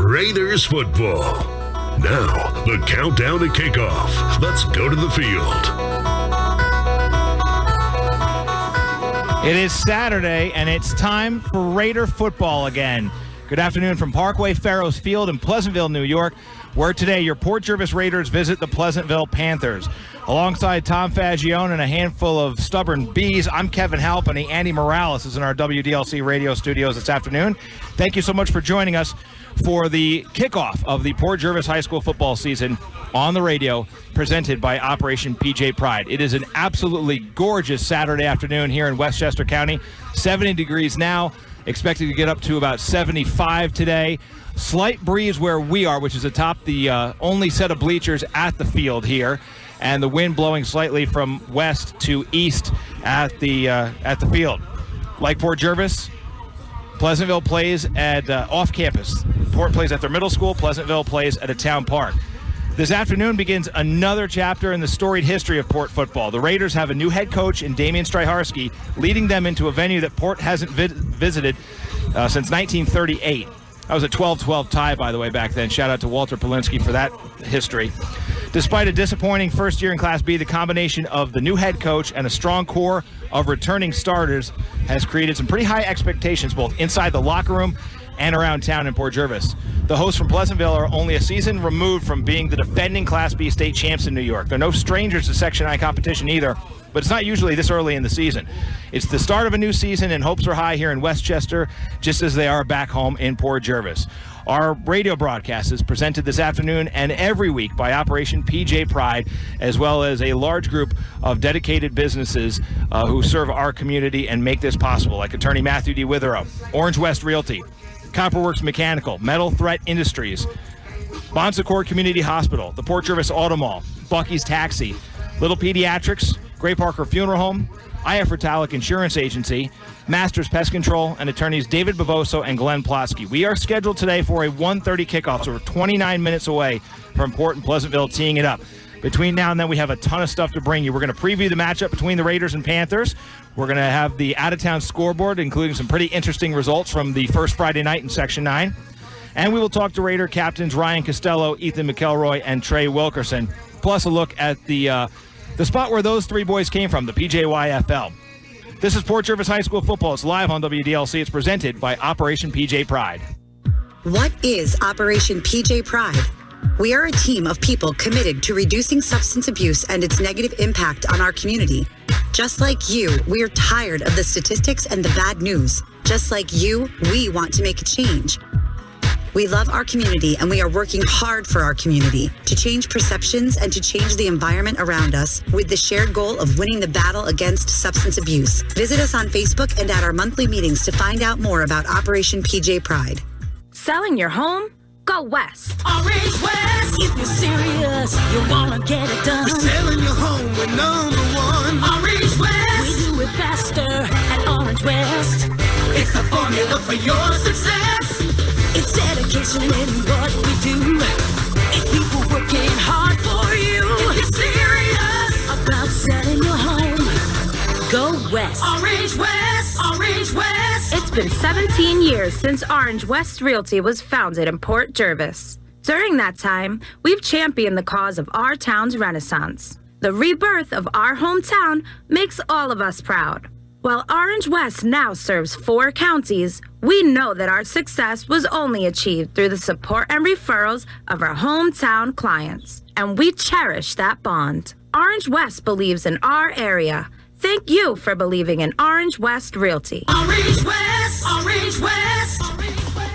Raiders football. Now, the countdown to kickoff. Let's go to the field. It is Saturday, and it's time for Raider football again. Good afternoon from Parkway Farrows Field in Pleasantville, New York, where today your Port Jervis Raiders visit the Pleasantville Panthers. Alongside Tom Faggione and a handful of stubborn bees, I'm Kevin Halpenny. Andy Morales is in our WDLC radio studios this afternoon. Thank you so much for joining us for the kickoff of the Port Jervis High School football season on the radio, presented by Operation PJ Pride. It is an absolutely gorgeous Saturday afternoon here in Westchester County. 70 degrees now, expected to get up to about 75 today. Slight breeze where we are, which is atop the only set of bleachers at the field here, and the wind blowing slightly from west to east at the field. Like Port Jervis, Pleasantville plays at off campus. Port plays at their middle school. Pleasantville plays at a town park. This afternoon begins another chapter in the storied history of Port football. The Raiders have a new head coach in Damian Stryharski, leading them into a venue that Port hasn't visited since 1938. That was a 12-12 tie, by the way, back then. Shout out to Walter Polinsky for that history. Despite a disappointing first year in Class B, the combination of the new head coach and a strong core of returning starters has created some pretty high expectations both inside the locker room and around town in Port Jervis. The hosts from Pleasantville are only a season removed from being the defending Class B state champs in New York. They're no strangers to Section I competition either, but it's not usually this early in the season. It's the start of a new season, and hopes are high here in Westchester, just as they are back home in Port Jervis. Our radio broadcast is presented this afternoon and every week by Operation PJ Pride, as well as a large group of dedicated businesses who serve our community and make this possible, like attorney Matthew D. Witherow, Orange West Realty, Copperworks Mechanical, Metal Threat Industries, Bon Secours Community Hospital, the Port Jervis Auto Mall, Bucky's Taxi, Little Pediatrics, Gray Parker Funeral Home, IF Ritalic Insurance Agency, Masters Pest Control, and attorneys David Bavoso and Glenn Plotsky. We are scheduled today for a 1:30 kickoff, so we're 29 minutes away from Port and Pleasantville teeing it up. Between now and then, we have a ton of stuff to bring you. We're going to preview the matchup between the Raiders and Panthers. We're going to have the out-of-town scoreboard, including some pretty interesting results from the first Friday night in Section 9. And we will talk to Raider captains Ryan Costello, Ethan McElroy, and Trey Wilkerson, plus a look at the spot where those three boys came from, the PJYFL. This is Port Jervis High School football. It's live on WDLC. It's presented by Operation PJ Pride. What is Operation PJ Pride? We are a team of people committed to reducing substance abuse and its negative impact on our community. Just like you, we are tired of the statistics and the bad news. Just like you, we want to make a change. We love our community, and we are working hard for our community to change perceptions and to change the environment around us with the shared goal of winning the battle against substance abuse. Visit us on Facebook and at our monthly meetings to find out more about Operation PJ Pride. Selling your home? Go west. Orange West. If you're serious, you wanna get it done. You're selling your home with #1. Orange West. We do it faster at Orange West. It's the formula for your success. It's dedication in what we do. It's people working hard for you. If you're serious about selling your home, go west. Orange West. Orange West. It's been 17 years since Orange West Realty was founded in Port Jervis. During that time, we've championed the cause of our town's renaissance. The rebirth of our hometown makes all of us proud. While Orange West now serves 4 counties, we know that our success was only achieved through the support and referrals of our hometown clients, and we cherish that bond. Orange West believes in our area. Thank you for believing in Orange West Realty. Orange West, Orange West, Orange West.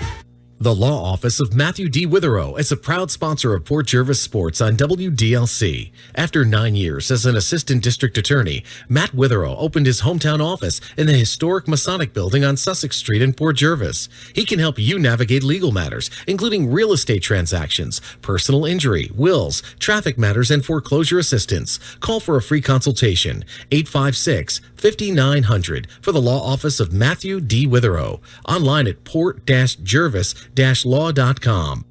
The Law Office of Matthew D. Witherow is a proud sponsor of Port Jervis Sports on WDLC. After 9 years as an assistant district attorney, Matt Witherow opened his hometown office in the historic Masonic Building on Sussex Street in Port Jervis. He can help you navigate legal matters, including real estate transactions, personal injury, wills, traffic matters, and foreclosure assistance. Call for a free consultation, 856-5900 for the Law Office of Matthew D. Witherow. Online at port-jervis-law.com.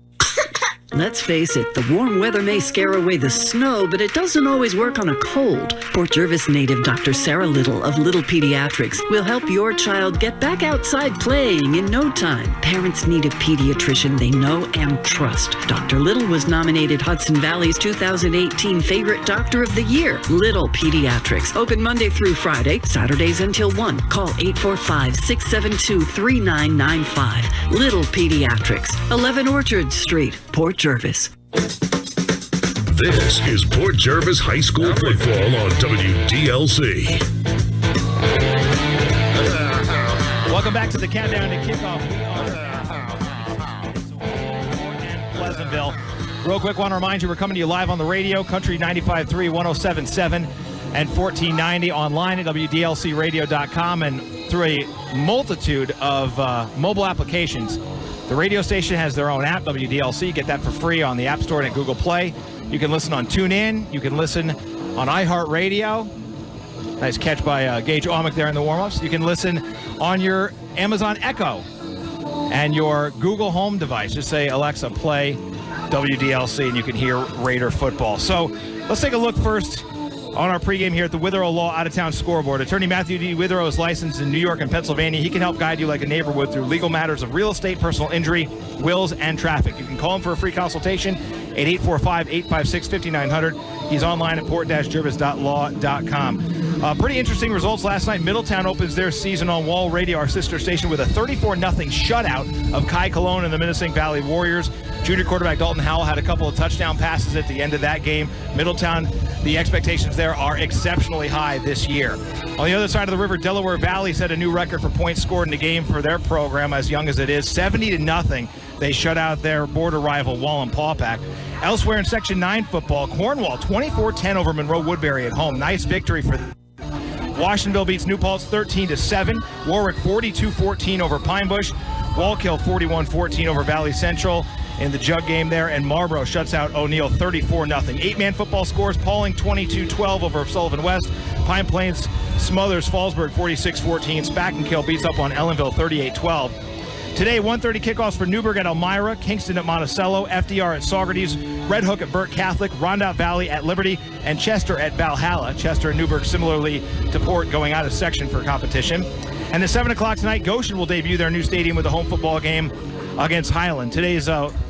Let's face it, the warm weather may scare away the snow, but it doesn't always work on a cold. Port Jervis native Dr. Sarah Little of Little Pediatrics will help your child get back outside playing in no time. Parents need a pediatrician they know and trust. Dr. Little was nominated Hudson Valley's 2018 Favorite Doctor of the Year. Little Pediatrics, open Monday through Friday, Saturdays until 1. Call 845-672-3995. Little Pediatrics, 11 Orchard Street, Port Jervis. This is Port Jervis High School football on WDLC. Welcome back to the countdown to kickoff. We are in Pleasantville. Real quick, want to remind you we're coming to you live on the radio, Country 95.3, 107.7, and 1490 online at WDLCradio.com and through a multitude of mobile applications. The radio station has their own app, WDLC. Get that for free on the App Store and at Google Play. You can listen on TuneIn. You can listen on iHeartRadio. Nice catch by Gage Aumick there in the warm-ups. You can listen on your Amazon Echo and your Google Home device. Just say, Alexa, play WDLC, and you can hear Raider football. So let's take a look first on our pregame here at the Withrow Law Out-of-Town Scoreboard. Attorney Matthew D. Withrow is licensed in New York and Pennsylvania. He can help guide you like a neighbor would through legal matters of real estate, personal injury, wills, and traffic. You can call him for a free consultation at 845-856-5900. He's online at port-jervis.law.com. Pretty interesting results last night. Middletown opens their season on Wall Radio, our sister station, with a 34-0 shutout of Kai Cologne and the Minisink Valley Warriors. Junior quarterback Dalton Howell had a couple of touchdown passes at the end of that game. Middletown, the expectations there are exceptionally high this year. On the other side of the river, Delaware Valley set a new record for points scored in the game for their program, as young as it is, 70-0. They shut out their border rival Wallenpaupack. Elsewhere in Section 9 football, Cornwall 24-10 over Monroe Woodbury at home. Nice victory for them. Washingtonville beats New Paltz 13-7. Warwick 42-14 over Pine Bush. Wallkill 41-14 over Valley Central in the jug game there. And Marlboro shuts out O'Neill 34-0. Eight-man football scores: Pauling 22-12 over Sullivan West. Pine Plains smothers Fallsburg 46-14. Spackenkill beats up on Ellenville 38-12. Today, 1:30 kickoffs for Newburgh at Elmira, Kingston at Monticello, FDR at Saugerties, Red Hook at Burt Catholic, Rondout Valley at Liberty, and Chester at Valhalla. Chester and Newburgh similarly to Port going out of section for competition. And at 7 o'clock tonight, Goshen will debut their new stadium with a home football game against Highland. Today's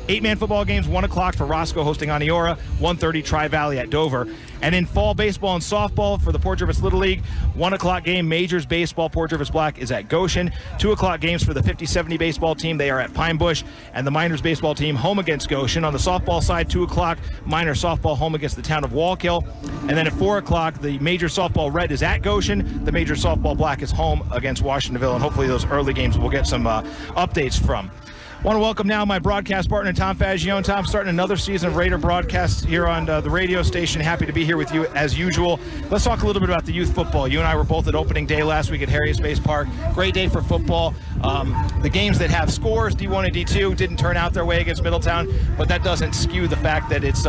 eight-man football games, 1 o'clock for Roscoe hosting Oniora, 1:30 Tri-Valley at Dover. And in fall baseball and softball for the Port Jervis Little League, 1 o'clock game, Majors Baseball, Port Jervis Black is at Goshen. 2 o'clock games for the 50-70 baseball team, they are at Pine Bush. And the Miners baseball team home against Goshen. On the softball side, 2 o'clock, Miner softball home against the town of Wallkill. And then at 4 o'clock, the Major softball red is at Goshen. The Major softball black is home against Washingtonville. And hopefully those early games we'll get some updates from. I want to welcome now my broadcast partner, Tom Faggione. Tom, starting another season of Raider broadcasts here on the radio station. Happy to be here with you as usual. Let's talk a little bit about the youth football. You and I were both at opening day last week at Harriet Space Park. Great day for football. The games that have scores, D1 and D2, didn't turn out their way against Middletown, but that doesn't skew the fact that it's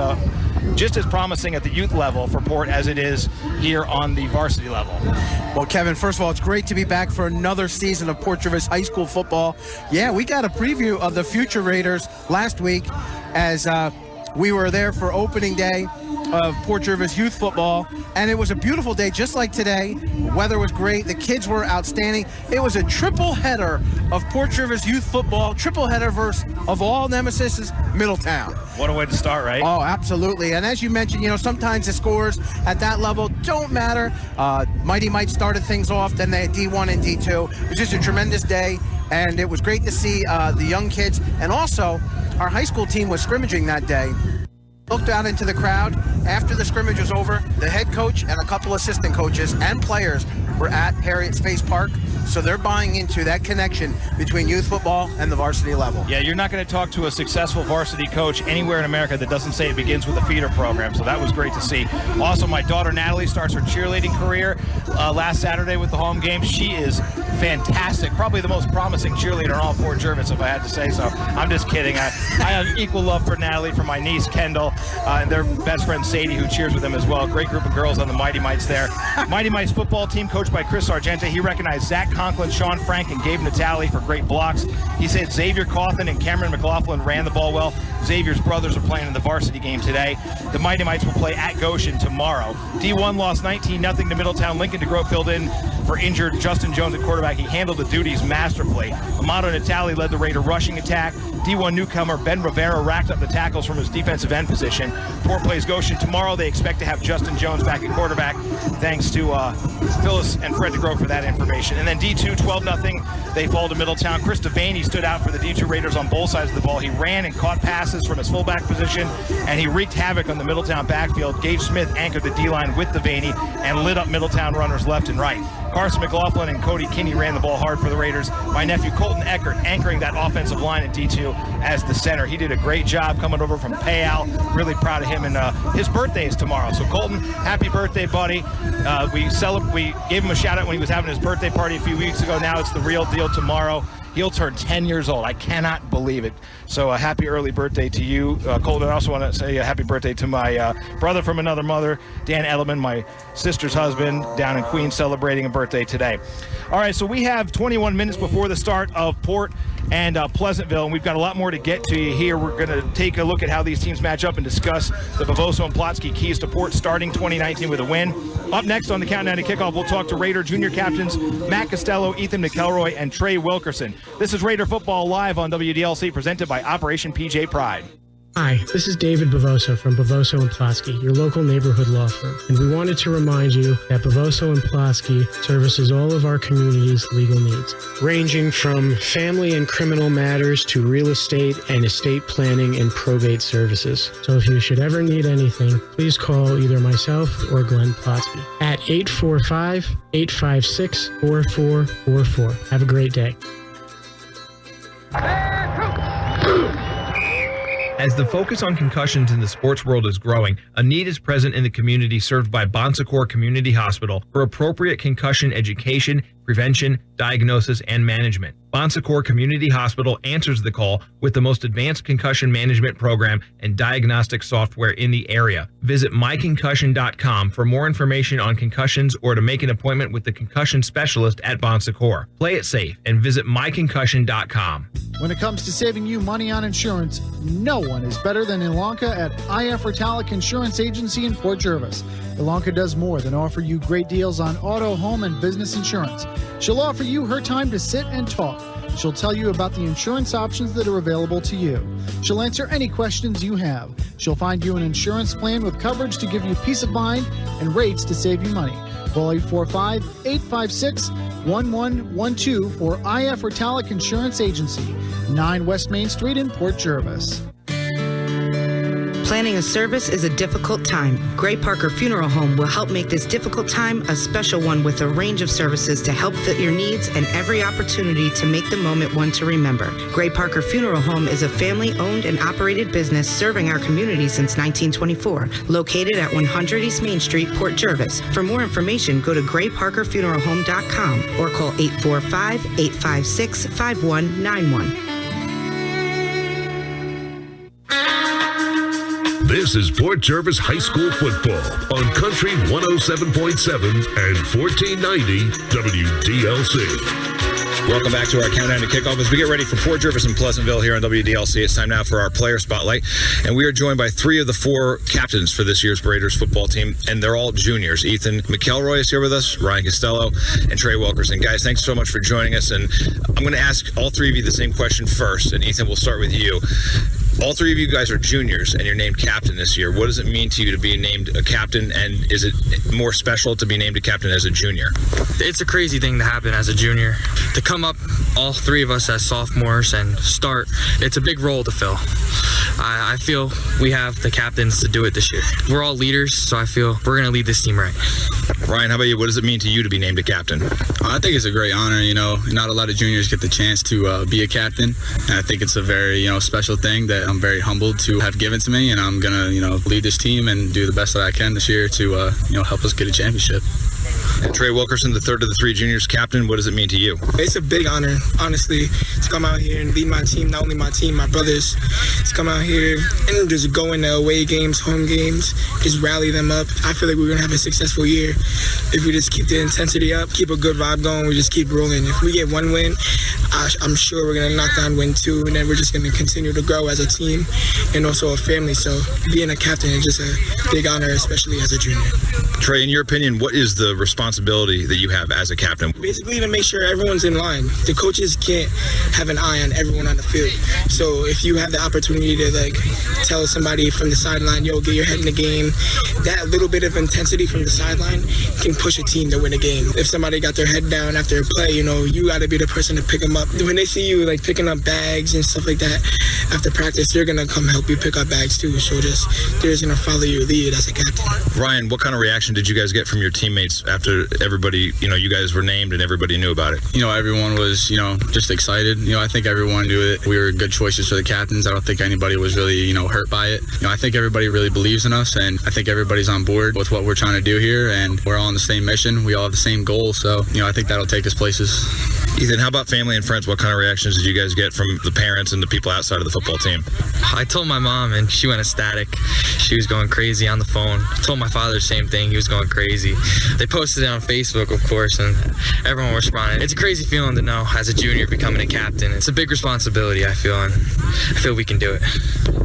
just as promising at the youth level for Port as it is here on the varsity level. Well, Kevin, first of all, it's great to be back for another season of Port Jervis High School football. Yeah, we got a preview of the future Raiders last week as we were there for opening day of Port Jervis youth football, and it was a beautiful day just like today. The weather was great, the kids were outstanding. It was a triple header of Port Jervis youth football, triple header versus, of all nemesis, Middletown. What a way to start, right? Oh, absolutely. And as you mentioned, sometimes the scores at that level don't matter. Mighty Mite started things off, then they had D1 and D2. It was just a tremendous day, and it was great to see the young kids. And also, our high school team was scrimmaging that day. Looked out into the crowd. After the scrimmage was over, the head coach and a couple assistant coaches and players were at Harriet Space Park. So they're buying into that connection between youth football and the varsity level. Yeah, you're not going to talk to a successful varsity coach anywhere in America that doesn't say it begins with a feeder program. So that was great to see. Also, my daughter Natalie starts her cheerleading career last Saturday with the home game. She is fantastic. Probably the most promising cheerleader in all Port Jervis, if I had to say so. I'm just kidding. I have equal love for Natalie, for my niece Kendall, and their best friend Sadie, who cheers with them as well. Great group of girls on the Mighty Mites there. Mighty Mites football team coached by Chris Sargenta. He recognized Zach Conklin, Sean Frank, and Gabe Natale for great blocks. He said Xavier Cawthon and Cameron McLaughlin ran the ball well. Xavier's brothers are playing in the varsity game today. The Mighty Mites will play at Goshen tomorrow. D1 lost 19-0 to Middletown. Lincoln DeGroat filled in for injured Justin Jones at quarterback. He handled the duties masterfully. Amato Natali led the Raider rushing attack. D1 newcomer Ben Rivera racked up the tackles from his defensive end position. Fort plays Goshen tomorrow. They expect to have Justin Jones back at quarterback. Thanks to Phyllis and Fred DeGroat for that information. And then D2, 12-0. They fall to Middletown. Chris Devaney stood out for the D2 Raiders on both sides of the ball. He ran and caught passes from his fullback position, and he wreaked havoc on the Middletown backfield. Gage Smith anchored the D-line with Devaney and lit up Middletown runners left and right. Carson McLaughlin and Cody Kinney ran the ball hard for the Raiders. My nephew Colton Eckert anchoring that offensive line at D2 as the center. He did a great job coming over from Payal. Really proud of him, and his birthday is tomorrow. So Colton, happy birthday, buddy. We gave him a shout out when he was having his birthday party a few weeks ago. Now it's the real deal tomorrow. He'll turn 10 years old. I cannot believe it. So a happy early birthday to you, Colton. I also want to say a happy birthday to my brother from another mother, Dan Edelman, my sister's husband, down in Queens, celebrating a birthday today. All right, so we have 21 minutes before the start of Port and Pleasantville, and we've got a lot more to get to you here. We're going to take a look at how these teams match up and discuss the Bavoso and Plotsky keys to Port starting 2019 with a win. Up next on the Countdown to Kickoff, we'll talk to Raider junior captains Matt Costello, Ethan McElroy, and Trey Wilkerson. This is Raider Football Live on WDLC, presented by Operation PJ Pride. Hi, this is David Bavoso from Bavoso and Plotsky, your local neighborhood law firm. And we wanted to remind you that Bavoso and Plotsky services all of our community's legal needs, ranging from family and criminal matters to real estate and estate planning and probate services. So if you should ever need anything, please call either myself or Glenn Plotsky at 845-856-4444. Have a great day. As the focus on concussions in the sports world is growing, a need is present in the community served by Bon Secours Community Hospital for appropriate concussion education, prevention, diagnosis, and management. Bon Secours Community Hospital answers the call with the most advanced concussion management program and diagnostic software in the area. Visit myconcussion.com for more information on concussions or to make an appointment with the concussion specialist at Bon Secours. Play it safe and visit myconcussion.com. When it comes to saving you money on insurance, no one is better than Ilanka at IF Ritalic Insurance Agency in Port Jervis. Ilanka does more than offer you great deals on auto, home, and business insurance. She'll offer you her time to sit and talk. She'll tell you about the insurance options that are available to you. She'll answer any questions you have. She'll find you an insurance plan with coverage to give you peace of mind and rates to save you money. Call 845-856-1112 for IF Ritalic Insurance Agency, 9 West Main Street in Port Jervis. Planning a service is a difficult time. Gray Parker Funeral Home will help make this difficult time a special one with a range of services to help fit your needs and every opportunity to make the moment one to remember. Gray Parker Funeral Home is a family-owned and operated business serving our community since 1924, located at 100 East Main Street, Port Jervis. For more information, go to grayparkerfuneralhome.com or call 845-856-5191. This is Port Jervis High School football on Country 107.7 and 1490 WDLC. Welcome back to our Countdown to Kickoff as we get ready for Port Jervis and Pleasantville here on WDLC. It's time now for our player spotlight, and we are joined by 3 of the 4 captains for this year's Raiders football team, and they're all juniors. Ethan McElroy is here with us, Ryan Costello, and Trey Wilkerson. Guys, thanks so much for joining us, and I'm going to ask all 3 of you the same question first, and Ethan, we'll start with you. All 3 of you guys are juniors, and you're named captain this year. What does it mean to you to be named a captain, and is it more special to be named a captain as a junior? It's a crazy thing to happen as a junior. To come up, all 3 of us as sophomores, and start, it's a big role to fill. I feel we have the captains to do it this year. We're all leaders, so I feel we're going to lead this team right. Ryan, how about you? What does it mean to you to be named a captain? I think it's a great honor. You know, not a lot of juniors get the chance to be a captain, and I think it's a very, special thing that I'm very humbled to have given to me, and I'm going to, lead this team and do the best that I can this year to, help us get a championship. And Trey Wilkerson, the third of the 3 juniors captain, what does it mean to you? It's a big honor, honestly, to come out here and lead my team, not only my team, my brothers, to come out here and just go into away games, home games, just rally them up. I feel like we're going to have a successful year if we just keep the intensity up, keep a good vibe going, we just keep rolling. If we get 1 win, I'm sure we're going to knock down win 2, and then we're just going to continue to grow as a team. team and also a family. So being a captain is just a big honor, especially as a junior. Trey, in your opinion, what is the responsibility that you have as a captain? Basically to make sure everyone's in line. The coaches can't have an eye on everyone on the field. So if you have the opportunity to like tell somebody from the sideline, yo, get your head in the game, that little bit of intensity from the sideline can push a team to win a game. If somebody got their head down after a play, you know, you got to be the person to pick them up. When they see you like picking up bags and stuff like that after practice, they're going to come help you pick up bags too. So they're just going to follow your lead as a captain. Ryan, what kind of reaction did you guys get from your teammates after everybody, you know, you guys were named and everybody knew about it? You know, everyone was, you know, just excited. You know, I think everyone knew that we were good choices for the captains. I don't think anybody was really, you know, hurt by it. You know, I think everybody really believes in us, and I think everybody's on board with what we're trying to do here, and we're all on the same mission. We all have the same goal, so, you know, I think that'll take us places. Ethan, how about family and friends? What kind of reactions did you guys get from the parents and the people outside of the football team? I told my mom, and she went ecstatic. She was going crazy on the phone. I told my father the same thing. He was going crazy. They posted it on Facebook, of course, and everyone responded. It's a crazy feeling to know, as a junior, becoming a captain. It's a big responsibility, I feel, and I feel we can do it.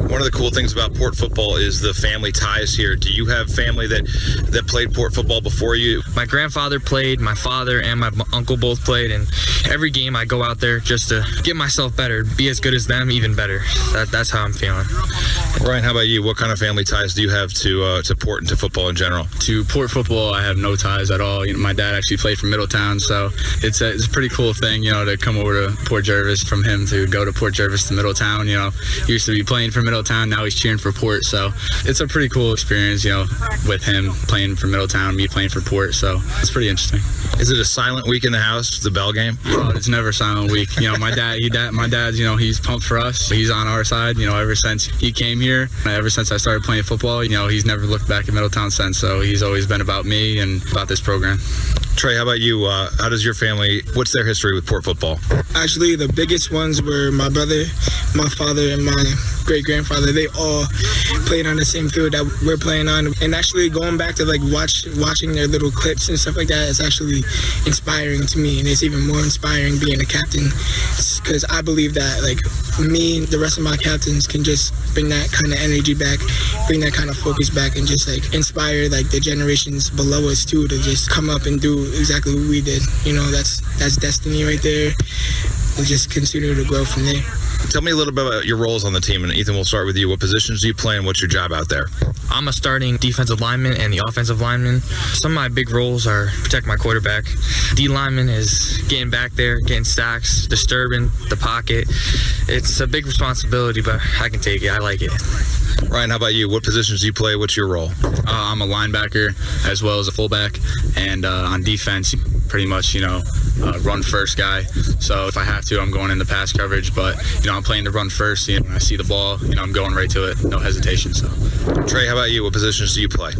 One of the cool things about Port football is the family ties here. Do you have family that played Port football before you? My grandfather played, my father and my uncle both played, and every game I go out there just to get myself better, be as good as them, even better. That's how I'm feeling. Ryan, how about you? What kind of family ties do you have to Port and to football in general? To Port football, I have no ties at all. You know, my dad actually played for Middletown, so it's a pretty cool thing, you know, to come over to Port Jervis, from him to go to Port Jervis to Middletown. You know, he used to be playing for Middletown, now he's cheering for Port, so it's a pretty cool experience, you know, with him playing for Middletown, me playing for Port, so it's pretty interesting. Is it a silent week in the house, the Bell game? Oh, it's never a silent week. You know, my dad's, you know, he's pumped for us. He's on our side, you know, ever since he came here, ever since I started playing football, you know, he's never looked back at Middletown since, so he's always been about me and about this program. Trey, how about you? How does your family, what's their history with Port football? Actually, the biggest ones were my brother, my father, and my great-grandfather. They all played on the same field that we're playing on. And actually going back to like watching their little clips and stuff like that is actually inspiring to me. And it's even more inspiring being a captain, because I believe that like me and the rest of my captains can just bring that kind of energy back, bring that kind of focus back, and just like inspire like the generations below us too to just come up and do exactly what we did. You know, that's destiny right there, and just continue to grow from there. Tell me a little bit about your roles on the team, and Ethan, we'll start with you. What positions do you play, and what's your job out there? I'm a starting defensive lineman and the offensive lineman. Some of my big roles are protect my quarterback. D lineman is getting back there, getting sacks, disturbing the pocket. It's a big responsibility, but I can take it. I like it. Ryan, how about you? What positions do you play? What's your role? I'm a linebacker as well as a fullback, and on defense, pretty much, you know, run first guy. So if I have to, I'm going in the pass coverage, but you know, I'm playing to run first. You know, when I see the ball, you know, I'm going right to it, no hesitation. So, Trey, how about you? What positions do you play?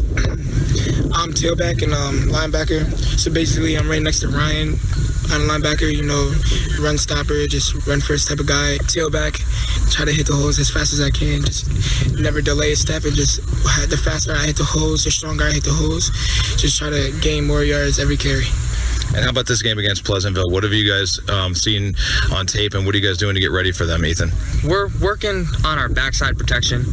I'm tailback and linebacker. So basically, I'm right next to Ryan on linebacker. You know, run stopper, just run first type of guy. Tailback, try to hit the holes as fast as I can. Just never delay a step, and just the faster I hit the holes, the stronger I hit the holes. Just try to gain more yards every carry. And how about this game against Pleasantville? What have you guys seen on tape, and what are you guys doing to get ready for them, Ethan? We're working on our backside protection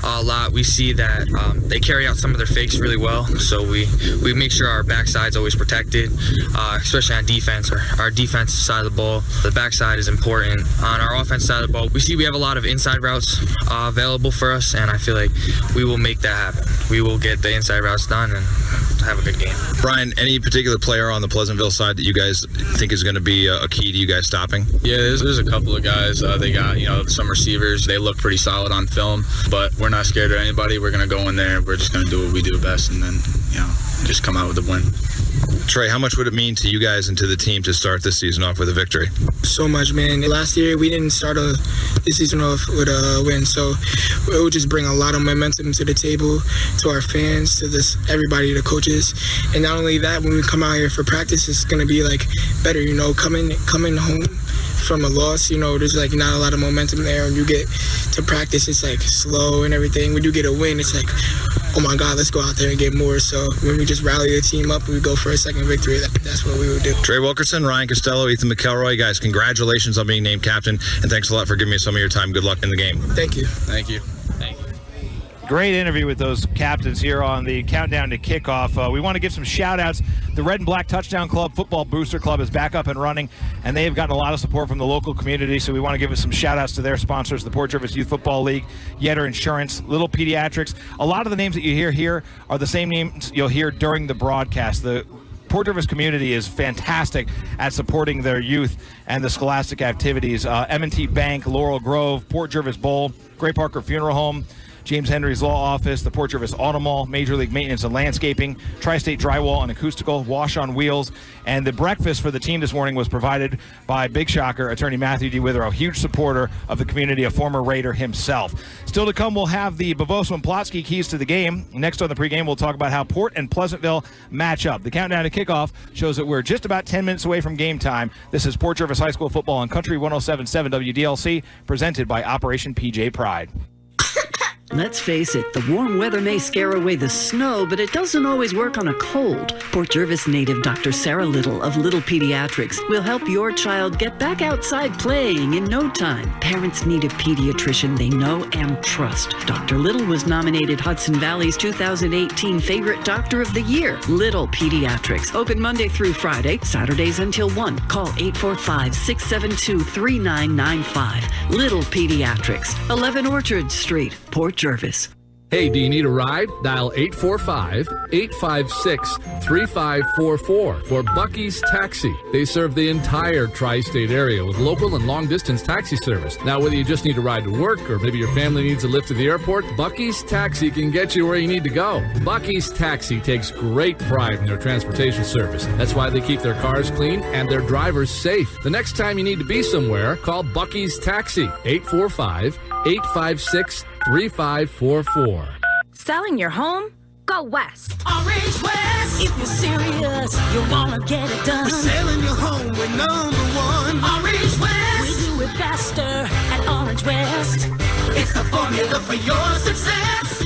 a lot. We see that they carry out some of their fakes really well, so we make sure our backside's always protected, especially on defense, our defensive side of the ball. The backside is important. On our offense side of the ball, we see we have a lot of inside routes available for us, and I feel like we will make that happen. We will get the inside routes done and have a good game. Brian, any particular player on the Pleasantville side that you guys think is going to be a key to you guys stopping? Yeah, there's a couple of guys. They got, you know, some receivers. They look pretty solid on film, but we're not scared of anybody. We're going to go in there. We're just going to do what we do best, and then, you know, just come out with a win. Trey, how much would it mean to you guys and to the team to start this season off with a victory? So much, man. Last year, we didn't start this season off with a win, so it would just bring a lot of momentum to the table, to our fans, to everybody, the coaches. And not only that, when we come out here for practice, it's going to be like better, you know, coming home from a loss, you know, there's like not a lot of momentum there. When you get to practice, it's like slow and everything. When you get a win, it's like, oh my God, let's go out there and get more. So when we just rally the team up, we go for a second victory. That's what we would do. Trey Wilkerson, Ryan Costello, Ethan McElroy, guys, congratulations on being named captain, and thanks a lot for giving me some of your time. Good luck in the game. Thank you. Thank you. Great interview with those captains here on the countdown to kickoff. We want to give some shout outs. The Red and Black Touchdown Club Football Booster Club is back up and running, and they have gotten a lot of support from the local community, so we want to give some shout outs to their sponsors, the Port Jervis Youth Football League, Yetter Insurance, Little Pediatrics. A lot of the names that you hear here are the same names you'll hear during the broadcast. The Port Jervis community is fantastic at supporting their youth and the scholastic activities. M&T Bank, Laurel Grove, Port Jervis Bowl, Gray Parker Funeral Home, James Henry's Law Office, the Port Jervis Auto Mall, Major League Maintenance and Landscaping, Tri-State Drywall and Acoustical, Wash on Wheels, and the breakfast for the team this morning was provided by Big Shocker attorney Matthew D. Witherow, huge supporter of the community, a former Raider himself. Still to come, we'll have the Bavoso and Plotsky keys to the game. Next on the pregame, we'll talk about how Port and Pleasantville match up. The countdown to kickoff shows that we're just about 10 minutes away from game time. This is Port Jervis High School football on Country 107.7 WDLC, presented by Operation PJ Pride. Let's face it, the warm weather may scare away the snow, but it doesn't always work on a cold. Port Jervis native Dr. Sarah Little of Little Pediatrics will help your child get back outside playing in no time. Parents need a pediatrician they know and trust. Dr. Little was nominated Hudson Valley's 2018 Favorite Doctor of the Year. Little Pediatrics, open Monday through Friday, Saturdays until 1. Call 845-672-3995. Little Pediatrics, 11 Orchard Street, Port Jervis. Hey, do you need a ride? Dial 845-856-3544 for Bucky's Taxi. They serve the entire tri-state area with local and long-distance taxi service. Now, whether you just need a ride to work or maybe your family needs a lift to the airport, Bucky's Taxi can get you where you need to go. Bucky's Taxi takes great pride in their transportation service. That's why they keep their cars clean and their drivers safe. The next time you need to be somewhere, call Bucky's Taxi, 845-856-3544. Selling your home? Go west. Orange West. If you're serious, you wanna get it done. We're selling your home with #1. Orange West. We do it faster at Orange West. It's the formula for your success.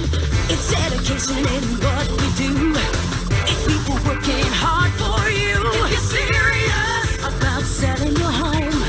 It's dedication in what we do. It's people working hard for you. If you're serious about selling your home,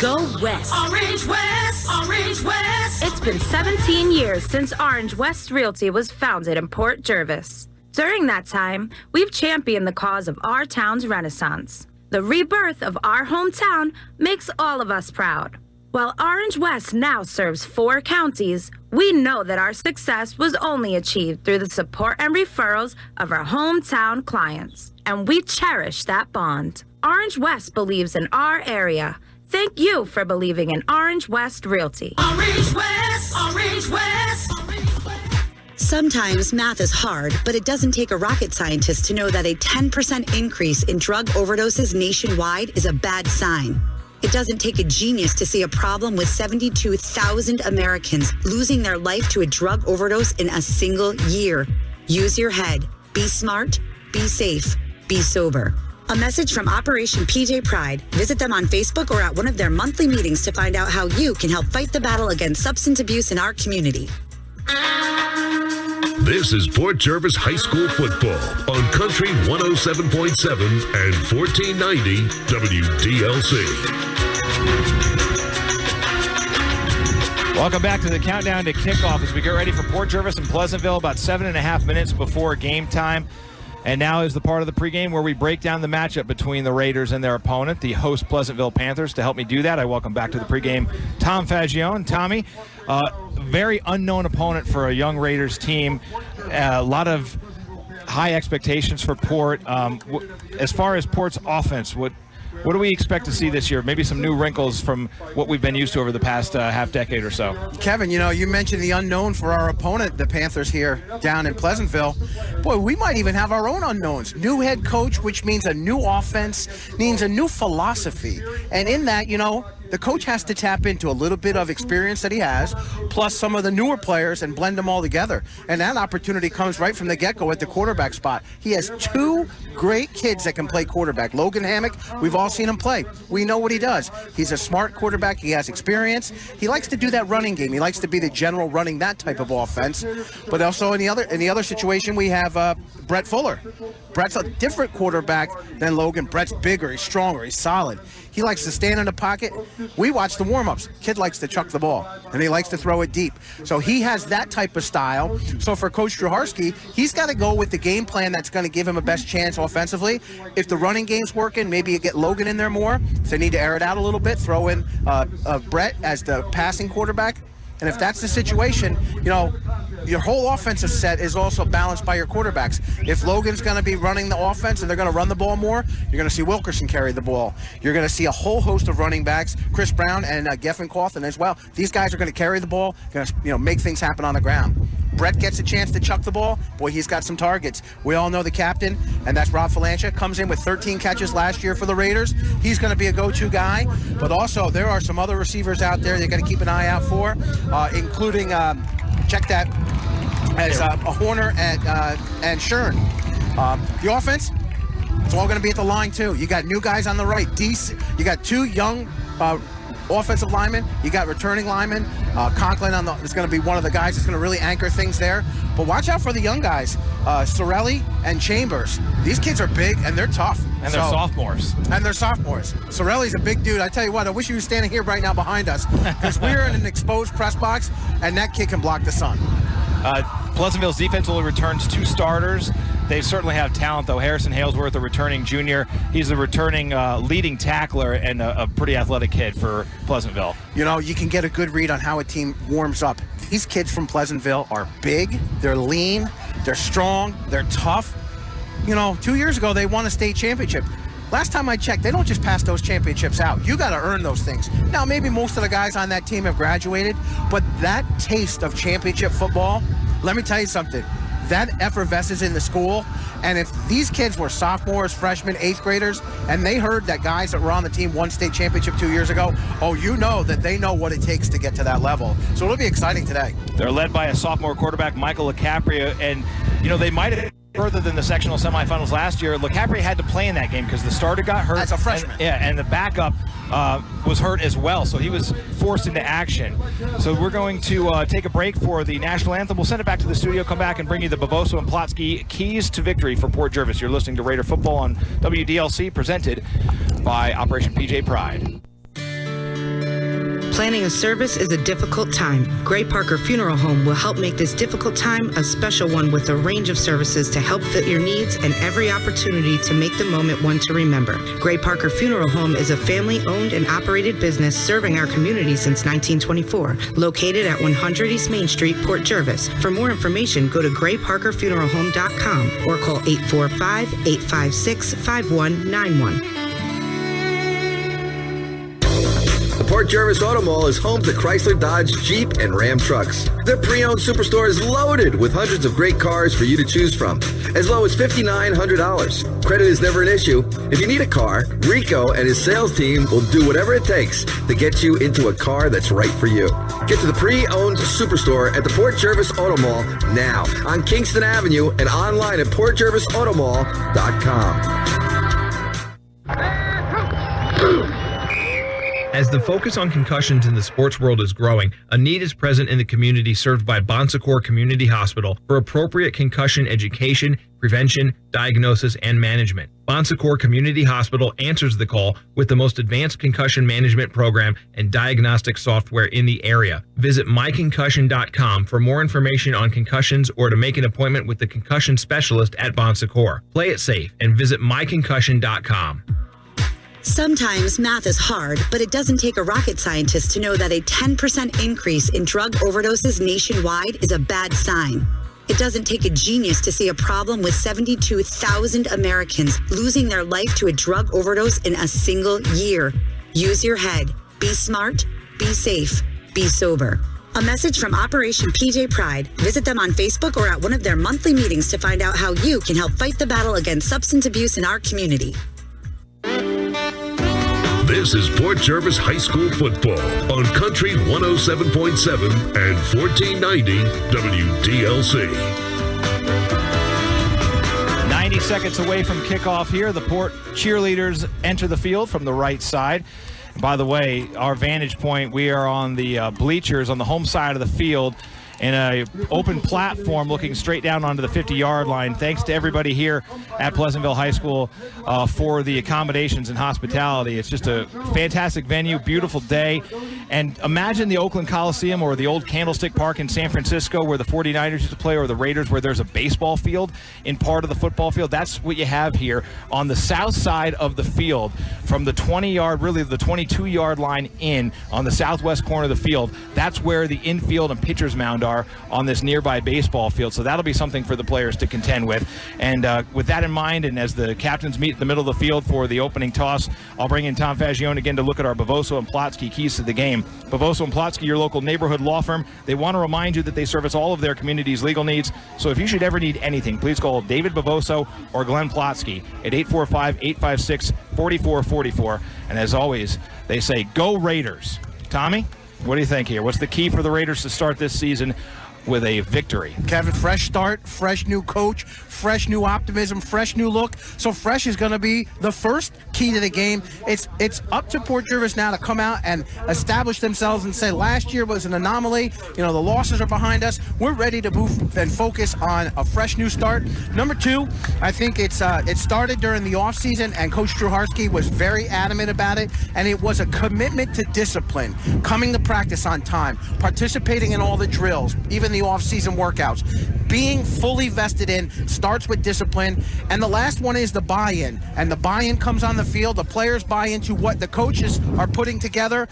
Go west. Orange West. Orange West. It's been 17 years since Orange West Realty was founded in Port Jervis. During that time, we've championed the cause of our town's renaissance. The rebirth of our hometown makes all of us proud. While Orange West now serves 4 counties, we know that our success was only achieved through the support and referrals of our hometown clients. And we cherish that bond. Orange West believes in our area. Thank you for believing in Orange West Realty. Orange West. Orange West. Sometimes math is hard, but it doesn't take a rocket scientist to know that a 10% increase in drug overdoses nationwide is a bad sign. It doesn't take a genius to see a problem with 72,000 Americans losing their life to a drug overdose in a single year. Use your head. Be smart, be safe, be sober. A message from Operation PJ Pride. Visit them on Facebook or at one of their monthly meetings to find out how you can help fight the battle against substance abuse in our community. This is Port Jervis High School football on Country 107.7 and 1490 WDLC. Welcome back to the countdown to kickoff as we get ready for Port Jervis and Pleasantville, about 7.5 minutes before game time. And now is the part of the pregame where we break down the matchup between the Raiders and their opponent, the host Pleasantville Panthers. To help me do that, I welcome back to the pregame Tom Faggione. Tommy, very unknown opponent for a young Raiders team. A lot of high expectations for Port. As far as Port's offense, what do we expect to see this year? Maybe some new wrinkles from what we've been used to over the past half decade or so. Kevin, you mentioned the unknown for our opponent, the Panthers here down in Pleasantville. Boy, we might even have our own unknowns. New head coach, which means a new offense, means a new philosophy. And in that, the coach has to tap into a little bit of experience that he has, plus some of the newer players, and blend them all together. And that opportunity comes right from the get-go at the quarterback spot. He has two great kids that can play quarterback. Logan Hammock, we've all seen him play. We know what he does. He's a smart quarterback. He has experience. He likes to do that running game. He likes to be the general running that type of offense. But also in the other situation, we have Brett Fuller. Brett's a different quarterback than Logan. Brett's bigger. He's stronger. He's solid. He likes to stand in the pocket. We watch the warm-ups. Kid likes to chuck the ball, and he likes to throw it deep. So he has that type of style. So for Coach Druharski, he's got to go with the game plan that's going to give him a best chance offensively. If the running game's working, maybe you get Logan in there more. If they need to air it out a little bit, throw in Brett as the passing quarterback. And if that's the situation, your whole offensive set is also balanced by your quarterbacks. If Logan's going to be running the offense and they're going to run the ball more, you're going to see Wilkerson carry the ball. You're going to see a whole host of running backs, Chris Brown and Geffen Cawthon as well. These guys are going to carry the ball, going to make things happen on the ground. Brett gets a chance to chuck the ball. Boy, he's got some targets. We all know the captain, and that's Rob Falancha. Comes in with 13 catches last year for the Raiders. He's going to be a go-to guy. But also, there are some other receivers out there you got to keep an eye out for, including, check that, as a Horner and Shern. The offense, it's all going to be at the line, too. You got new guys on the right. You got two young offensive linemen. You got returning linemen. Conklin is going to be one of the guys that's going to really anchor things there. But watch out for the young guys, Sorelli and Chambers. These kids are big and they're tough. And they're sophomores. Sorelli's a big dude. I tell you what, I wish he was standing here right now behind us, because we're in an exposed press box, and that kid can block the sun. Pleasantville's defense only returns 2 starters. They certainly have talent, though. Harrison Halesworth, a returning junior. He's a returning leading tackler and a pretty athletic kid for Pleasantville. You can get a good read on how a team warms up. These kids from Pleasantville are big, they're lean, they're strong, they're tough. 2 years ago, they won a state championship. Last time I checked, they don't just pass those championships out. You got to earn those things. Now, maybe most of the guys on that team have graduated, but that taste of championship football, let me tell you something, that effervesces in the school. And if these kids were sophomores, freshmen, 8th graders, and they heard that guys that were on the team won state championship 2 years ago, that they know what it takes to get to that level. So it'll be exciting today. They're led by a sophomore quarterback, Michael LeCapria, and they might have further than the sectional semifinals last year. LeCapria had to play in that game because the starter got hurt. As a freshman. And the backup was hurt as well, so he was forced into action. So we're going to take a break for the national anthem. We'll send it back to the studio, come back and bring you the Bavoso and Plotsky keys to victory for Port Jervis. You're listening to Raider Football on WDLC, presented by Operation PJ Pride. Planning a service is a difficult time. Gray Parker Funeral Home will help make this difficult time a special one with a range of services to help fit your needs and every opportunity to make the moment one to remember. Gray Parker Funeral Home is a family-owned and operated business serving our community since 1924, located at 100 East Main Street, Port Jervis. For more information, go to grayparkerfuneralhome.com or call 845-856-5191. The Port Jervis Auto Mall is home to Chrysler, Dodge, Jeep, and Ram trucks. Their pre-owned superstore is loaded with hundreds of great cars for you to choose from, as low as $5,900. Credit is never an issue. If you need a car, Rico and his sales team will do whatever it takes to get you into a car that's right for you. Get to the pre-owned superstore at the Port Jervis Auto Mall now on Kingston Avenue and online at portjervisautomall.com. As the focus on concussions in the sports world is growing, a need is present in the community served by Bon Secours Community Hospital for appropriate concussion education, prevention, diagnosis, and management. Bon Secours Community Hospital answers the call with the most advanced concussion management program and diagnostic software in the area. Visit myconcussion.com for more information on concussions or to make an appointment with the concussion specialist at Bon Secours. Play it safe and visit myconcussion.com. Sometimes math is hard, but it doesn't take a rocket scientist to know that a 10% increase in drug overdoses nationwide is a bad sign. It doesn't take a genius to see a problem with 72,000 Americans losing their life to a drug overdose in a single year. Use your head. Be smart, be safe, be sober. A message from Operation PJ Pride. Visit them on Facebook or at one of their monthly meetings to find out how you can help fight the battle against substance abuse in our community. This is Port Jervis High School football on Country 107.7 and 1490 WDLC. 90 seconds away from kickoff here. The Port cheerleaders enter the field from the right side. By the way, our vantage point, we are on the bleachers on the home side of the field in an open platform looking straight down onto the 50-yard line. Thanks to everybody here at Pleasantville High School for the accommodations and hospitality. It's just a fantastic venue, beautiful day. And imagine the Oakland Coliseum or the old Candlestick Park in San Francisco where the 49ers used to play, or the Raiders where there's a baseball field in part of the football field. That's what you have here on the south side of the field from the 20-yard, really the 22-yard line in on the southwest corner of the field. That's where the infield and pitcher's mound are on this nearby baseball field. So that'll be something for the players to contend with. And with that in mind, and as the captains meet in the middle of the field for the opening toss, I'll bring in Tom Faggione again to look at our Bavoso and Plotsky keys to the game. Bavoso and Plotsky, your local neighborhood law firm. They want to remind you that they service all of their community's legal needs. So if you should ever need anything, please call David Bavoso or Glenn Plotsky at 845-856-4444. And as always, they say, go Raiders. Tommy? What do you think here? What's the key for the Raiders to start this season with a victory? Kevin, fresh start, fresh new coach, fresh new optimism, fresh new look. So fresh is going to be the first key to the game. It's up to Port Jervis now to come out and establish themselves and say last year was an anomaly. You know, the losses are behind us. We're ready to move and focus on a fresh new start. Number two, I think it started during the offseason, and Coach Struharski was very adamant about it, and it was a commitment to discipline, coming to practice on time, participating in all the drills, even the off-season workouts. Being fully vested in starts with discipline. And the last one is the buy-in. And the buy-in comes on the field. The players buy into what the coaches are putting together.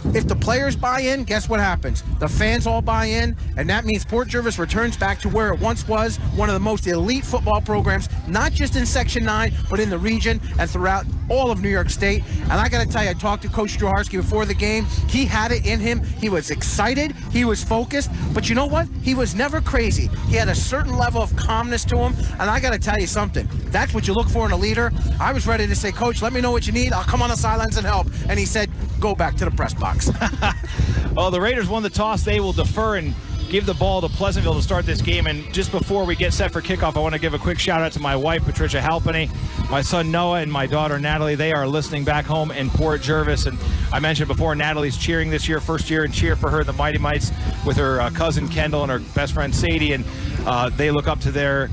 If the players buy in, guess what happens? The fans all buy in, and that means Port Jervis returns back to where it once was, one of the most elite football programs, not just in Section 9, but in the region and throughout all of New York State. And I got to tell you, I talked to Coach Struharski before the game. He had it in him. He was excited. He was focused. But you know what? He was never crazy. He had a certain level of calmness to him. And I got to tell you something. That's what you look for in a leader. I was ready to say, Coach, let me know what you need. I'll come on the sidelines and help. And he said, go back to the press box. Well, the Raiders won the toss. They will defer and give the ball to Pleasantville to start this game. And just before we get set for kickoff, I want to give a quick shout out to my wife, Patricia Halpenny, my son Noah, and my daughter Natalie. They are listening back home in Port Jervis. And I mentioned before, Natalie's cheering this year, first year, and cheer for her, the Mighty Mites, with her cousin Kendall and her best friend Sadie. And they look up to their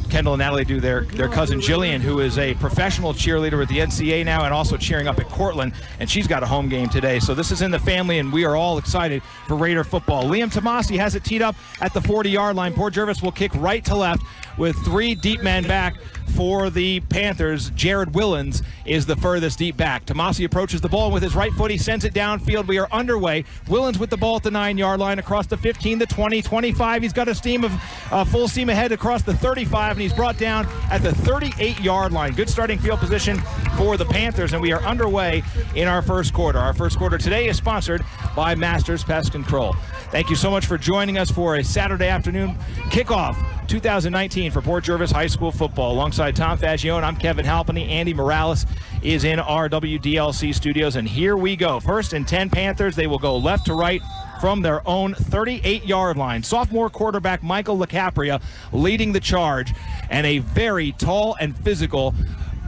Kendall and Natalie do their cousin Jillian, who is a professional cheerleader at the NCAA now and also cheering up at Cortland, and she's got a home game today. So this is in the family, and we are all excited for Raider football. Liam Tomasi has it teed up at the 40-yard line. Port Jervis will kick right to left with three deep men back for the Panthers. Jared Willens is the furthest deep back. Tomasi approaches the ball with his right foot. He sends it downfield. We are underway. Willens with the ball at the 9-yard line, across the 15, the 20, 25. He's got a full steam ahead across the 35, and he's brought down at the 38-yard line. Good starting field position for the Panthers, and we are underway in our first quarter. Our first quarter today is sponsored by Masters Pest Control. Thank you so much for joining us for a Saturday afternoon kickoff 2019 for Port Jervis High School football. Alongside Tom Faggione, I'm Kevin Halpenny. Andy Morales is in our WDLC studios, and here we go. First and 10 Panthers. They will go left to right from their own 38-yard line. Sophomore quarterback Michael LaCapria leading the charge, and a very tall and physical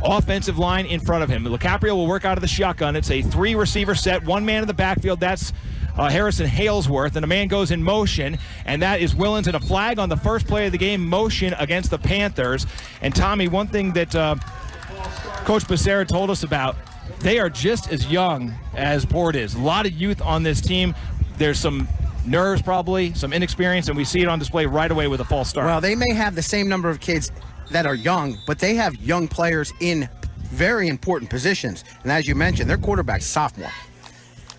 offensive line in front of him. LaCapria will work out of the shotgun. It's a three-receiver set, one man in the backfield. That's Harrison Halesworth, and a man goes in motion, and that is Willens, and a flag on the first play of the game, motion against the Panthers. And Tommy, one thing that Coach Becerra told us about, they are just as young as Port is. A lot of youth on this team. There's some nerves, probably, some inexperience, and we see it on display right away with a false start. Well, they may have the same number of kids that are young, but they have young players in very important positions. And as you mentioned, their quarterback's sophomore.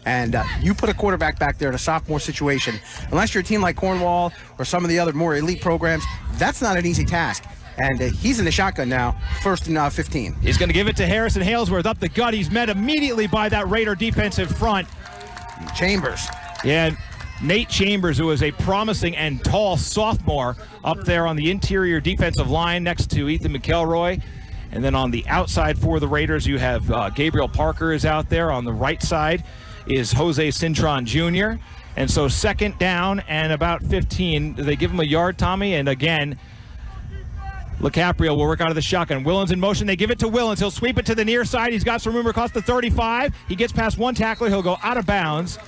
And you put a quarterback back there in a sophomore situation, unless you're a team like Cornwall or some of the other more elite programs, that's not an easy task. And he's in the shotgun now, first and 15. He's going to give it to Harrison Halesworth up the gut. He's met immediately by that Raider defensive front. Chambers. Yeah, Nate Chambers, who is a promising and tall sophomore up there on the interior defensive line next to Ethan McElroy. And then on the outside for the Raiders, you have Gabriel Parker is out there. On the right side is Jose Cintron Jr. And so second down and about 15. They give him a yard, Tommy, and again, LaCaprio will work out of the shotgun. Willens in motion. They give it to Willens. He'll sweep it to the near side. He's got some room across the 35. He gets past one tackler. He'll go out of bounds.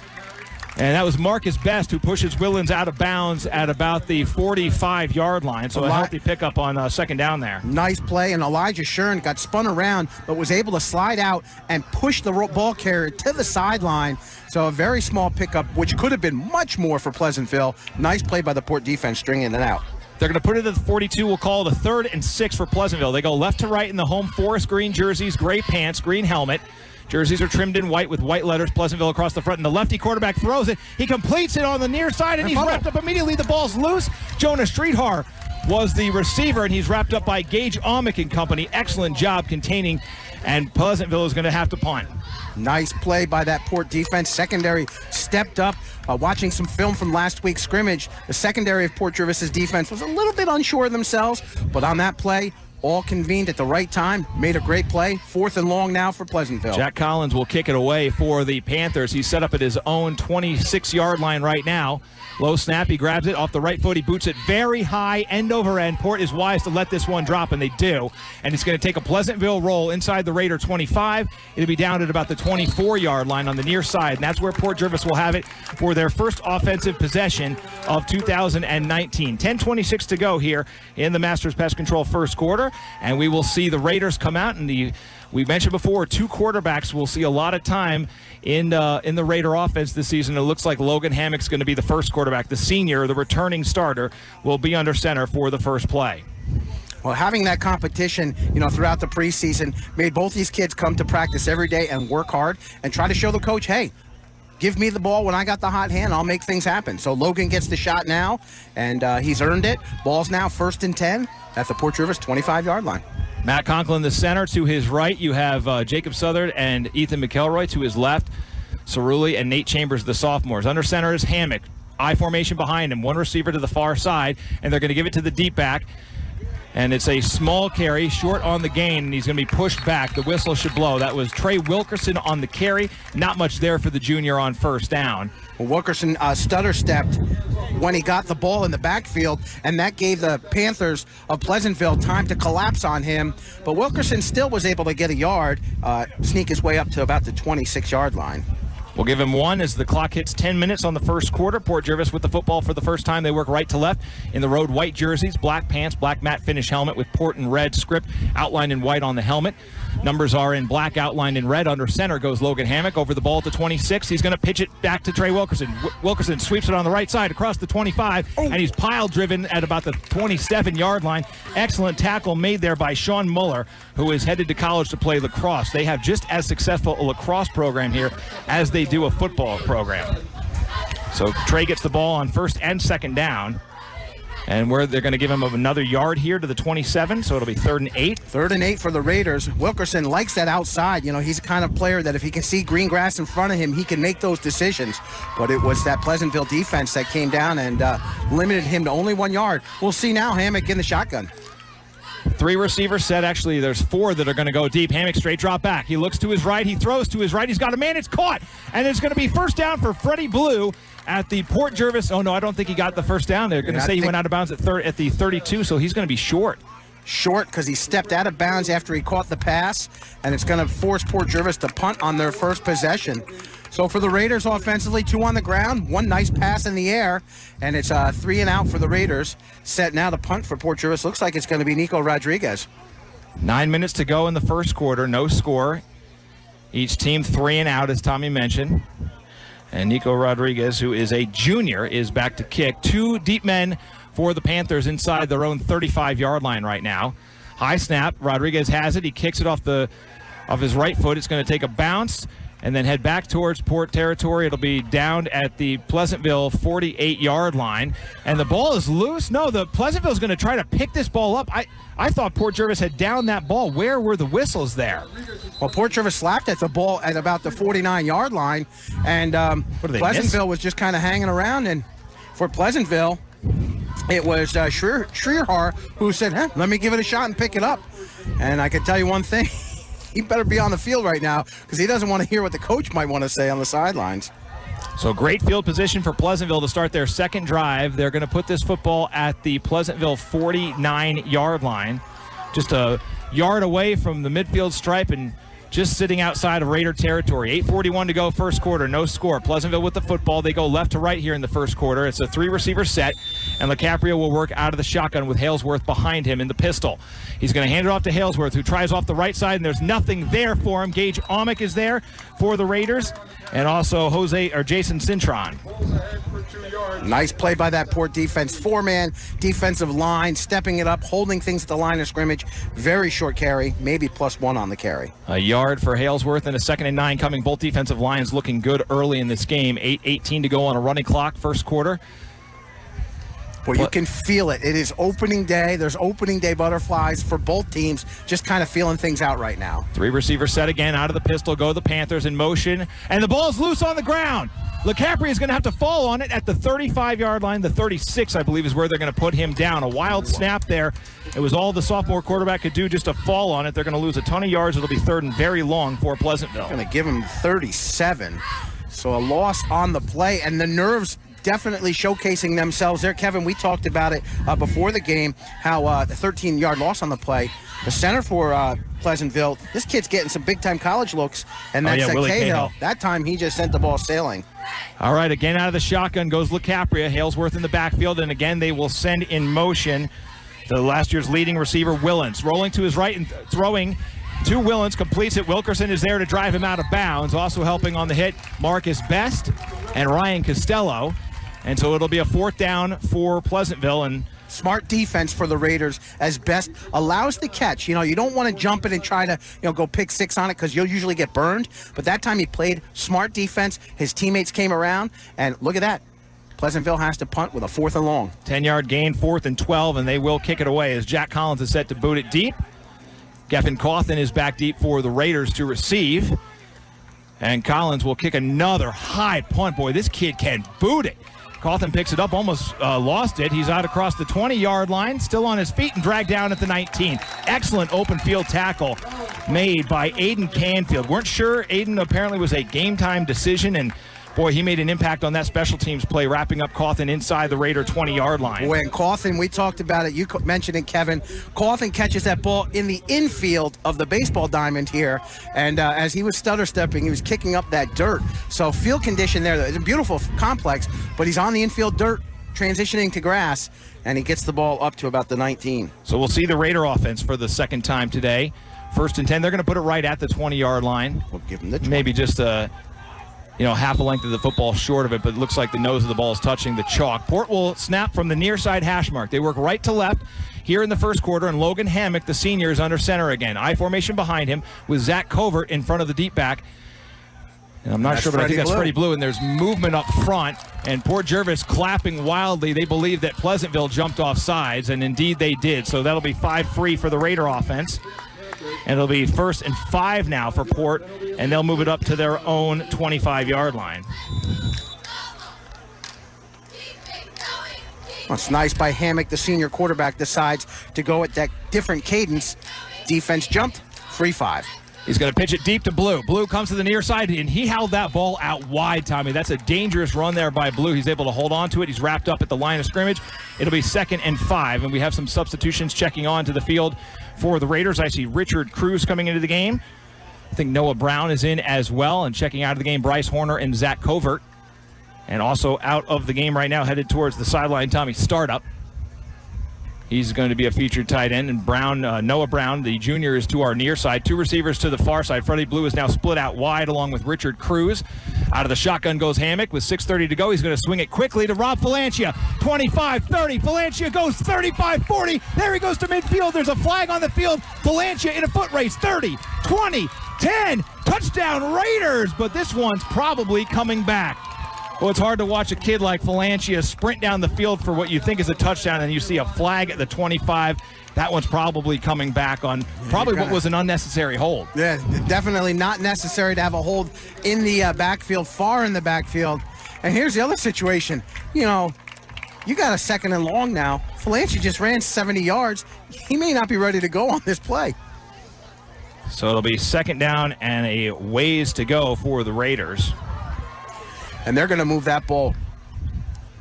And that was Marcus Best who pushes Willens out of bounds at about the 45-yard line. So a healthy pickup on second down there. Nice play, and Elijah Shern got spun around but was able to slide out and push the ball carrier to the sideline. So a very small pickup, which could have been much more for Pleasantville. Nice play by the Port defense stringing it out. They're going to put it at the 42. We'll call it a 3rd and 6 for Pleasantville. They go left to right in the home forest green jerseys, gray pants, green helmet. Jerseys are trimmed in white with white letters, Pleasantville across the front. And the lefty quarterback throws it. He completes it on the near side, and he's wrapped up immediately. The ball's loose. Jonah Streethar was the receiver, and he's wrapped up by Gage Amick and company. Excellent job containing, and Pleasantville is going to have to punt. Nice play by that Port defense. Secondary stepped up. Watching some film from last week's scrimmage, the secondary of Port Jervis's defense was a little bit unsure of themselves, but on that play, all convened at the right time, made a great play. 4th and long now for Pleasantville. Jack Collins will kick it away for the Panthers. He's set up at his own 26-yard line right now. Low snap, he grabs it off the right foot. He boots it very high, end over end. Port is wise to let this one drop, and they do. And it's going to take a Pleasantville roll inside the Raider 25. It'll be down at about the 24-yard line on the near side, and that's where Port Jervis will have it for their first offensive possession of 2019. 10:26 to go here in the Masters Pest Control first quarter, and we will see the Raiders come out. And we mentioned before, 2 quarterbacks will see a lot of time in the Raider offense this season. It looks like Logan Hammock's going to be the first quarterback. The senior, the returning starter, will be under center for the first play. Well, having that competition, throughout the preseason made both these kids come to practice every day and work hard and try to show the coach, hey, give me the ball when I got the hot hand. I'll make things happen. So Logan gets the shot now, and he's earned it. Ball's now 1st and 10 at the Port Jervis 25-yard line. Matt Conklin, the center. To his right, you have Jacob Southard and Ethan McElroy. To his left, Cerulli and Nate Chambers, the sophomores. Under center is Hammock. I formation behind him. One receiver to the far side, and they're going to give it to the deep back. And it's a small carry, short on the gain, and he's going to be pushed back. The whistle should blow. That was Trey Wilkerson on the carry. Not much there for the junior on first down. Well, Wilkerson stutter-stepped when he got the ball in the backfield, and that gave the Panthers of Pleasantville time to collapse on him. But Wilkerson still was able to get a yard, sneak his way up to about the 26-yard line. We'll give him one as the clock hits 10 minutes on the first quarter. Port Jervis with the football for the first time. They work right to left in the road white jerseys, black pants, black matte finish helmet with Port and red script outlined in white on the helmet. Numbers are in black, outlined in red. Under center goes Logan Hammock. Over the ball at the 26. He's going to pitch it back to Trey Wilkerson. Wilkerson sweeps it on the right side across the 25, and he's pile driven at about the 27-yard line. Excellent tackle made there by Sean Muller, who is headed to college to play lacrosse. They have just as successful a lacrosse program here as they do a football program. So Trey gets the ball on first and second down. And where they're going to give him another yard here to the 27, so it'll be 3rd and 8. 3rd and 8 for the Raiders. Wilkerson likes that outside. He's the kind of player that if he can see green grass in front of him, he can make those decisions. But it was that Pleasantville defense that came down and limited him to only 1 yard. We'll see now Hammock in the shotgun. 3 receivers set. Actually, there's 4 that are going to go deep. Hammock straight drop back. He looks to his right. He throws to his right. He's got a man. It's caught. And it's going to be first down for Freddie Blue at the Port Jervis. Oh, no, I don't think he got the first down. They're going to say he went out of bounds at the 32, so he's going to be short. Short because he stepped out of bounds after he caught the pass, and it's going to force Port Jervis to punt on their first possession. So for the Raiders offensively, 2 on the ground, 1 nice pass in the air, and it's 3 and out for the Raiders. Set now to punt for Port Jervis. Looks like it's going to be Nico Rodriguez. 9 minutes to go in the first quarter, no score. Each team 3 and out, as Tommy mentioned. And Nico Rodriguez, who is a junior, is back to kick. 2 deep men for the Panthers inside their own 35-yard line right now. High snap. Rodriguez has it. He kicks it off his right foot. It's going to take a bounce and then head back towards Port territory. It'll be down at the Pleasantville 48-yard line. And the ball is loose. No, the Pleasantville's going to try to pick this ball up. I thought Port Jervis had downed that ball. Where were the whistles there? Well, Port Jervis slapped at the ball at about the 49-yard line, and Pleasantville was just kind of hanging around. And for Pleasantville, it was Schreerhar who said, let me give it a shot and pick it up. And I can tell you one thing, he better be on the field right now because he doesn't want to hear what the coach might want to say on the sidelines. So great field position for Pleasantville to start their second drive. They're going to put this football at the Pleasantville 49-yard line, just a yard away from the midfield stripe and just sitting outside of Raider territory. 8:41 to go first quarter, no score. Pleasantville with the football. They go left to right here in the first quarter. It's a 3-receiver set, and LaCapria will work out of the shotgun with Halesworth behind him in the pistol. He's going to hand it off to Halesworth, who tries off the right side, and there's nothing there for him. Gage Amick is there for the Raiders, and also Jason Cintron. Nice play by that Port defense. 4-man defensive line, stepping it up, holding things at the line of scrimmage. Very short carry, maybe +1 on the carry. A yard for Halesworth and a 2nd and 9 coming. Both defensive lines looking good early in this game. 8:18 to go on a running clock, first quarter. Well, you can feel it. It is opening day. There's opening day butterflies for both teams, just kind of feeling things out right now. 3-receiver set again, out of the pistol, go the Panthers in motion, and the ball's loose on the ground. LaCapria is going to have to fall on it at the 35-yard line. The 36, I believe, is where they're going to put him down. A wild snap there. It was all the sophomore quarterback could do just to fall on it. They're going to lose a ton of yards. It'll be 3rd and very long for Pleasantville. Going to give him 37. So a loss on the play, and the nerves definitely showcasing themselves there. Kevin, we talked about it before the game, how the 13-yard loss on the play. The center for Pleasantville, this kid's getting some big-time college looks, and that's Cahill. That time he just sent the ball sailing. All right, again out of the shotgun goes LaCapria. Halesworth in the backfield, and again they will send in motion the last year's leading receiver, Willens. Rolling to his right and throwing to Willens, completes it. Wilkerson is there to drive him out of bounds. Also helping on the hit, Marcus Best and Ryan Costello. And so it'll be a 4th down for Pleasantville. And smart defense for the Raiders as Best allows the catch. You know, you don't want to jump in and try to, go pick 6 on it because you'll usually get burned. But that time he played smart defense. His teammates came around, and look at that. Pleasantville has to punt with a 4th and long. 10-yard gain, 4th and 12, and they will kick it away as Jack Collins is set to boot it deep. Geffen Cawthon is back deep for the Raiders to receive. And Collins will kick another high punt. Boy, this kid can boot it. Cawthon picks it up, almost lost it. He's out across the 20-yard line, still on his feet and dragged down at the 19. Excellent open field tackle made by Aiden Canfield. Weren't sure. Aiden apparently was a game-time decision, and boy, he made an impact on that special teams play, wrapping up Cawthon inside the Raider 20-yard line. Boy, and Cawthon, we talked about it. You mentioned it, Kevin. Cawthon catches that ball in the infield of the baseball diamond here, and as he was stutter-stepping, he was kicking up that dirt. So field condition there. It's a beautiful complex, but he's on the infield dirt, transitioning to grass, and he gets the ball up to about the 19. So we'll see the Raider offense for the second time today. 1st and 10. They're going to put it right at the 20-yard line. We'll give him the 20. Maybe just half a length of the football short of it, but it looks like the nose of the ball is touching the chalk. Port will snap from the near side hash mark. They work right to left here in the first quarter, and Logan Hammock, the senior, is under center again. I formation behind him with Zach Covert in front of the deep back. And I'm not sure, but I think that's Freddie Blue, and there's movement up front, and Port Jervis clapping wildly. They believe that Pleasantville jumped off sides, and indeed they did. So that'll be 5 free for the Raider offense. And it'll be 1st and 5 now for Port, and they'll move it up to their own 25-yard line. That's nice by Hammock, the senior quarterback, decides to go at that different cadence. Defense jumped, free 5. He's going to pitch it deep to Blue. Blue comes to the near side, and he held that ball out wide, Tommy. That's a dangerous run there by Blue. He's able to hold on to it. He's wrapped up at the line of scrimmage. It'll be 2nd and 5, and we have some substitutions checking on to the field for the Raiders. I see Richard Cruz coming into the game. I think Noah Brown is in as well, and checking out of the game, Bryce Horner and Zach Covert. And also out of the game right now, headed towards the sideline, Tommy Startup. He's going to be a featured tight end, and Noah Brown, the junior, is to our near side. 2 receivers to the far side. Freddie Blue is now split out wide along with Richard Cruz. Out of the shotgun goes Hammock with 6:30 to go. He's going to swing it quickly to Rob Falancia. 25-30. Falancia goes 35-40. There he goes to midfield. There's a flag on the field. Falancia in a foot race. 30, 20, 10. Touchdown Raiders, but this one's probably coming back. Well, it's hard to watch a kid like Falancia sprint down the field for what you think is a touchdown, and you see a flag at the 25. That one's probably coming back on probably what was an unnecessary hold. Yeah, definitely not necessary to have a hold in the backfield, far in the backfield. And here's the other situation. You got a 2nd and long now. Falancia just ran 70 yards. He may not be ready to go on this play. So it'll be second down and a ways to go for the Raiders. And they're going to move that ball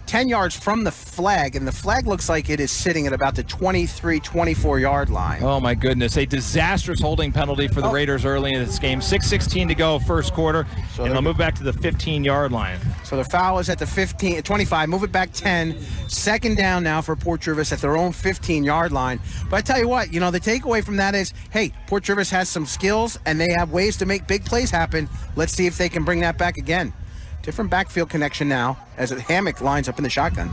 10 yards from the flag, and the flag looks like it is sitting at about the 23, 24-yard line. Oh, my goodness. A disastrous holding penalty for the Raiders early in this game. 6:16 to go, first quarter, and they'll move back to the 15-yard line. So the foul is at the 25. Move it back 10. Second down now for Port Jervis at their own 15-yard line. But I tell you what, the takeaway from that is, hey, Port Jervis has some skills, and they have ways to make big plays happen. Let's see if they can bring that back again. Different backfield connection now as Hammock lines up in the shotgun.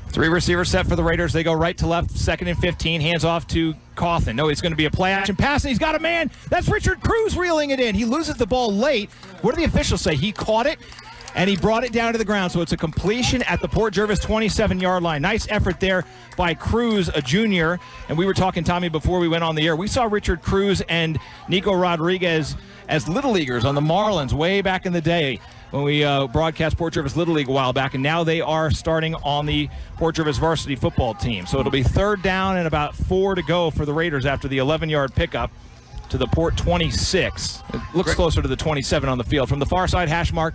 3 receivers set for the Raiders. They go right to left, 2nd and 15. Hands off to Cawthon. No, it's going to be a play action pass, and he's got a man. That's Richard Cruz reeling it in. He loses the ball late. What do the officials say? He caught it, and he brought it down to the ground. So it's a completion at the Port Jervis 27-yard line. Nice effort there by Cruz, a junior. And we were talking, Tommy, before we went on the air. We saw Richard Cruz and Nico Rodriguez as Little Leaguers on the Marlins way back in the day, when we broadcast Port Jervis Little League a while back, and now they are starting on the Port Jervis varsity football team. So it'll be third down and about 4 to go for the Raiders after the 11-yard pickup to the Port 26. It looks closer to the 27 on the field. From the far side hash mark,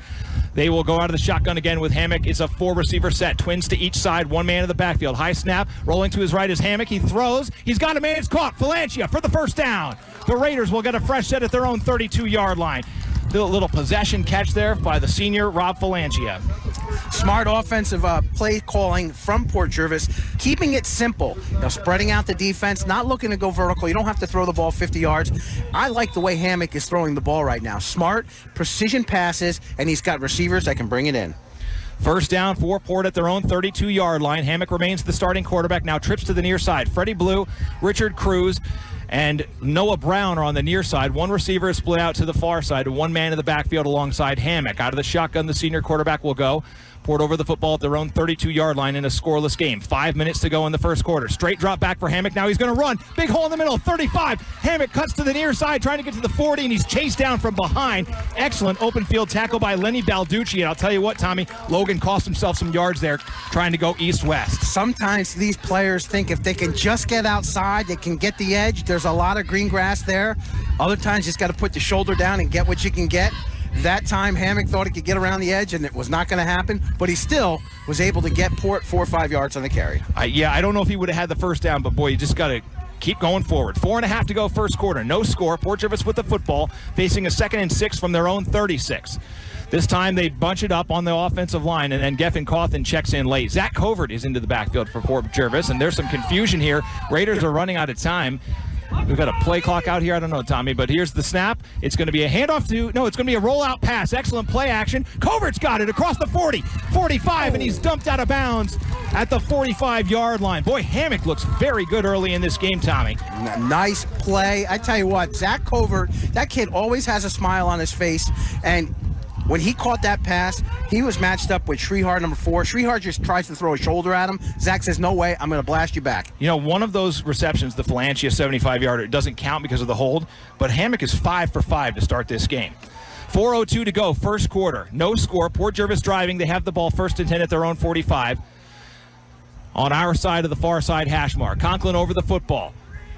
they will go out of the shotgun again with Hammock. It's a 4-receiver set. Twins to each side, one man in the backfield. High snap, rolling to his right is Hammock. He throws. He's got a man. It's caught. Falancia for the first down. The Raiders will get a fresh set at their own 32-yard line. Little possession catch there by the senior, Rob Falancia. Smart offensive play calling from Port Jervis, keeping it simple. Spreading out the defense, not looking to go vertical. You don't have to throw the ball 50 yards. I like the way Hammock is throwing the ball right now. Smart, precision passes, and he's got receivers that can bring it in. First down for Port at their own 32-yard line. Hammock remains the starting quarterback. Now trips to the near side. Freddie Blue, Richard Cruz, and Noah Brown are on the near side. One receiver is split out to the far side, and one man in the backfield alongside Hammock. Out of the shotgun, the senior quarterback will go. Port over the football at their own 32-yard line in a scoreless game. 5 minutes to go in the first quarter. Straight drop back for Hammock. Now he's going to run. Big hole in the middle, 35. Hammock cuts to the near side, trying to get to the 40, and he's chased down from behind. Excellent open field tackle by Lenny Balducci. And I'll tell you what, Tommy, Logan cost himself some yards there trying to go east-west. Sometimes these players think if they can just get outside, they can get the edge. There's a lot of green grass there. Other times, you just got to put the shoulder down and get what you can get. That time, Hammock thought he could get around the edge, and it was not going to happen, but he still was able to get Port 4 or 5 yards on the carry. I don't know if he would have had the first down, but boy, you just got to keep going forward. 4.5 to go first quarter. No score. Port Jervis with the football, facing a 2nd and 6 from their own 36. This time they bunch it up on the offensive line, and then Geffen Cawthon checks in late. Zach Covert is into the backfield for Port Jervis, and there's some confusion here. Raiders are running out of time. We've got a play clock out here. I don't know, Tommy, but here's the snap. It's going to be a handoff to, no, it's going to be a rollout pass. Excellent play action. Covert's got it across the 40, 45, and he's dumped out of bounds at the 45-yard line. Boy, Hammock looks very good early in this game, Tommy. Nice play. I tell you what, Zach Covert, that kid always has a smile on his face, and when he caught that pass, he was matched up with Shrihar, number 4. Shrihar just tries to throw a shoulder at him. Zach says, no way, I'm going to blast you back. One of those receptions, the Falancia 75-yarder, it doesn't count because of the hold, but Hammock is 5 for 5 to start this game. 4:02 to go, first quarter. No score. Port Jervis driving. They have the ball 1st and 10 at their own 45. On our side of the far side hash mark. Conklin over the football.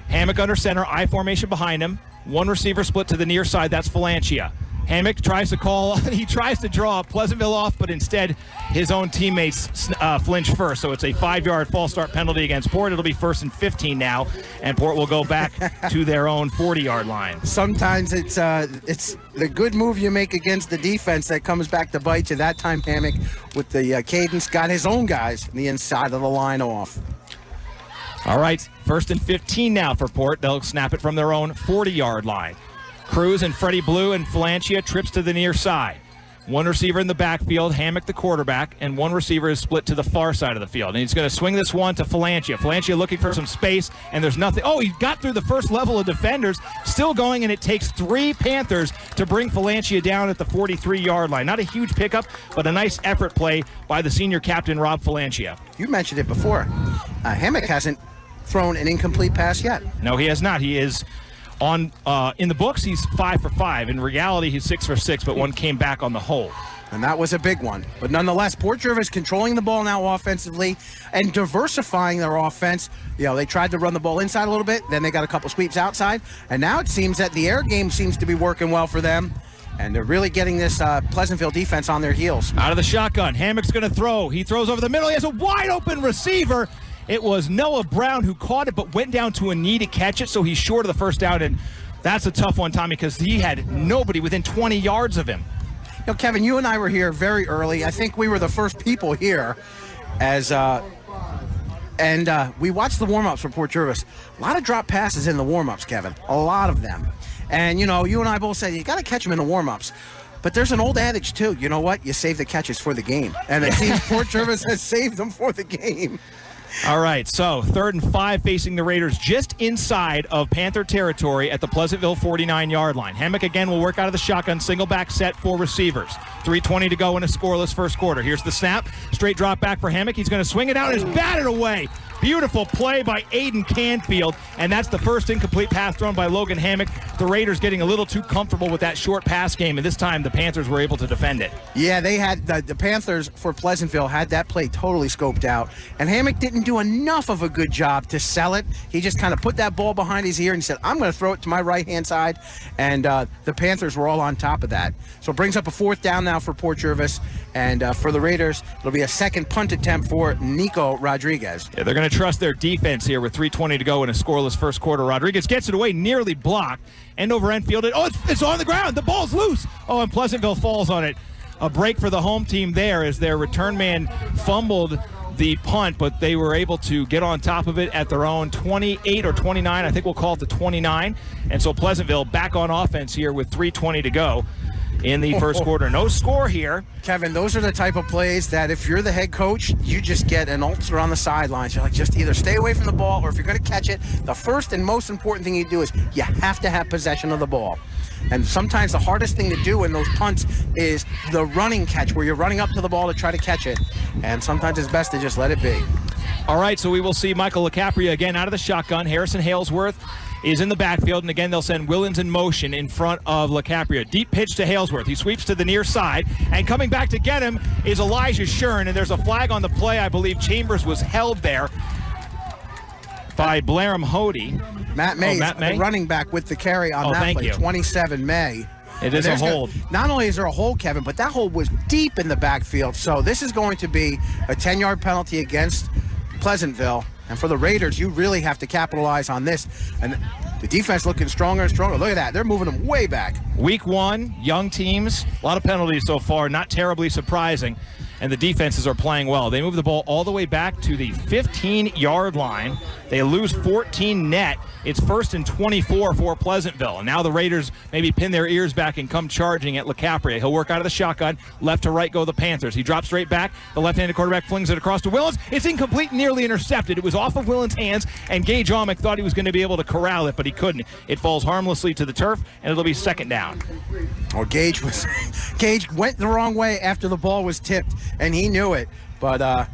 Hammock under center, I formation behind him. One receiver split to the near side. That's Falancia. Hammock tries to call, he tries to draw Pleasantville off, but instead his own teammates flinch first. So it's a 5-yard false start penalty against Port. It'll be 1st and 15 now, and Port will go back to their own 40-yard line. Sometimes it's the good move you make against the defense that comes back to bite you. That time Hammock with the cadence got his own guys on the inside of the line off. All right, 1st and 15 now for Port. They'll snap it from their own 40-yard line. Cruz and Freddie Blue and Falancia trips to the near side. One receiver in the backfield, Hammock the quarterback, and one receiver is split to the far side of the field. And he's going to swing this one to Falancia. Falancia looking for some space, and there's nothing. Oh, he got through the first level of defenders, still going, and it takes 3 Panthers to bring Falancia down at the 43-yard line. Not a huge pickup, but a nice effort play by the senior captain, Rob Falancia. You mentioned it before. Hammock hasn't thrown an incomplete pass yet. No, he has not. He is in the books, he's 5 for 5. In reality, he's 6 for 6, but one came back on the hole. And that was a big one. But nonetheless, Port Jervis controlling the ball now offensively and diversifying their offense. You know, they tried to run the ball inside a little bit, then they got a couple sweeps outside, and now it seems that the air game seems to be working well for them, and they're really getting this Pleasantville defense on their heels. Out of the shotgun, Hammock's going to throw. He throws over the middle. He has a wide-open receiver. It was Noah Brown who caught it but went down to a knee to catch it, so he's short of the first down, and that's a tough one, Tommy, because he had nobody within 20 yards of him. You know, Kevin, you and I were here very early. I think we were the first people here as we watched the warm-ups for Port Jervis. A lot of drop passes in the warm-ups, Kevin. A lot of them. And, you know, you and I both said you got to catch them in the warm-ups. But there's an old adage, too. You know what? You save the catches for the game. And it seems Port Jervis has saved them for the game. All right, so 3rd and 5 facing the Raiders just inside of Panther territory at the Pleasantville 49-yard line. Hammock again will work out of the shotgun, single back set for receivers. 3:20 to go in a scoreless first quarter. Here's the snap, straight drop back for Hammock. He's going to swing it out and it's batted away. Beautiful play by Aiden Canfield, and that's the first incomplete pass thrown by Logan Hammock. The Raiders getting a little too comfortable with that short pass game, and this time the Panthers were able to defend it. Yeah, they had the Panthers for Pleasantville had that play totally scoped out, and Hammock didn't do enough of a good job to sell it. He just kind of put that ball behind his ear and he said, I'm going to throw it to my right-hand side, and the Panthers were all on top of that. So it brings up a 4th down now for Port Jervis, and for the Raiders, it'll be a second punt attempt for Nico Rodriguez. Yeah, they're going to trust their defense here with 3:20 to go in a scoreless first quarter. Rodriguez gets it away, nearly blocked, end over end fielded. Oh, it's on the ground. The ball's loose. Oh, and Pleasantville falls on it. A break for the home team there as their return man fumbled the punt, but they were able to get on top of it at their own 28 or 29. I think we'll call it the 29. And so Pleasantville back on offense here with 3:20 to go in the first quarter. No score here. Kevin, those are the type of plays that if you're the head coach, you just get an ulcer on the sidelines. You're like, just either stay away from the ball, or if you're going to catch it, the first and most important thing you do is you have to have possession of the ball. And sometimes the hardest thing to do in those punts is the running catch, where you're running up to the ball to try to catch it. And sometimes it's best to just let it be. All right, so we will see Michael LaCapria again out of the shotgun. Harrison Halesworth is in the backfield, and again they'll send Willens in motion in front of LaCapria. Deep pitch to Halesworth. He sweeps to the near side, and coming back to get him is Elijah Shern, and there's a flag on the play. I believe Chambers was held there by Blaram Hody. Matt May, the running back with the carry on that play. 27 May. It is a hold. Not only is there a hold, Kevin, but that hold was deep in the backfield. So this is going to be a 10-yard penalty against Pleasantville. And for the Raiders, you really have to capitalize on this. And the defense looking stronger and stronger. Look at that. They're moving them way back. Week 1, young teams, a lot of penalties so far, not terribly surprising. And the defenses are playing well. They move the ball all the way back to the 15-yard line. They lose 14 net. It's 1st and 24 for Pleasantville. And now the Raiders maybe pin their ears back and come charging at LaCapria. He'll work out of the shotgun. Left to right go the Panthers. He drops straight back. The left-handed quarterback flings it across to Willens. It's incomplete, nearly intercepted. It was off of Willens' hands, and Gage Almick thought he was going to be able to corral it, but he couldn't. It falls harmlessly to the turf, and it'll be 2nd down. Well, Gage went the wrong way after the ball was tipped, and he knew it. But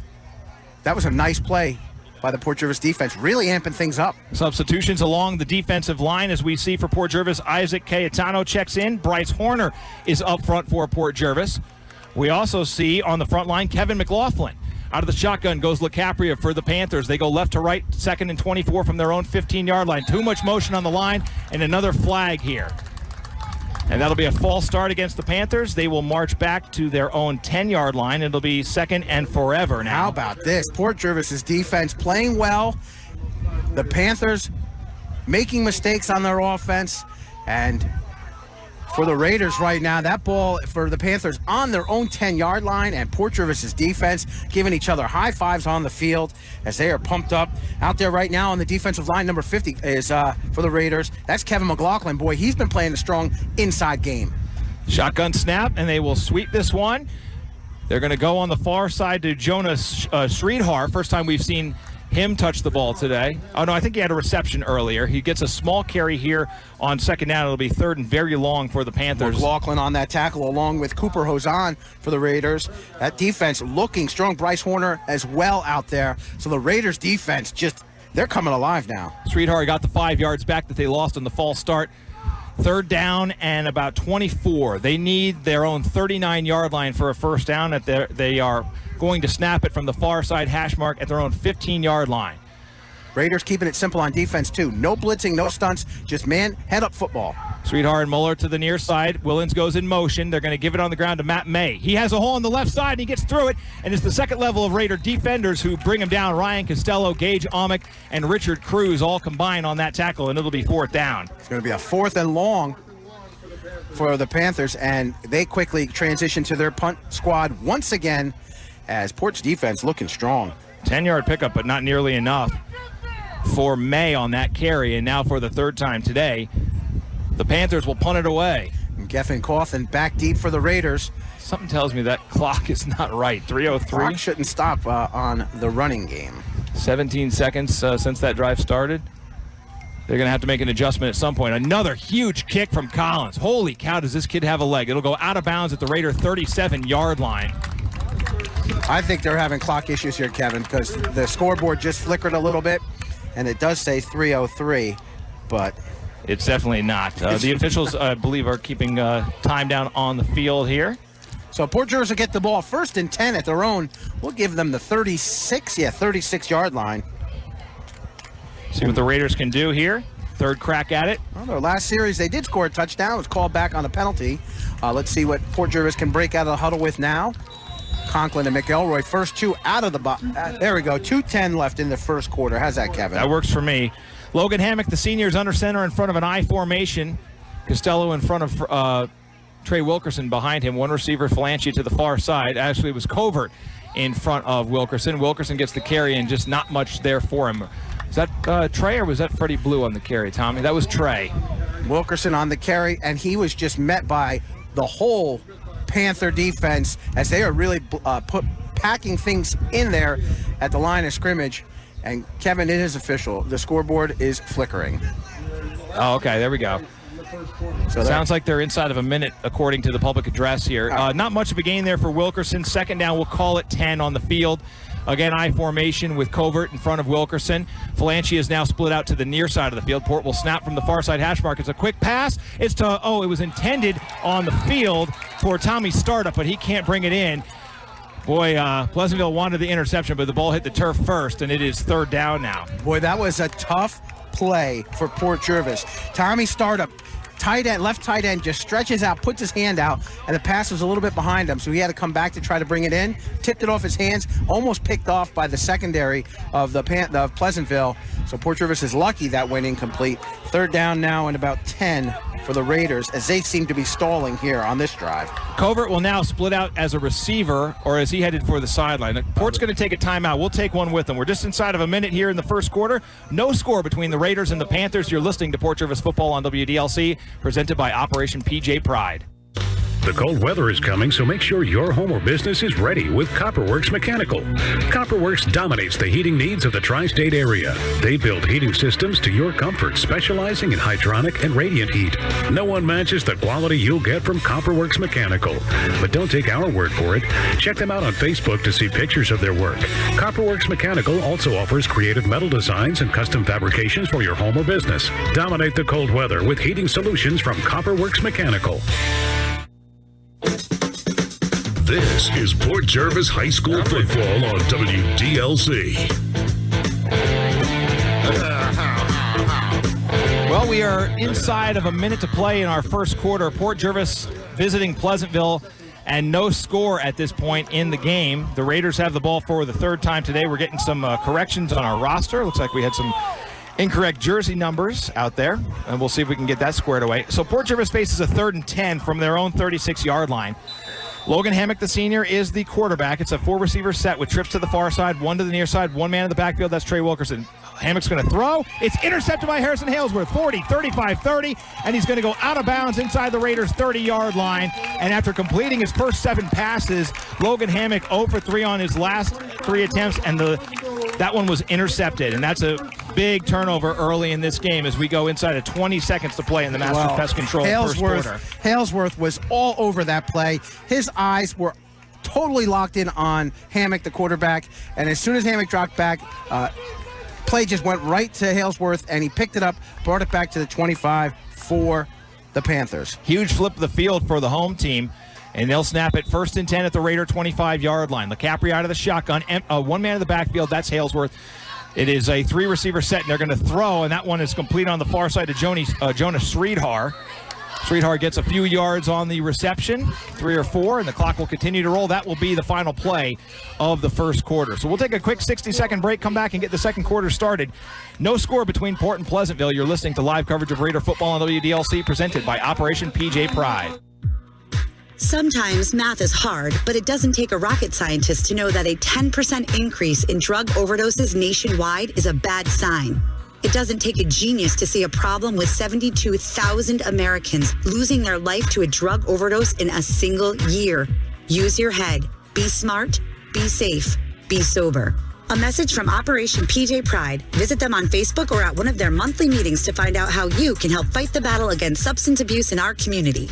that was a nice play by the Port Jervis defense, really amping things up. Substitutions along the defensive line as we see for Port Jervis. Isaac Cayetano checks in. Bryce Horner is up front for Port Jervis. We also see on the front line Kevin McLaughlin. Out of the shotgun goes LaCapria for the Panthers. They go left to right, 2nd and 24 from their own 15-yard line. Too much motion on the line, and another flag here. And that'll be a false start against the Panthers. They will march back to their own 10-yard line. It'll be 2nd and forever now. How about this? Port Jervis's defense playing well. The Panthers making mistakes on their offense. And for the Raiders right now, that ball for the Panthers on their own 10-yard line, and Port Jervis's defense giving each other high fives on the field as they are pumped up. Out there right now on the defensive line, number 50 is for the Raiders. That's Kevin McLaughlin. Boy, he's been playing a strong inside game. Shotgun snap, and they will sweep this one. They're going to go on the far side to Jonas Sridhar. First time we've seen him touch the ball today. Oh, no, I think he had a reception earlier. He gets a small carry here on 2nd down. It'll be 3rd and very long for the Panthers. McLaughlin on that tackle along with Cooper Hozan for the Raiders. That defense looking strong. Bryce Horner as well out there. So the Raiders defense they're coming alive now. Sridhar got the 5 yards back that they lost on the false start. Third down and about 24. They need their own 39-yard line for a first down. They are going to snap it from the far side hash mark at their own 15-yard line. Raiders keeping it simple on defense, too. No blitzing, no stunts, just man, head-up football. Sweetheart and Muller to the near side. Willens goes in motion. They're going to give it on the ground to Matt May. He has a hole on the left side, and he gets through it. And it's the second level of Raider defenders who bring him down. Ryan Costello, Gage Amick, and Richard Cruz all combine on that tackle, and it'll be fourth down. It's going to be a fourth and long for the Panthers, and they quickly transition to their punt squad once again as Port's defense looking strong. 10-yard pickup, but not nearly enough for May on that carry. And now for the third time today, the Panthers will punt it away. And Geffen Cawthon back deep for the Raiders. Something tells me that clock is not right. 3:03. Clock shouldn't stop on the running game. 17 seconds since that drive started. They're going to have to make an adjustment at some point. Another huge kick from Collins. Holy cow, does this kid have a leg. It'll go out of bounds at the Raider 37-yard line. I think they're having clock issues here, Kevin, because the scoreboard just flickered a little bit, and it does say 3:03, but it's definitely not. The officials, I believe, are keeping time down on the field here. So Port Jervis will get the ball first and 10 at their own. We'll give them the 36-yard line. See what the Raiders can do here. Third crack at it. Well, their last series, they did score a touchdown. It was called back on a penalty. Let's see what Port Jervis can break out of the huddle with now. Conklin and McElroy, first two out of the box. There we go. 2:10 left in the first quarter. How's that, Kevin? That works for me. Logan Hammock, the senior, is under center in front of an I formation. Costello in front of Trey Wilkerson behind him. One receiver, Falanchi, to the far side. Actually, it was Covert in front of Wilkerson. Wilkerson gets the carry and just not much there for him. Was that Trey or was that Freddie Blue on the carry, Tommy? That was Trey. Wilkerson on the carry, and he was just met by the whole Panther defense as they are really packing things in there at the line of scrimmage. And Kevin, it is official. The scoreboard is flickering. Oh, okay. There we go. So sounds like they're inside of a minute, according to the public address here. Not much of a gain there for Wilkerson. Second down, we'll call it 10 on the field. Again, I formation with Covert in front of Wilkerson. Falanchi is now split out to the near side of the field. Port will snap from the far side hash mark. It's a quick pass. It's to, it was intended on the field for Tommy Startup, but he can't bring it in. Boy, Pleasantville wanted the interception, but the ball hit the turf first, and it is third down now. Boy, that was a tough play for Port Jervis. Tommy Startup, tight end, left tight end, just stretches out, puts his hand out, and the pass was a little bit behind him, so he had to come back to try to bring it in. Tipped it off his hands, almost picked off by the secondary of of Pleasantville. So Port Jervis is lucky that went incomplete. Third down now and about 10 for the Raiders as they seem to be stalling here on this drive. Covert will now split out as a receiver, or as he headed for the sideline. Port's going to take a timeout. We'll take one with them. We're just inside of a minute here in the first quarter. No score between the Raiders and the Panthers. You're listening to Port Jervis Football on WDLC, presented by Operation PJ Pride. The cold weather is coming, so make sure your home or business is ready with Copperworks Mechanical. Copperworks dominates the heating needs of the tri-state area. They build heating systems to your comfort, specializing in hydronic and radiant heat. No one matches the quality you'll get from Copperworks Mechanical. But don't take our word for it. Check them out on Facebook to see pictures of their work. Copperworks Mechanical also offers creative metal designs and custom fabrications for your home or business. Dominate the cold weather with heating solutions from Copperworks Mechanical. This is Port Jervis High School football on WDLC. Well, we are inside of a minute to play in our first quarter. Port Jervis visiting Pleasantville, and no score at this point in the game. The Raiders have the ball for the third time today. We're getting some corrections on our roster. Looks like we had some incorrect jersey numbers out there, and we'll see if we can get that squared away. So Port Jervis faces a 3rd and 10 from their own 36-yard line. Logan Hammock, the senior, is the quarterback. It's a 4-receiver set with trips to the far side, one to the near side, one man in the backfield. That's Trey Wilkerson. Hammock's going to throw. It's intercepted by Harrison Halesworth, 40, 35, 30, and he's going to go out of bounds inside the Raiders' 30-yard line. And after completing his first 7 passes, Logan Hammock 0 for 3 on his last 3 attempts, and that one was intercepted. And that's a big turnover early in this game as we go inside of 20 seconds to play in the Masters Pest Control first quarter. Halesworth was all over that play. His eyes were totally locked in on Hammock, the quarterback, and as soon as Hammock dropped back, play just went right to Halesworth, and he picked it up, brought it back to the 25 for the Panthers. Huge flip of the field for the home team, and they'll snap it 1st and 10 at the Raider 25-yard line. LeCapri out of the shotgun, one man in the backfield, that's Halesworth. It is a 3-receiver set, and they're going to throw, and that one is complete on the far side to Jonas Sridhar. Sridhar gets a few yards on the reception, 3 or 4, and the clock will continue to roll. That will be the final play of the first quarter. So we'll take a quick 60-second break, come back and get the second quarter started. No score between Port and Pleasantville. You're listening to live coverage of Raider football on WDLC, presented by Operation PJ Pride. Sometimes math is hard, but it doesn't take a rocket scientist to know that a 10% increase in drug overdoses nationwide is a bad sign. It doesn't take a genius to see a problem with 72,000 Americans losing their life to a drug overdose in a single year. Use your head. Be smart. Be safe. Be sober. A message from Operation PJ Pride. Visit them on Facebook or at one of their monthly meetings to find out how you can help fight the battle against substance abuse in our community.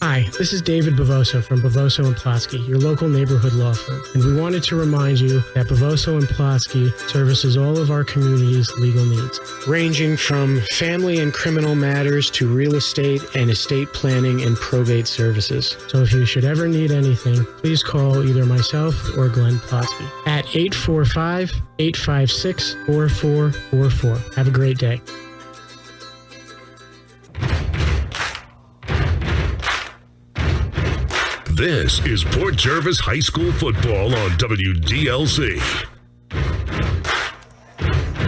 Hi, this is David Bavoso from Bavoso & Plasky, your local neighborhood law firm. And we wanted to remind you that Bavoso & Plasky services all of our community's legal needs, ranging from family and criminal matters to real estate and estate planning and probate services. So if you should ever need anything, please call either myself or Glenn Plasky at 845-856-4444. Have a great day. This is Port Jervis High School football on WDLC.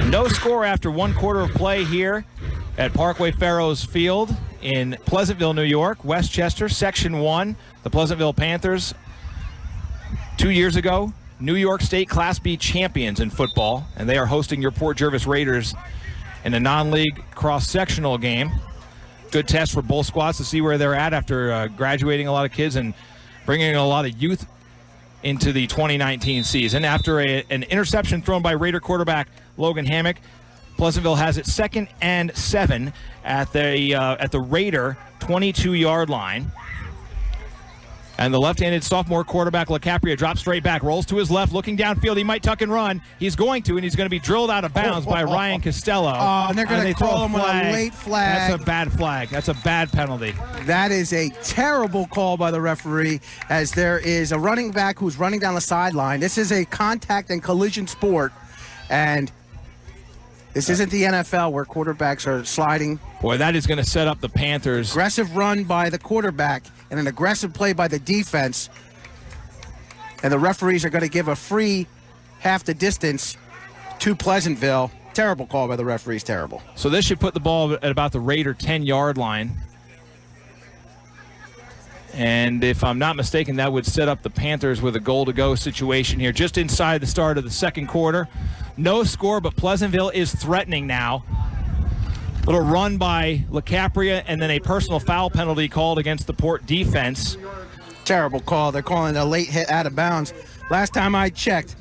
No score after one quarter of play here at Parkway Farrows Field in Pleasantville, New York. Westchester, Section 1, the Pleasantville Panthers. 2 years ago, New York State Class B champions in football, and they are hosting your Port Jervis Raiders in a non-league cross-sectional game. Good test for both squads to see where they're at after graduating a lot of kids and bringing a lot of youth into the 2019 season. After an interception thrown by Raider quarterback Logan Hammock, Pleasantville has it 2nd and 7 at the Raider 22-yard line. And the left-handed sophomore quarterback, LeCapria, drops straight back, rolls to his left, looking downfield. He might tuck and run. He's going to, and he's going to be drilled out of bounds by Ryan Costello. Oh, and they're going to call him with a late flag. That's a bad flag. That's a bad penalty. That is a terrible call by the referee, as there is a running back who's running down the sideline. This is a contact and collision sport, and this isn't the NFL where quarterbacks are sliding. Boy, that is going to set up the Panthers. Aggressive run by the quarterback and an aggressive play by the defense. And the referees are going to give a free half the distance to Pleasantville. Terrible call by the referees, terrible. So this should put the ball at about the Raider 10-yard line. And if I'm not mistaken, that would set up the Panthers with a goal-to-go situation here just inside the start of the second quarter. No score, but Pleasantville is threatening now. Little run by LeCapria, and then a personal foul penalty called against the Port defense. Terrible call. They're calling a late hit out of bounds. Last time I checked,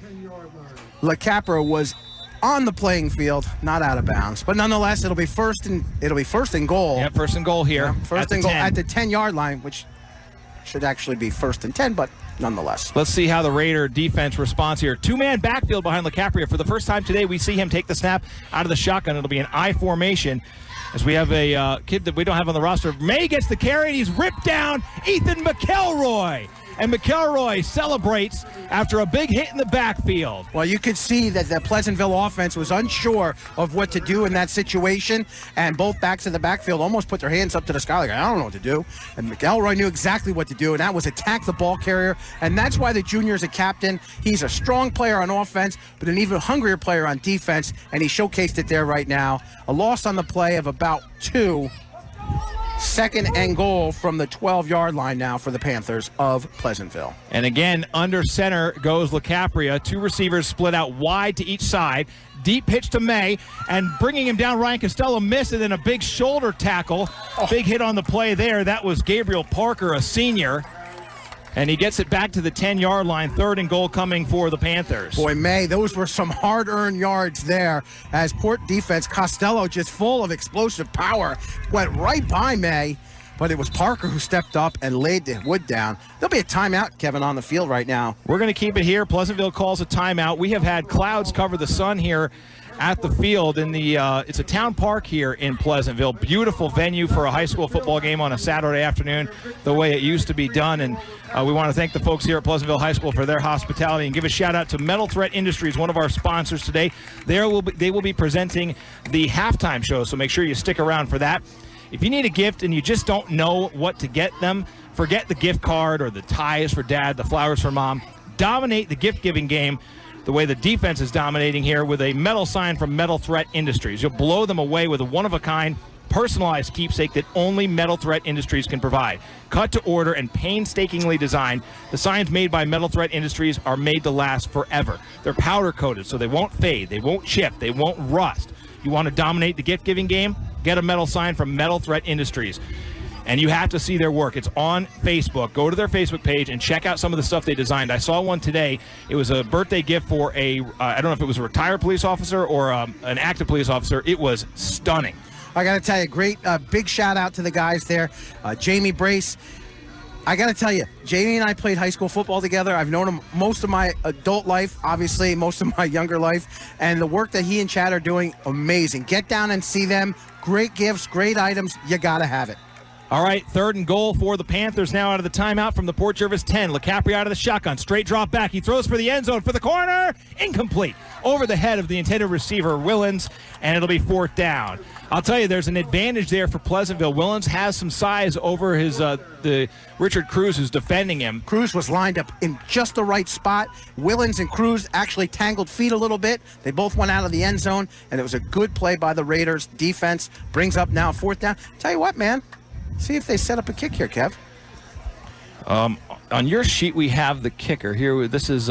LeCapria was on the playing field, not out of bounds. But nonetheless, it'll be first and goal. Yeah, first and goal here. Yeah, first and goal at the 10-yard line, which should actually be 1st and 10, but nonetheless. Let's see how the Raider defense responds here. Two-man backfield behind LeCapria. For the first time today, we see him take the snap out of the shotgun. It'll be an I formation, as we have a kid that we don't have on the roster. May gets the carry, and he's ripped down. Ethan McElroy. And McElroy celebrates after a big hit in the backfield. Well, you could see that the Pleasantville offense was unsure of what to do in that situation, and both backs in the backfield almost put their hands up to the sky like, I don't know what to do. And McElroy knew exactly what to do, and that was attack the ball carrier. And that's why the junior is a captain. He's a strong player on offense, but an even hungrier player on defense, and he showcased it there right now. A loss on the play of about 2. 2nd and goal from the 12-yard line now for the Panthers of Pleasantville. And again, under center goes LeCapria. 2 receivers split out wide to each side. Deep pitch to May, and bringing him down, Ryan Costello missed, and then a big shoulder tackle. Big hit on the play there. That was Gabriel Parker, a senior. And he gets it back to the 10-yard line. 3rd and goal coming for the Panthers. Boy, May, those were some hard-earned yards there, as Port defense, Costello, just full of explosive power, went right by May. but it was Parker who stepped up and laid the wood down. There'll be a timeout, Kevin, on the field right now. We're going to keep it here. Pleasantville calls a timeout. We have had clouds cover the sun here at the field in the it's a town park here in Pleasantville. Beautiful venue for a high school football game on a Saturday afternoon, the way it used to be done. And we want to thank the folks here at Pleasantville High School for their hospitality and give a shout out to Metal Threat Industries, one of our sponsors today. They will be presenting the halftime show, so make sure you stick around for that. If you need a gift and you just don't know what to get them, forget the gift card or the ties for dad, the flowers for mom. Dominate the gift-giving game the way the defense is dominating here with a metal sign from Metal Threat Industries. You'll blow them away with a one-of-a-kind, personalized keepsake that only Metal Threat Industries can provide. Cut to order and painstakingly designed, the signs made by Metal Threat Industries are made to last forever. They're powder-coated, so they won't fade, they won't chip, they won't rust. You want to dominate the gift-giving game? Get a metal sign from Metal Threat Industries. And you have to see their work. It's on Facebook. Go to their Facebook page and check out some of the stuff they designed. I saw one today. It was a birthday gift for I don't know if it was a retired police officer or an active police officer. It was stunning. I got to tell you, great big shout out to the guys there. Jamie Brace. I got to tell you, Jamie and I played high school football together. I've known him most of my adult life, obviously most of my younger life. And the work that he and Chad are doing, amazing. Get down and see them. Great gifts, great items. You got to have it. All right, 3rd and goal for the Panthers now out of the timeout from the Port Jervis 10. LeCapri out of the shotgun, straight drop back. He throws for the end zone, for the corner, incomplete. Over the head of the intended receiver, Willens, and it'll be 4th down. I'll tell you, there's an advantage there for Pleasantville. Willens has some size over his the Richard Cruz who's defending him. Cruz was lined up in just the right spot. Willens and Cruz actually tangled feet a little bit. They both went out of the end zone, and it was a good play by the Raiders. Defense brings up now 4th down. Tell you what, man. See if they set up a kick here, Kev. On your sheet, we have the kicker here. This is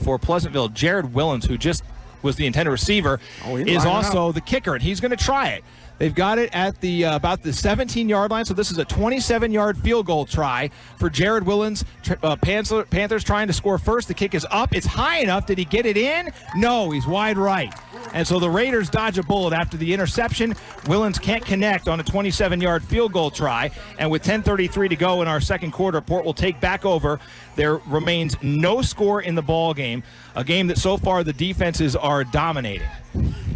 for Pleasantville. Jared Willens, who just was the intended receiver, is also the kicker, and he's going to try it. They've got it at the about the 17-yard line, so this is a 27-yard field goal try for Jared Willens. Panthers trying to score first. The kick is up. It's high enough. Did he get it in? No, he's wide right. And so the Raiders dodge a bullet after the interception. Willens can't connect on a 27-yard field goal try. And with 10:33 to go in our second quarter, Port will take back over. There remains no score in the ball game, a game that so far the defenses are dominating.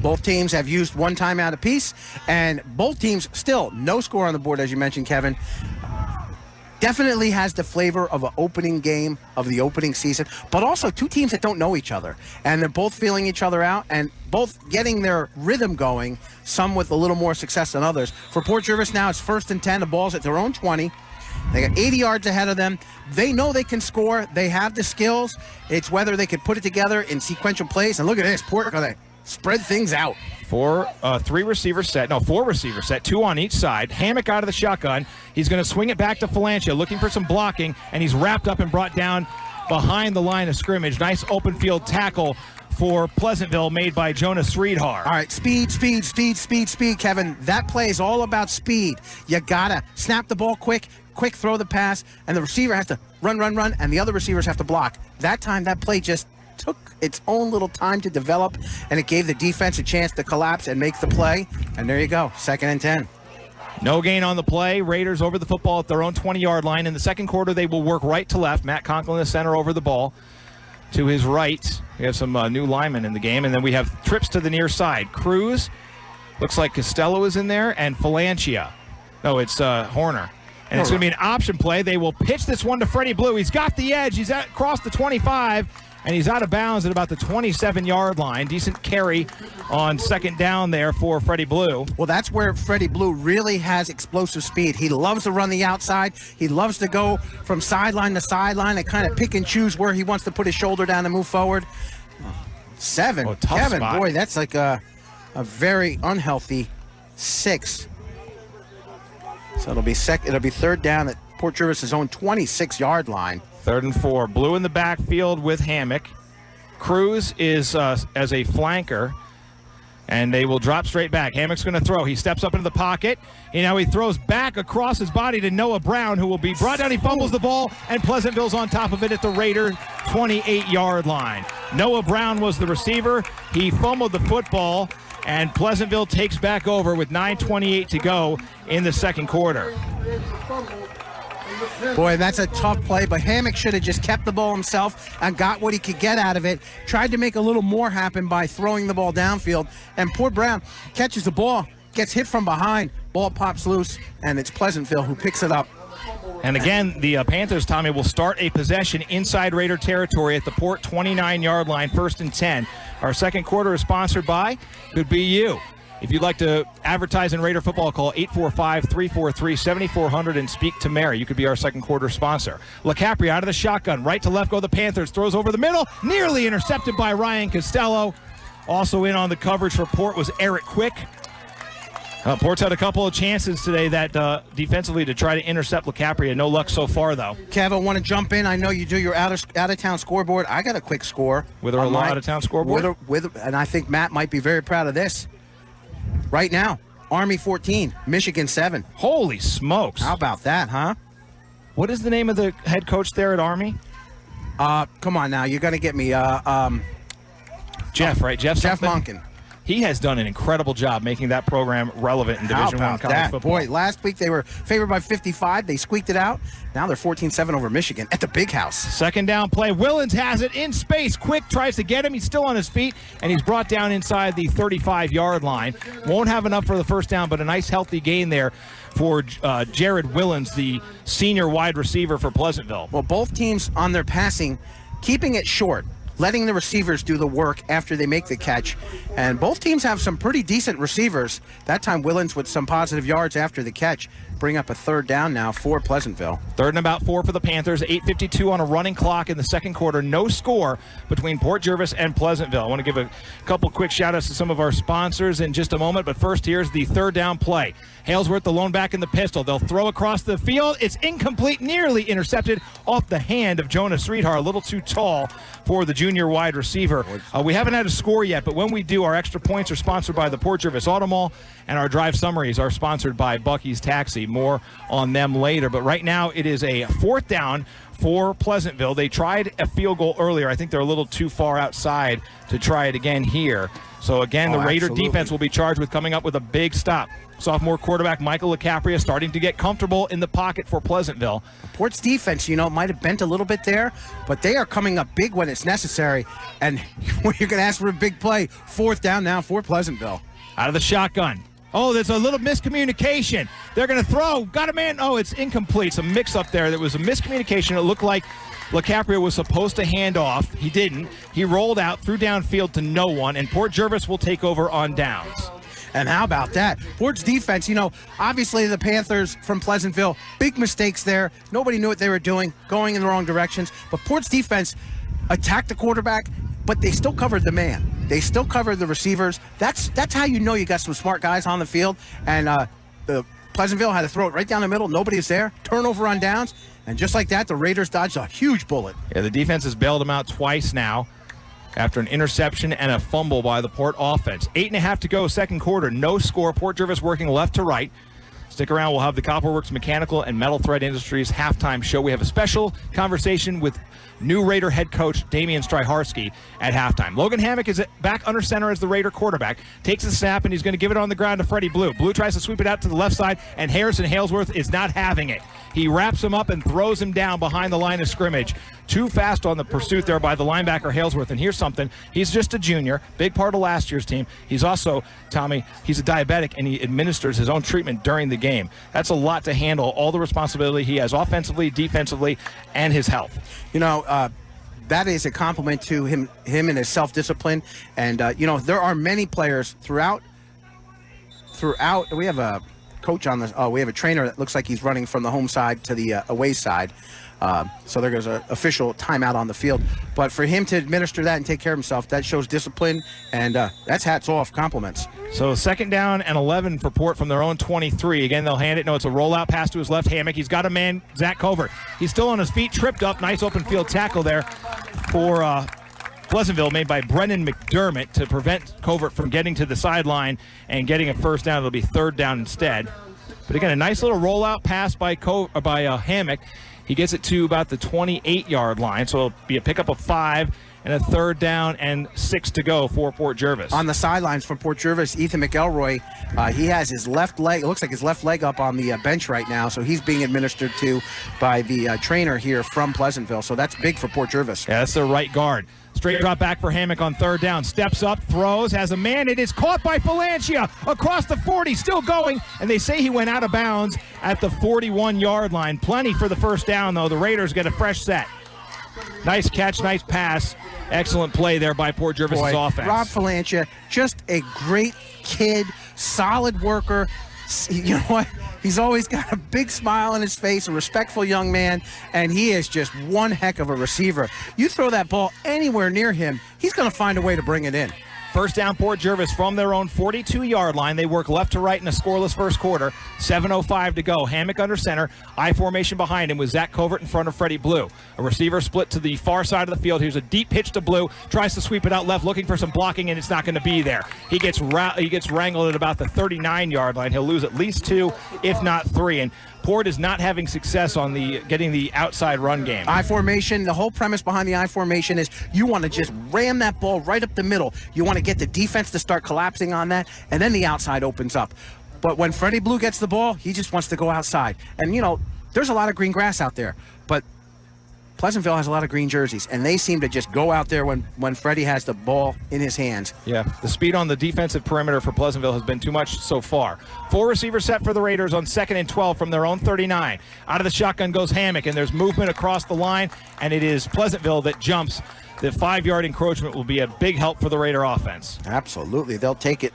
Both teams have used one timeout apiece, and both teams still no score on the board, as you mentioned, Kevin. Definitely has the flavor of an opening game of the opening season, but also two teams that don't know each other, and they're both feeling each other out and both getting their rhythm going, some with a little more success than others. For Port Jervis now, it's 1st and 10. The ball's at their own 20. They got 80 yards ahead of them. They know they can score. They have the skills. It's whether they can put it together in sequential plays. And look at this. Port going to spread things out. 4 receiver set, 2 on each side. Hammock out of the shotgun. He's going to swing it back to Faggione, looking for some blocking, and he's wrapped up and brought down behind the line of scrimmage. Nice open field tackle for Pleasantville made by Jonas Sreedhar. All right, speed, Kevin. That play is all about speed. You got to snap the ball quick throw the pass, and the receiver has to run, and the other receivers have to block. That time, that play just took its own little time to develop, and it gave the defense a chance to collapse and make the play. And there you go, 2nd and 10. No gain on the play. Raiders over the football at their own 20-yard line. In the second quarter, they will work right to left. Matt Conklin, the center, over the ball. To his right, we have some new linemen in the game, and then we have trips to the near side. Cruz, looks like Costello is in there, and Faggione. No, it's Horner. And it's going to be an option play. They will pitch this one to Freddie Blue. He's got the edge. He's across the 25, and he's out of bounds at about the 27-yard line. Decent carry on 2nd down there for Freddie Blue. Well, that's where Freddie Blue really has explosive speed. He loves to run the outside. He loves to go from sideline to sideline and kind of pick and choose where he wants to put his shoulder down and move forward. 7. Kevin, spot. Boy, that's like a very unhealthy 6. So it'll be 3rd down at Port Jervis' own 26-yard line. 3rd and 4. Blue in the backfield with Hammock. Cruz is as a flanker, and they will drop straight back. Hammock's going to throw. He steps up into the pocket. And now he throws back across his body to Noah Brown, who will be brought down. He fumbles the ball, and Pleasantville's on top of it at the Raider 28-yard line. Noah Brown was the receiver. He fumbled the football, and Pleasantville takes back over with 9:28 to go in the second quarter. Boy, that's a tough play, but Hammock should have just kept the ball himself and got what he could get out of it. Tried to make a little more happen by throwing the ball downfield, and poor Brown catches the ball, gets hit from behind, ball pops loose, and it's Pleasantville who picks it up. And again, the Panthers, Tommy, will start a possession inside Raider territory at the Port 29-yard line, 1st and 10. Our second quarter is sponsored by Could Be You. If you'd like to advertise in Raider football, call 845-343-7400 and speak to Mary. You could be our second quarter sponsor. LaCapri out of the shotgun. Right to left go the Panthers. Throws over the middle. Nearly intercepted by Ryan Costello. Also in on the coverage for Port was Eric Quick. Port's had a couple of chances today that defensively to try to intercept LaCapri. No luck so far, though. Kev, I want to jump in. I know you do your out-of-town scoreboard. I got a quick score. With our out-of-town scoreboard? And I think Matt might be very proud of this. Right now, Army 14, Michigan 7. Holy smokes. How about that, huh? What is the name of the head coach there at Army? Come on now. You're going to get me. Jeff, right? Jeff Monken. He has done an incredible job making that program relevant in Division I college football. Boy, last week they were favored by 55. They squeaked it out. Now they're 14-7 over Michigan at the Big House. Second down play. Willens has it in space. Quick tries to get him. He's still on his feet, and he's brought down inside the 35-yard line. Won't have enough for the first down, but a nice healthy gain there for Jared Willens, the senior wide receiver for Pleasantville. Well, both teams on their passing, keeping it short, letting the receivers do the work after they make the catch. And both teams have some pretty decent receivers. That time, Willens with some positive yards after the catch. Bring up a third down now for Pleasantville. Third and about 4 for the Panthers. 8:52 on a running clock in the second quarter. No score between Port Jervis and Pleasantville. I want to give a couple quick shout-outs to some of our sponsors in just a moment. But first, here's the third down play. Halesworth, the lone back in the pistol. They'll throw across the field. It's incomplete, nearly intercepted off the hand of Jonas Riedhar. A little too tall for the junior wide receiver. We haven't had a score yet, but when we do, our extra points are sponsored by the Port Jervis Auto Mall, and our drive summaries are sponsored by Bucky's Taxi. More on them later, but right now it is a fourth down for Pleasantville. They tried a field goal earlier. I think they're a little too far outside to try it again here. So again, the Raider defense will be charged with coming up with a big stop. Sophomore quarterback Michael LaCapria starting to get comfortable in the pocket for Pleasantville. Port's defense, might have bent a little bit there, but they are coming up big when it's necessary. And when you're going to ask for a big play, fourth down now for Pleasantville. Out of the shotgun. Oh, there's a little miscommunication. They're going to throw. Got a man. Oh, it's incomplete. Some mix-up there. There was a miscommunication. It looked like LaCapria was supposed to hand off. He didn't. He rolled out, threw downfield to no one, and Port Jervis will take over on downs. And how about that? Port's defense, obviously the Panthers from Pleasantville, big mistakes there. Nobody knew what they were doing, going in the wrong directions. But Port's defense attacked the quarterback, but they still covered the man. They still covered the receivers. That's how you know you got some smart guys on the field. And the Pleasantville had to throw it right down the middle. Nobody's there. Turnover on downs. And just like that, the Raiders dodged a huge bullet. Yeah, the defense has bailed them out twice now after an interception and a fumble by the Port offense. 8.5 to go, second quarter. No score. Port Jervis working left to right. Stick around. We'll have the Copperworks Mechanical and Metal Thread Industries halftime show. We have a special conversation with new Raider head coach Damian Stryharski at halftime. Logan Hammock is back under center as the Raider quarterback. Takes the snap, and he's going to give it on the ground to Freddie Blue. Blue tries to sweep it out to the left side, and Harrison Halesworth is not having it. He wraps him up and throws him down behind the line of scrimmage. Too fast on the pursuit there by the linebacker Halesworth. And here's something. He's just a junior, big part of last year's team. He's also, Tommy, he's a diabetic, and he administers his own treatment during the game. That's a lot to handle, all the responsibility he has offensively, defensively, and his health. That is a compliment to him and his self-discipline. And, there are many players throughout. We have a coach on this. We have a trainer that looks like he's running from the home side to the away side. So there goes an official timeout on the field. But for him to administer that and take care of himself, that shows discipline, and that's hats off, compliments. So second down and 11 for Port from their own 23. Again, they'll hand it. No, it's a rollout pass to his left. Hammock. He's got a man, Zach Covert. He's still on his feet, tripped up. Nice open field tackle there for Pleasantville, made by Brennan McDermott to prevent Covert from getting to the sideline and getting a first down. It'll be third down instead. But again, a nice little rollout pass by Hammock. He gets it to about the 28-yard line, so it'll be a pickup of 5 and a 3rd down and 6 to go for Port Jervis. On the sidelines for Port Jervis, Ethan McElroy, he has his left leg, it looks like his left leg up on the bench right now, so he's being administered to by the trainer here from Pleasantville, so that's big for Port Jervis. Yeah, that's their right guard. Straight drop back for Hammock on 3rd down. Steps up, throws, has a man. It is caught by Faggione across the 40, still going, and they say he went out of bounds at the 41-yard line. Plenty for the 1st down, though. The Raiders get a fresh set. Nice catch, nice pass. Excellent play there by Port Jervis' offense. Rob Faggione, just a great kid, solid worker. You know what? He's always got a big smile on his face, a respectful young man, and he is just one heck of a receiver. You throw that ball anywhere near him, he's going to find a way to bring it in. 1st down, Port Jervis from their own 42-yard line. They work left to right in a scoreless first quarter. 7:05 to go. Hammock under center. I formation behind him with Zach Covert in front of Freddie Blue. A receiver split to the far side of the field. Here's a deep pitch to Blue. Tries to sweep it out left, looking for some blocking, and it's not going to be there. He gets wrangled at about the 39-yard line. He'll lose at least 2, if not 3. And Port is not having success on getting the outside run game. I formation, the whole premise behind the I formation is you want to just ram that ball right up the middle. You want to get the defense to start collapsing on that, and then the outside opens up. But when Freddie Blue gets the ball, he just wants to go outside. And, you know, there's a lot of green grass out there, but Pleasantville has a lot of green jerseys, and they seem to just go out there when Freddie has the ball in his hands. Yeah, the speed on the defensive perimeter for Pleasantville has been too much so far. 4 receivers set for the Raiders on 2nd and 12 from their own 39. Out of the shotgun goes Hammock, and there's movement across the line, and it is Pleasantville that jumps. The 5-yard encroachment will be a big help for the Raider offense. Absolutely. They'll take it.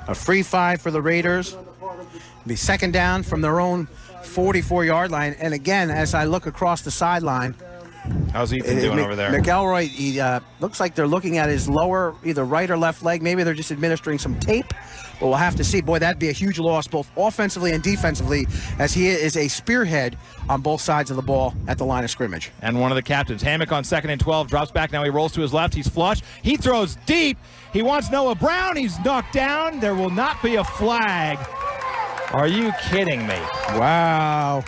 A free 5 for the Raiders. Be 2nd down from their own 44-yard line. And again, as I look across the sideline, how's Ethan doing over there? McElroy, he looks like they're looking at his lower, either right or left leg. Maybe they're just administering some tape, but we'll have to see. Boy, that'd be a huge loss, both offensively and defensively, as he is a spearhead on both sides of the ball at the line of scrimmage. And one of the captains, Hammock on 2nd and 12, drops back. Now he rolls to his left. He's flush. He throws deep. He wants Noah Brown. He's knocked down. There will not be a flag. Are you kidding me? Wow.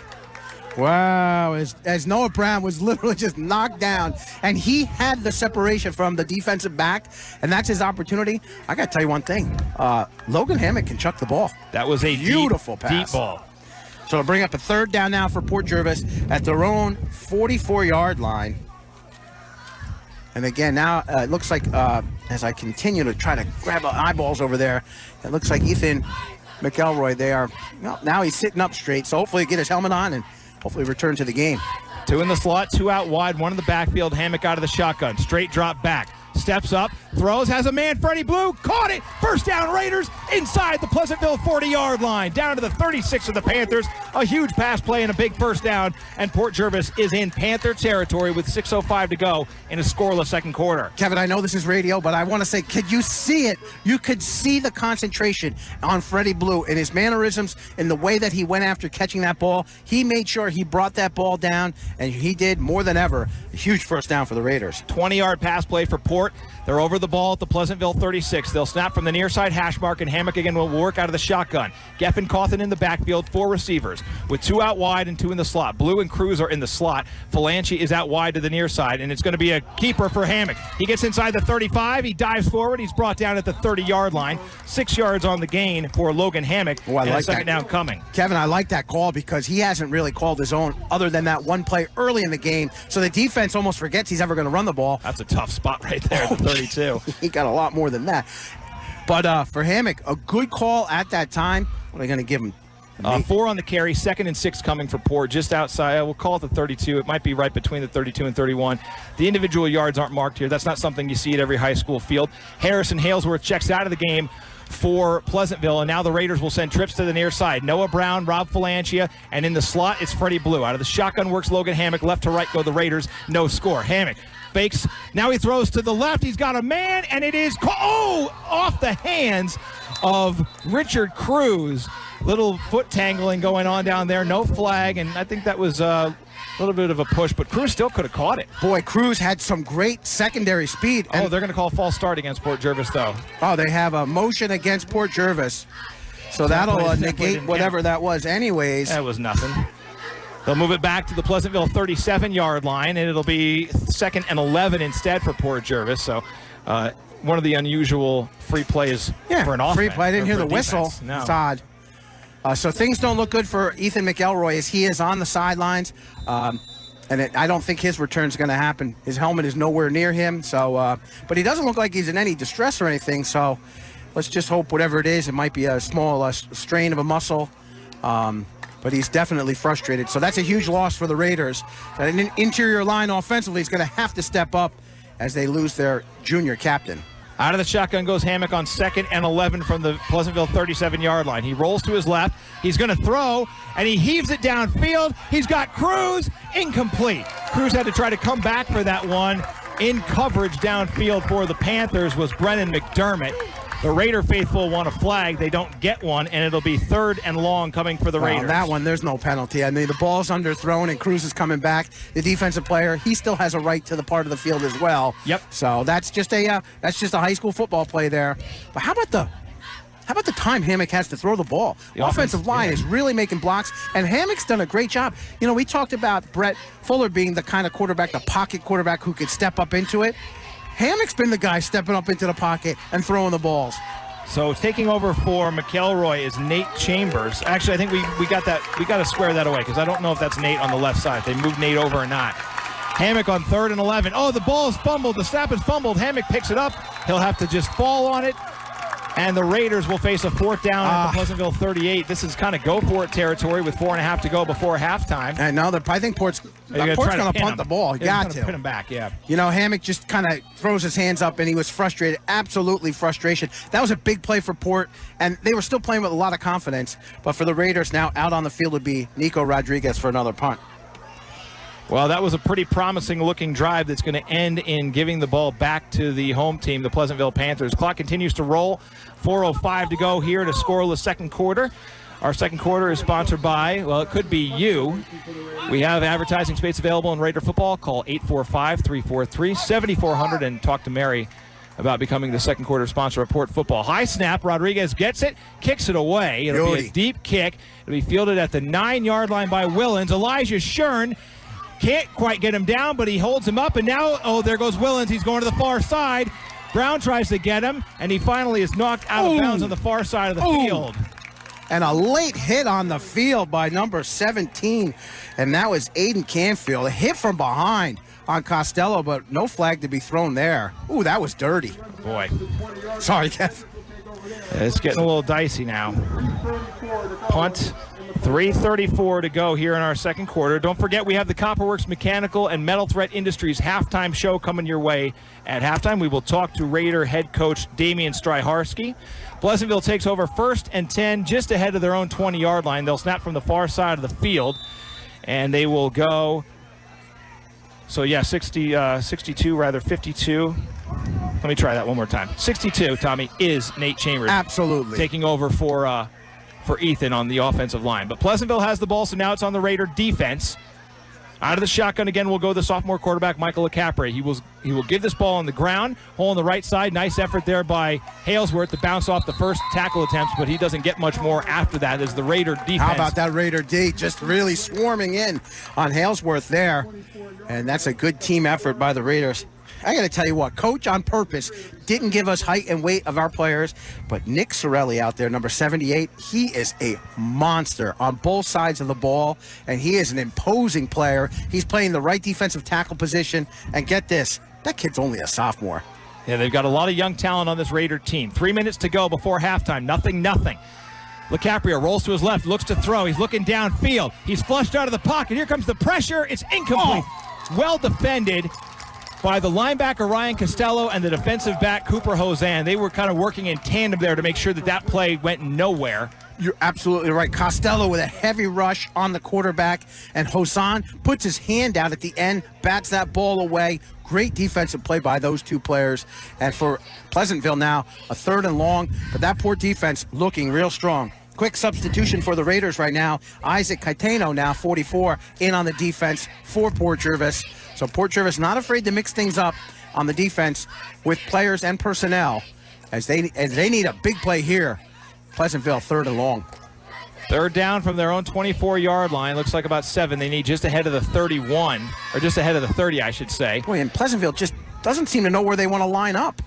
Wow, as Noah Brown was literally just knocked down, and he had the separation from the defensive back, and that's his opportunity. I got to tell you one thing. Logan Hammock can chuck the ball. That was a beautiful pass. Deep ball. So it'll bring up a 3rd down now for Port Jervis at their own 44-yard line. And again, now it looks like as I continue to try to grab eyeballs over there, it looks like Ethan McElroy, now he's sitting up straight, so hopefully get his helmet on and hopefully return to the game. 2 in the slot, 2 out wide, 1 in the backfield. Hammock out of the shotgun. Straight drop back. Steps up, throws, has a man, Freddie Blue, caught it, 1st down Raiders, inside the Pleasantville 40-yard line, down to the 36 of the Panthers, a huge pass play and a big 1st down, and Port Jervis is in Panther territory with 6:05 to go in a scoreless second quarter. Kevin, I know this is radio, but I want to say, could you see it? You could see the concentration on Freddie Blue in his mannerisms, in the way that he went after catching that ball. He made sure he brought that ball down, and he did more than ever. A huge 1st down for the Raiders. 20-yard pass play for Port. They're over the ball at the Pleasantville 36. They'll snap from the near side hash mark, and Hammock again will work out of the shotgun. Geffen Cawthon in the backfield, 4 receivers, with 2 out wide and 2 in the slot. Blue and Cruz are in the slot. Faggione is out wide to the near side, and it's going to be a keeper for Hammock. He gets inside the 35. He dives forward. He's brought down at the 30-yard line. 6 yards on the gain for Logan Hammock. Oh, I like a 2nd that. down coming. Kevin, I like that call because he hasn't really called his own other than that one play early in the game. So the defense almost forgets he's ever going to run the ball. That's a tough spot right there at the 32. He got a lot more than that. But for Hammock, a good call at that time. What are they going to give him? 4 on the carry, 2nd and 6 coming for Port, just outside. We'll call it the 32. It might be right between the 32 and 31. The individual yards aren't marked here. That's not something you see at every high school field. Harrison Halesworth checks out of the game for Pleasantville, and now the Raiders will send trips to the near side. Noah Brown, Rob Faggione, and in the slot, it's Freddie Blue. Out of the shotgun works Logan Hammock. Left to right go the Raiders. No score. Hammock fakes. Now he throws to the left. He's got a man, and it is off the hands of Richard Cruz. Little foot tangling going on down there. No flag, and I think that was a little bit of a push, but Cruz still could have caught it. Boy, Cruz had some great secondary speed. They're going to call false start against Port Jervis, though. Oh, they have a motion against Port Jervis. So that'll negate whatever that was anyways. That was nothing. They'll move it back to the Pleasantville 37-yard line, and it'll be 2nd and 11 instead for Port Jervis. So one of the unusual free plays for an offense. Free play. I didn't hear the whistle. No. It's odd. So things don't look good for Ethan McElroy as he is on the sidelines. I don't think his return's going to happen. His helmet is nowhere near him. So, but he doesn't look like he's in any distress or anything. So let's just hope whatever it is, it might be a small strain of a muscle. But he's definitely frustrated. So that's a huge loss for the Raiders. An interior line offensively is going to have to step up as they lose their junior captain. Out of the shotgun goes Hammock on 2nd and 11 from the Pleasantville 37-yard line. He rolls to his left. He's going to throw, and he heaves it downfield. He's got Cruz, incomplete. Cruz had to try to come back for that one. In coverage downfield for the Panthers was Brennan McDermott. The Raider faithful want a flag. They don't get one, and it'll be 3rd and long coming for the Raiders. That one, there's no penalty. I mean, the ball's underthrown, and Cruz is coming back. The defensive player, he still has a right to the part of the field as well. Yep. So that's just a high school football play there. But how about the time Hammock has to throw the ball? The offensive line is really making blocks, and Hammock's done a great job. You know, we talked about Brett Fuller being the kind of quarterback, the pocket quarterback who could step up into it. Hammock's been the guy stepping up into the pocket and throwing the balls. So taking over for McElroy is Nate Chambers. Actually, I think we got that. We got to square that away because I don't know if that's Nate on the left side. If they moved Nate over or not. Hammock on 3rd and 11. Oh, the ball is fumbled. The snap is fumbled. Hammock picks it up. He'll have to just fall on it. And the Raiders will face a 4th down at the Pleasantville 38. This is kind of go-for-it territory with 4.5 to go before halftime. And now I think Port's going to punt the ball. He got to. Pin him back, yeah. You know, Hammock just kind of throws his hands up, and he was frustrated. Absolutely frustration. That was a big play for Port, and they were still playing with a lot of confidence. But for the Raiders, now out on the field would be Nico Rodriguez for another punt. Well, that was a pretty promising-looking drive that's going to end in giving the ball back to the home team, the Pleasantville Panthers. Clock continues to roll. 4:05 to go here to scoreless second quarter. Our second quarter is sponsored by, well, it could be you. We have advertising space available in Raider football. Call 845-343-7400 and talk to Mary about becoming the second quarter sponsor of Port football. High snap. Rodriguez gets it, kicks it away. It'll be a deep kick. It'll be fielded at the 9-yard line by Willens. Elijah Shern can't quite get him down, but he holds him up, and now, there goes Willens. He's going to the far side. Brown tries to get him, and he finally is knocked out of bounds on the far side of the field. And a late hit on the field by number 17, and that was Aiden Canfield. A hit from behind on Costello, but no flag to be thrown there. Ooh, that was dirty. Boy. Sorry, Kev. It's getting a little dicey now. Punt. 3:34 to go here in our second quarter. Don't forget, we have the Copperworks Mechanical and Metal Threat Industries halftime show coming your way. At halftime, we will talk to Raider head coach Damian Stryharski. Pleasantville takes over 1st and 10, just ahead of their own 20-yard line. They'll snap from the far side of the field, and they will go. So, 52, 52. Let me try that one more time. 62, Tommy, is Nate Chambers. Absolutely. Taking over for Ethan on the offensive line. But Pleasantville has the ball, so now it's on the Raider defense. Out of the shotgun again will go the sophomore quarterback, Michael LeCapre. He will give this ball on the ground, hole on the right side. Nice effort there by Halesworth to bounce off the first tackle attempts, but he doesn't get much more after that as the Raider defense. How about that Raider D just really swarming in on Halesworth there. And that's a good team effort by the Raiders. I got to tell you what, coach on purpose didn't give us height and weight of our players, but Nick Sorelli out there, number 78, he is a monster on both sides of the ball, and he is an imposing player. He's playing the right defensive tackle position, and get this, that kid's only a sophomore. Yeah, they've got a lot of young talent on this Raider team. 3 minutes to go before halftime, nothing. LeCapria rolls to his left, looks to throw. He's looking downfield. He's flushed out of the pocket. Here comes the pressure. It's incomplete. Well defended by the linebacker Ryan Costello and the defensive back Cooper Hosan. They were kind of working in tandem there to make sure that play went nowhere. You're absolutely right. Costello with a heavy rush on the quarterback, and Hosan puts his hand out at the end, bats that ball away. Great defensive play by those two players. And for Pleasantville now, a 3rd and long, but that Port defense looking real strong. Quick substitution for the Raiders right now. Isaac Caetano now, 44, in on the defense for Port Jervis. So Port Jervis not afraid to mix things up on the defense with players and personnel as they need a big play here. Pleasantville 3rd and long. Third down from their own 24-yard line. Looks like about 7. They need just ahead of the 31, or just ahead of the 30, I should say. Boy, and Pleasantville just doesn't seem to know where they want to line up.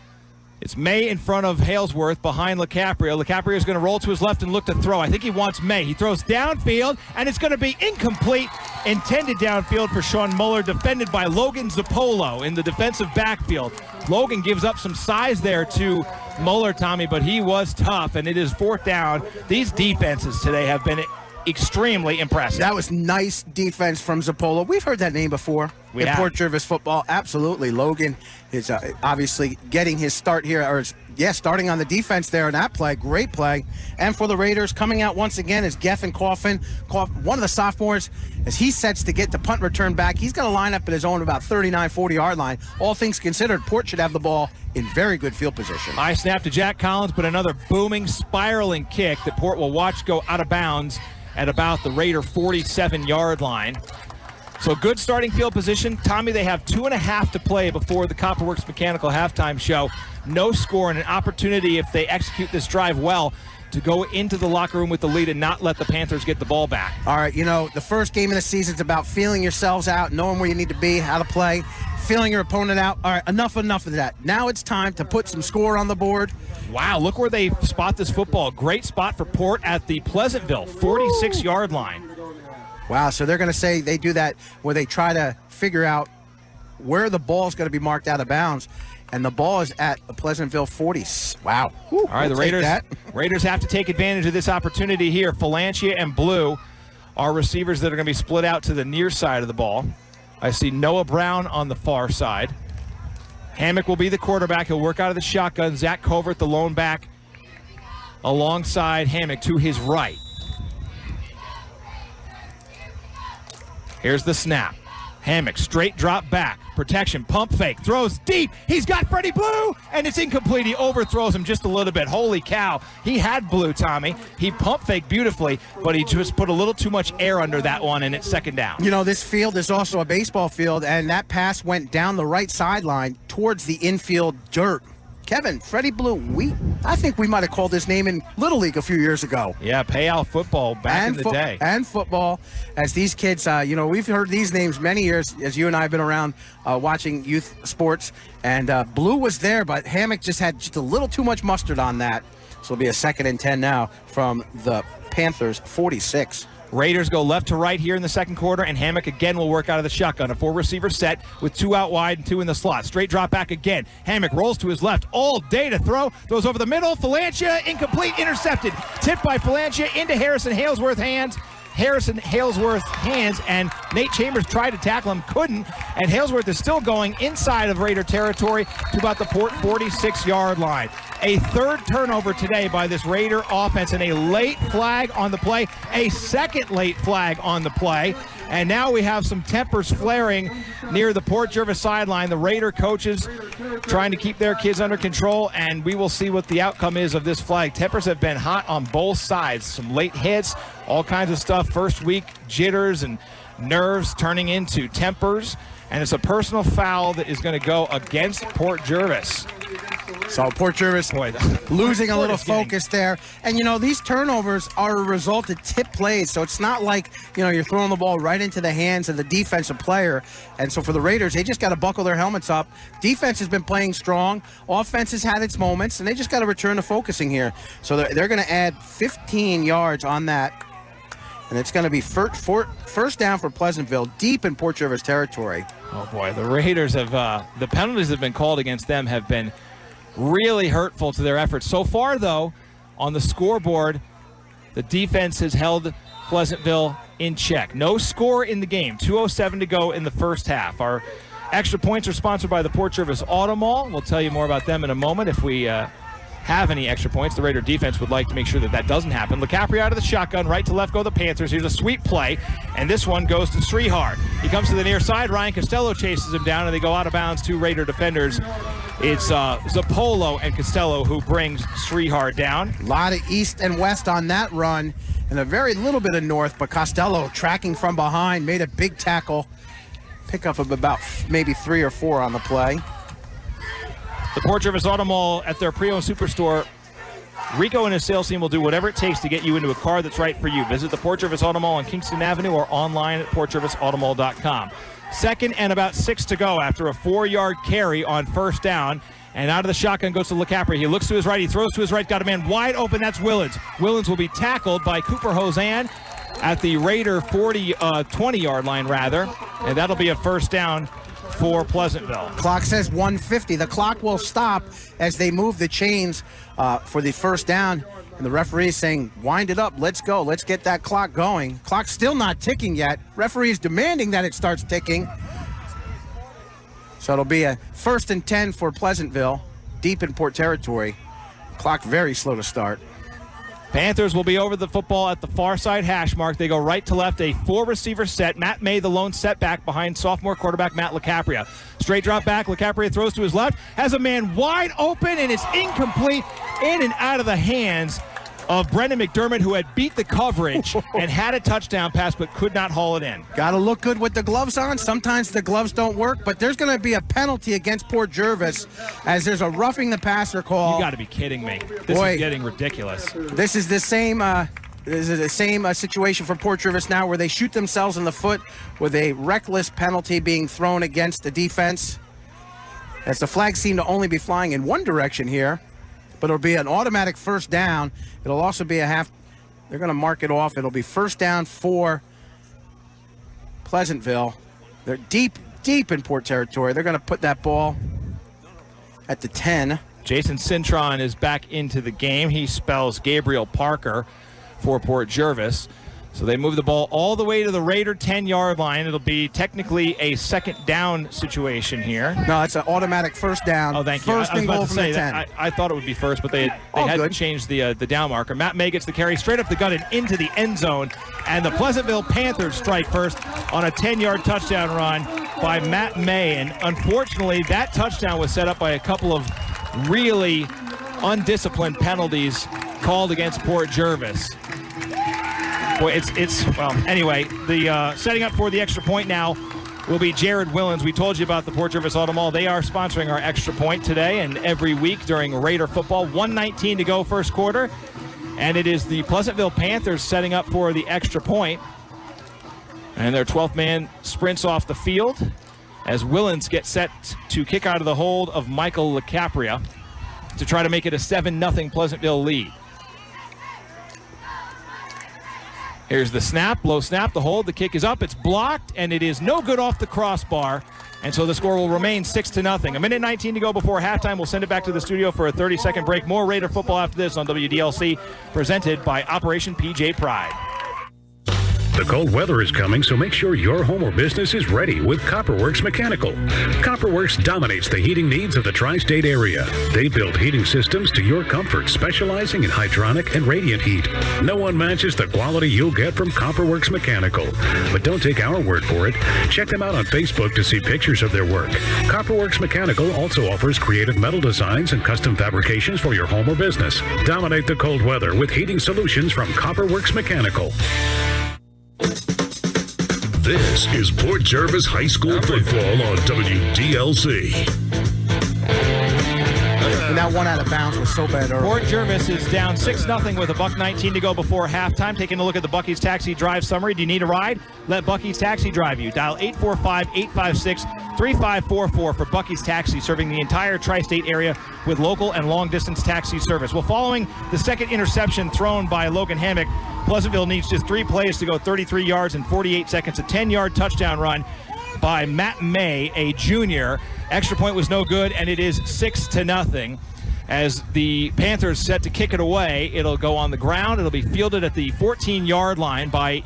It's May in front of Halesworth behind LeCaprio. LeCaprio is going to roll to his left and look to throw. I think he wants May. He throws downfield, and it's going to be incomplete. Intended downfield for Sean Muller, defended by Logan Zappolo in the defensive backfield. Logan gives up some size there to Muller, Tommy, but he was tough, and it is 4th down. These defenses today have been extremely impressive. That was nice defense from Zappolo. We've heard that name before in Port Jervis football. Absolutely. Logan is obviously getting his start here, or starting on the defense there in that play. Great play. And for the Raiders, coming out once again is Geffen Coffin, one of the sophomores, as he sets to get the punt return back. He's going to line up at his own about 39, 40-yard line. All things considered, Port should have the ball in very good field position. High snap to Jack Collins, but another booming, spiraling kick that Port will watch go out of bounds at about the Raider 47-yard line. So good starting field position. Tommy, they have 2.5 to play before the Copperworks Mechanical halftime show. No score and an opportunity, if they execute this drive well, to go into the locker room with the lead and not let the Panthers get the ball back. All right, the first game of the season is about feeling yourselves out, knowing where you need to be, how to play, feeling your opponent out. All right, enough of that. Now it's time to put some score on the board. Wow, look where they spot this football. Great spot for Port at the Pleasantville 46-yard line. Wow, so they're going to say they do that where they try to figure out where the ball is going to be marked out of bounds. And the ball is at the Pleasantville 40s. Wow. All right, the Raiders have to take advantage of this opportunity here. Falancia and Blue are receivers that are going to be split out to the near side of the ball. I see Noah Brown on the far side. Hammock will be the quarterback. He'll work out of the shotgun. Zach Covert, the lone back, alongside Hammock to his right. Here's the snap. Hammock, straight drop back. Protection, pump fake, throws deep. He's got Freddie Blue, and it's incomplete. He overthrows him just a little bit. Holy cow. He had Blue, Tommy. He pump faked beautifully, but he just put a little too much air under that one, and it's 2nd down. This field is also a baseball field, and that pass went down the right sideline towards the infield dirt. Kevin, Freddie Blue, I think we might have called his name in Little League a few years ago. Yeah, payout football back in the day. And football, as these kids, we've heard these names many years, as you and I have been around watching youth sports. And Blue was there, but Hammock just had just a little too much mustard on that. So it'll be a 2nd and 10 now from the Panthers 46. Raiders go left to right here in the second quarter, and Hammock again will work out of the shotgun. A 4-receiver set with 2 out wide and 2 in the slot. Straight drop back again. Hammock rolls to his left all day to throw. Throws over the middle. Falancia, incomplete, intercepted. Tipped by Falancia into Harrison Halesworth's hands, and Nate Chambers tried to tackle him, couldn't, and Halesworth is still going inside of Raider territory to about the Port 46-yard line. A 3rd turnover today by this Raider offense, and a late flag on the play, a 2nd late flag on the play, and now we have some tempers flaring near the Port Jervis sideline. The Raider coaches trying to keep their kids under control, and we will see what the outcome is of this flag. Tempers have been hot on both sides. Some late hits, all kinds of stuff. First week, jitters and nerves turning into tempers, and it's a personal foul that is going to go against Port Jervis. So Port Jervis losing a little focus there. And, these turnovers are a result of tip plays. So it's not like, you're throwing the ball right into the hands of the defensive player. And so for the Raiders, they just got to buckle their helmets up. Defense has been playing strong. Offense has had its moments, and they just got to return to focusing here. So they're going to add 15 yards on that. And it's going to be first down for Pleasantville, deep in Port Jervis territory. Oh, boy. The Raiders have the penalties that have been called against them have been really hurtful to their efforts. So far, though, on the scoreboard, the defense has held Pleasantville in check. No score in the game. 2:07 to go in the first half. Our extra points are sponsored by the Port Jervis Auto Mall. We'll tell you more about them in a moment if we have any extra points. The Raider defense would like to make sure that doesn't happen. LeCaprio out of the shotgun, right to left go the Panthers. Here's a sweep play, and this one goes to Strehard. He comes to the near side. Ryan Costello chases him down, and they go out of bounds. 2 Raider defenders. It's Zappolo and Costello who brings Strehard down. A lot of east and west on that run, and a very little bit of north, but Costello tracking from behind, made a big tackle. Pickup of about maybe 3 or 4 on the play. The Port Jervis Auto Mall at their pre-owned superstore Rico and his sales team will do whatever it takes to get you into a car that's right for you. Visit the Port Jervis Auto Mall on Kingston Avenue or online at portjervisautomall.com. Second and about 6 to go after a 4-yard carry on first down. And out of the shotgun goes to LeCapri. He looks to his right. He throws to his right. Got a man wide open. That's Willens. Willens will be tackled by Cooper Hosan at the Raider 20-yard line, rather. And that'll be a first down for Pleasantville. Clock says 1:50. The clock will stop as they move the chains for the first down. And the referee is saying, wind it up. Let's go. Let's get that clock going. Clock's still not ticking yet. Referee is demanding that it starts ticking. So it'll be a 1st and 10 for Pleasantville, deep in Port territory. Clock very slow to start. Panthers will be over the football at the far side hash mark. They go right to left, a 4-receiver set. Matt May, the lone setback behind sophomore quarterback Matt LeCapria. Straight drop back. LeCapria throws to his left, has a man wide open, and it's incomplete, in and out of the hands of Brendan McDermott, who had beat the coverage and had a touchdown pass but could not haul it in. Got to look good with the gloves on. Sometimes the gloves don't work, but there's going to be a penalty against Port Jervis as there's a roughing the passer call. You got to be kidding me. This is getting ridiculous. This is the same situation for Port Jervis now, where they shoot themselves in the foot with a reckless penalty being thrown against the defense. As the flags seem to only be flying in one direction here, but it'll be an automatic first down. It'll also be a half. They're going to mark it off. It'll be first down for Pleasantville. They're deep in Port territory. They're going to put that ball at the 10. Jason Cintron is back into the game. He spells Gabriel Parker for Port Jervis. So they move the ball all the way to the Raider 10-yard line. It'll be technically a second down situation here. No, it's an automatic first down. Oh, thank you. First and goal from the 10. I thought it would be first, but they hadn't changed the down marker. Matt May gets the carry straight up the gut and into the end zone. And the Pleasantville Panthers strike first on a 10-yard touchdown run by Matt May. And unfortunately, that touchdown was set up by a couple of really undisciplined penalties called against Port Jervis. Boy, well, anyway, the setting up for the extra point now will be Jared Willens. We told you about the Port Jervis Auto Mall. They are sponsoring our extra point today and every week during Raider football. 1:19 to go first quarter, and it is the Pleasantville Panthers setting up for the extra point. And their 12th man sprints off the field as Willens gets set to kick out of the hold of Michael LeCapria to try to make it a 7-0 Pleasantville lead. Here's the snap, low snap, the hold, the kick is up, it's blocked, and it is no good off the crossbar. And so the score will remain 6-0. A minute 19 to go before halftime. We'll send it back to the studio for a 30-second break. More Raider football after this on WDLC, presented by Operation PJ Pride. The cold weather is coming, so make sure your home or business is ready with Copperworks Mechanical. Copperworks dominates the heating needs of the tri-state area. They build heating systems to your comfort, specializing in hydronic and radiant heat. No one matches the quality you'll get from Copperworks Mechanical. But don't take our word for it. Check them out on Facebook to see pictures of their work. Copperworks Mechanical also offers creative metal designs and custom fabrications for your home or business. Dominate the cold weather with heating solutions from Copperworks Mechanical. This is Port Jervis High School football on WDLC. And that one out of bounds was so bad early. Port Jervis is down 6-0 with $1:19 to go before halftime. Taking a look at the Buc-ee's Taxi Drive summary. Do you need a ride? Let Buc-ee's Taxi drive you. Dial 845-856-3544 for Buc-ee's Taxi, serving the entire tri-state area with local and long-distance taxi service. Well, following the second interception thrown by Logan Hammock, Pleasantville needs just 3 plays to go 33 yards in 48 seconds. A 10-yard touchdown run by Matt May, a junior. Extra point was no good, and it is 6-0. As the Panthers set to kick it away, it'll go on the ground. It'll be fielded at the 14-yard line by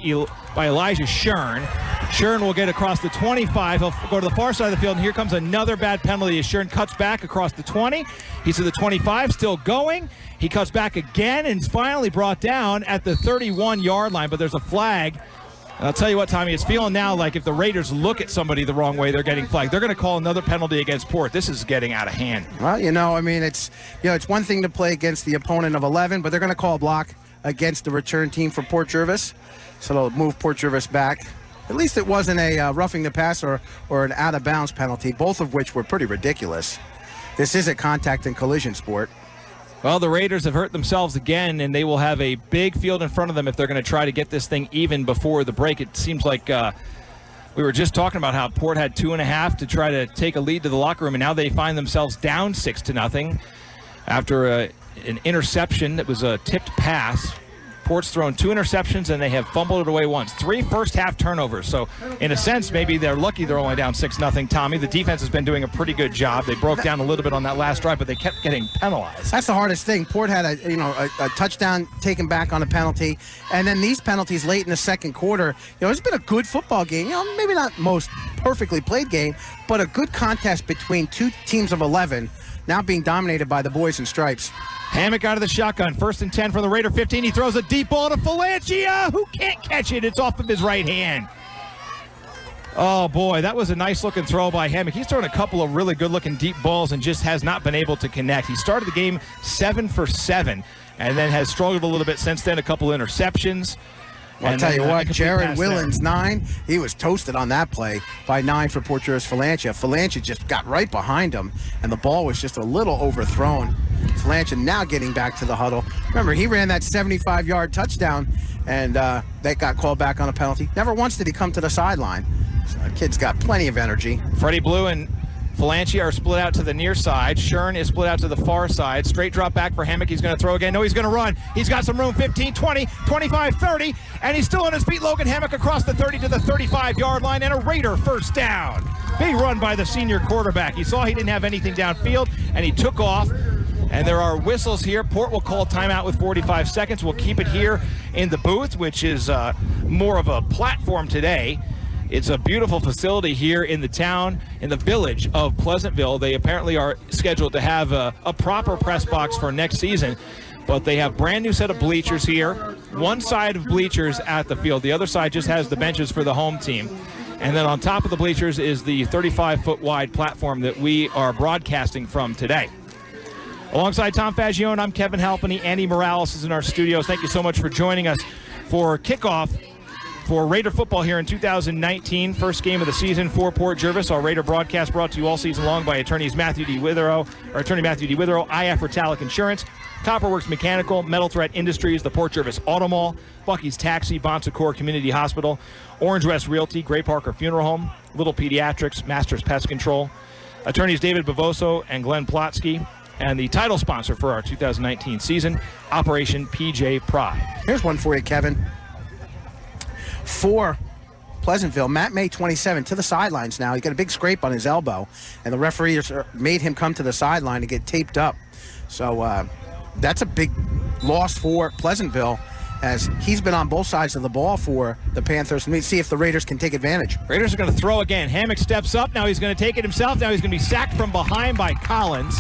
Elijah Shern. Shern will get across the 25. He'll go to the far side of the field, and here comes another bad penalty as Shern cuts back across the 20. He's to the 25, still going. He cuts back again and is finally brought down at the 31-yard line, but there's a flag. And I'll tell you what, Tommy, it's feeling now like if the Raiders look at somebody the wrong way, they're getting flagged. They're going to call another penalty against Port. This is getting out of hand. Well, it's one thing to play against the opponent of 11, but they're going to call a block against the return team for Port Jervis. So they'll move Port Jervis back. At least it wasn't a roughing the passer or an out-of-bounds penalty, both of which were pretty ridiculous. This is a contact and collision sport. Well, the Raiders have hurt themselves again, and they will have a big field in front of them if they're going to try to get this thing even before the break. It seems like we were just talking about how Port had 2.5 to try to take a lead to the locker room, and now they find themselves down 6-0 after an interception that was a tipped pass. Port's thrown 2 interceptions, and they have fumbled it away once. 3 first-half turnovers. So, in a sense, maybe they're lucky they're only down 6-0. Tommy, the defense has been doing a pretty good job. They broke down a little bit on that last drive, but they kept getting penalized. That's the hardest thing. Port had a touchdown taken back on a penalty, and then these penalties late in the second quarter. It's been a good football game. Maybe not most perfectly played game, but a good contest between 2 teams of 11, now being dominated by the boys in stripes. Hammock out of the shotgun. 1st and 10 from the Raider 15. He throws a deep ball to Faggione, who can't catch it. It's off of his right hand. Oh, boy, that was a nice-looking throw by Hammock. He's thrown a couple of really good-looking deep balls and just has not been able to connect. He started the game 7 for 7 and then has struggled a little bit since then, a couple of interceptions. Well, I'll tell you what, Jared Willens, 9, he was toasted on that play by 9 for Port Jervis Faggione. Faggione just got right behind him, and the ball was just a little overthrown. Faggione now getting back to the huddle. Remember, he ran that 75-yard touchdown, and that got called back on a penalty. Never once did he come to the sideline. So the kid's got plenty of energy. Freddie Blue and Faggione are split out to the near side. Shern is split out to the far side. Straight drop back for Hammock. He's going to throw again. No, he's going to run. He's got some room. 15, 20, 25, 30. And he's still on his feet. Logan Hammock across the 30 to the 35-yard line. And a Raider first down. Big run by the senior quarterback. He saw he didn't have anything downfield, and he took off. And there are whistles here. Port will call timeout with 45 seconds. We'll keep it here in the booth, which is more of a platform today. It's a beautiful facility here in the town, in the village of Pleasantville. They apparently are scheduled to have a proper press box for next season, but they have brand new set of bleachers here. One side of bleachers at the field. The other side just has the benches for the home team. And then on top of the bleachers is the 35-foot wide platform that we are broadcasting from today. Alongside Tom Faggione, I'm Kevin Halpenny. Andy Morales is in our studios. Thank you so much for joining us for kickoff for Raider football here in 2019. First game of the season for Port Jervis. Our Raider broadcast brought to you all season long by attorney Matthew D. Withrow, IF Metallic Insurance, Copperworks Mechanical, Metal Threat Industries, the Port Jervis Auto Mall, Bucky's Taxi, Bon Secours Community Hospital, Orange West Realty, Gray Parker Funeral Home, Little Pediatrics, Masters Pest Control, attorneys David Bavoso and Glenn Plotsky, and the title sponsor for our 2019 season, Operation PJ Pride. Here's one for you, Kevin. For Pleasantville, Matt May, 27, to the sidelines now. He got a big scrape on his elbow, and the referees made him come to the sideline to get taped up. So that's a big loss for Pleasantville, as he's been on both sides of the ball for the Panthers. Let me see if the Raiders can take advantage. Raiders are going to throw again. Hammock steps up. Now he's going to take it himself. Now he's going to be sacked from behind by Collins.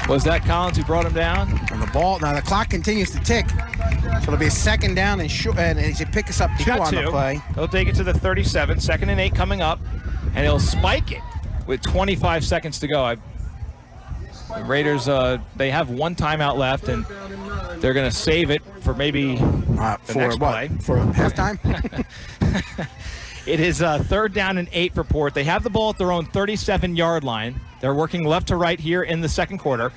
Was that Collins who brought him down? And the ball, now the clock continues to tick. So it'll be a 2nd down, and he picks us up 2 on the play. He'll take it to the 37, 2nd and 8 coming up, and he'll spike it with 25 seconds to go. The Raiders, they have 1 timeout left, and they're going to save it for maybe the next play. For halftime? It is 3rd down and 8 for Port. They have the ball at their own 37-yard line. They're working left to right here in the second quarter,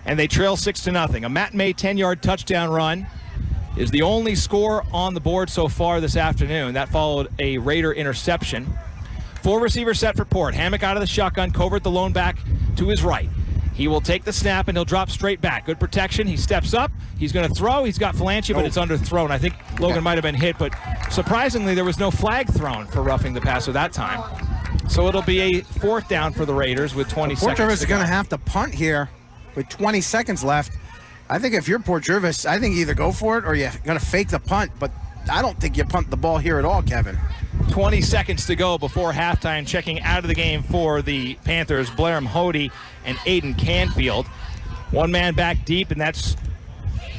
and they trail 6-0. A Matt May 10-yard touchdown run is the only score on the board so far this afternoon. That followed a Raider interception. 4 receivers set for Port. Hammock out of the shotgun, Covert the lone back to his right. He will take the snap, and he'll drop straight back. Good protection. He steps up. He's going to throw. He's got Faggione, but it's underthrown. I think Logan might have been hit, but surprisingly, there was no flag thrown for roughing the passer that time. So it'll be a 4th down for the Raiders with 20 seconds to go. Port Jervis is going to have to punt here with 20 seconds left. I think if you're Port Jervis, I think you either go for it or you're going to fake the punt, but I don't think you punt the ball here at all, Kevin. 20 seconds to go before halftime. Checking out of the game for the Panthers, Blair Mahody and Aiden Canfield. 1 man back deep, and that's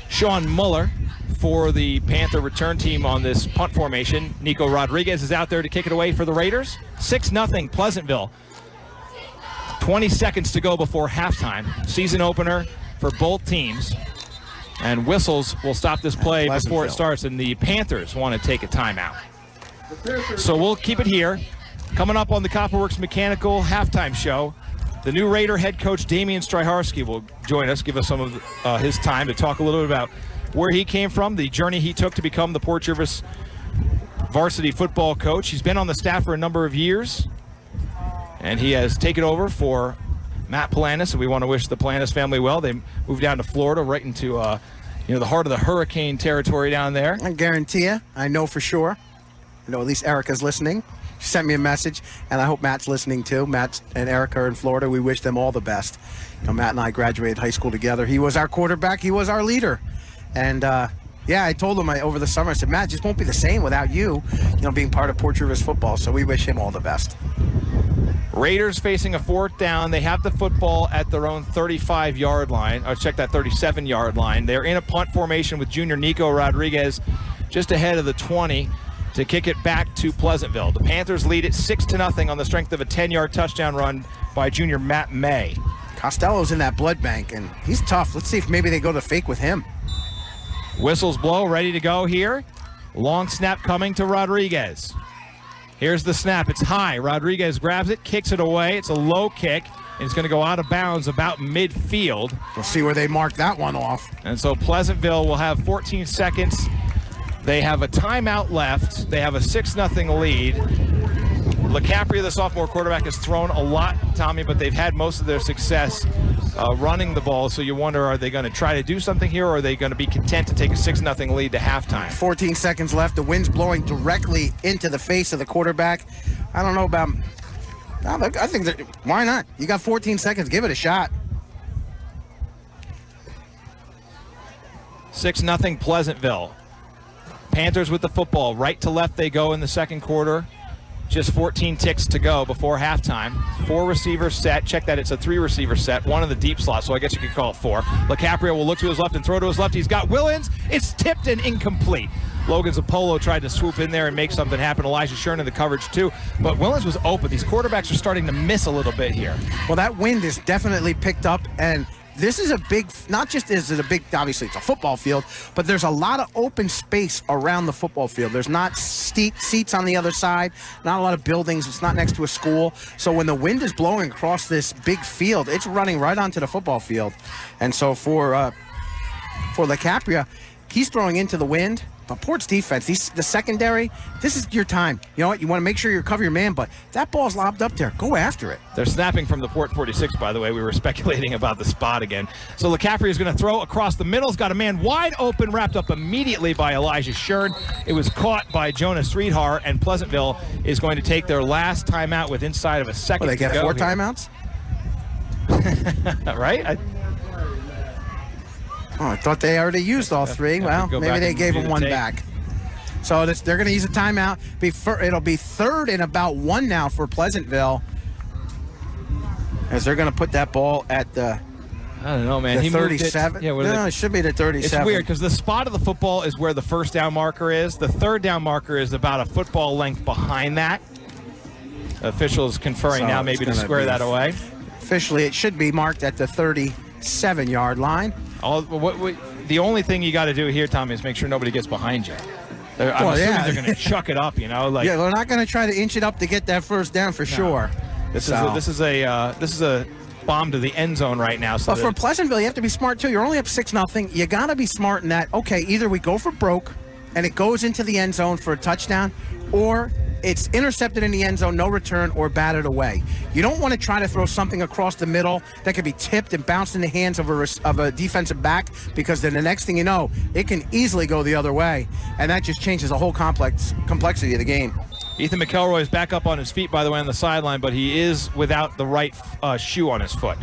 Sean Muller for the Panther return team on this punt formation. Nico Rodriguez is out there to kick it away for the Raiders. 6-0 Pleasantville. 20 seconds to go before halftime. Season opener for both teams. And whistles will stop this play before it starts, and the Panthers want to take a timeout. So we'll keep it here. Coming up on the Copperworks Mechanical halftime show, The new Raider head coach, Damian Stryharski, will join us, give us some of his time to talk a little bit about where he came from, the journey he took to become the Port Jervis varsity football coach. He's been on the staff for a number of years, and he has taken over for Matt Palanis, and we want to wish the Palanis family well. They moved down to Florida, right into the heart of the hurricane territory down there. I guarantee you, I know for sure. I know at least Erica's listening. She sent me a message, and I hope Matt's listening too. Matt and Erica are in Florida. We wish them all the best. Matt and I graduated high school together. He was our quarterback. He was our leader. And, I told him over the summer, I said, Matt, it just won't be the same without you, being part of Port Jervis football. So we wish him all the best. Raiders facing a 4th down. They have the football at their own 35-yard line. Or check that 37-yard line. They're in a punt formation with junior Nico Rodriguez just ahead of the 20 to kick it back to Pleasantville. The Panthers lead it 6-0 on the strength of a 10-yard touchdown run by junior Matt May. Costello's in that blood bank, and he's tough. Let's see if maybe they go to fake with him. Whistles blow, ready to go here. Long snap coming to Rodriguez. Here's the snap. It's high. Rodriguez grabs it, kicks it away. It's a low kick, and it's going to go out of bounds about midfield. We'll see where they mark that one off. And so Pleasantville will have 14 seconds. They have a timeout left. They have a 6-0 lead. LeCapria, the sophomore quarterback, has thrown a lot, Tommy, but they've had most of their success running the ball. So you wonder, are they going to try to do something here, or are they going to be content to take a 6-0 lead to halftime? 14 seconds left. The wind's blowing directly into the face of the quarterback. I don't know about... I think that, why not? You got 14 seconds. Give it a shot. 6-0 Pleasantville. Panthers with the football. Right to left they go in the second quarter. Just 14 ticks to go before halftime. 4 receivers set. Check that, it's a 3-receiver set. 1 in the deep slot, so I guess you could call it 4. LeCapria will look to his left and throw to his left. He's got Willens. It's tipped and incomplete. Logan Zappolo tried to swoop in there and make something happen. Elijah Shern in the coverage too. But Willens was open. These quarterbacks are starting to miss a little bit here. Well, that wind is definitely picked up, and this is a big, not just is it a big, obviously it's a football field, but there's a lot of open space around the football field. There's not steep seats on the other side, not a lot of buildings. It's not next to a school. So when the wind is blowing across this big field, it's running right onto the football field. And so for LeCapria, he's throwing into the wind. But Port's defense, the secondary, this is your time. You know what? You want to make sure you cover your man, but that ball's lobbed up there. Go after it. They're snapping from the Port 46, by the way. We were speculating about the spot again. So LeCapria is going to throw across the middle. He's got a man wide open, wrapped up immediately by Elijah Shern. It was caught by Jonas Sreedhar, and Pleasantville is going to take their last timeout with inside of a second to go. They get 4 timeouts? Right? I thought they already used all 3. Well, maybe they gave them 1 back. So they're going to use a timeout. It'll be 3rd and about 1 now for Pleasantville, as they're going to put that ball at the... I don't know, man. The 37. It should be the 37. It's weird because the spot of the football is where the first down marker is. The third down marker is about a football length behind that. Officials conferring now maybe to square that away. Officially, it should be marked at the 37-yard line. The only thing you got to do here, Tommy, is make sure nobody gets behind you. I'm assuming they're going to chuck it up, they're not going to try to inch it up to get that first down for sure. This is a bomb to the end zone right now. But for Pleasantville, you have to be smart too. You're only up 6-0. You got to be smart in that. Okay, either we go for broke, and it goes into the end zone for a touchdown, or it's intercepted in the end zone, no return, or batted away. You don't want to try to throw something across the middle that could be tipped and bounced in the hands of a defensive back, because then the next thing you know, it can easily go the other way, and that just changes the whole complexity of the game. Ethan McElroy is back up on his feet, by the way, on the sideline, but he is without the right shoe on his foot.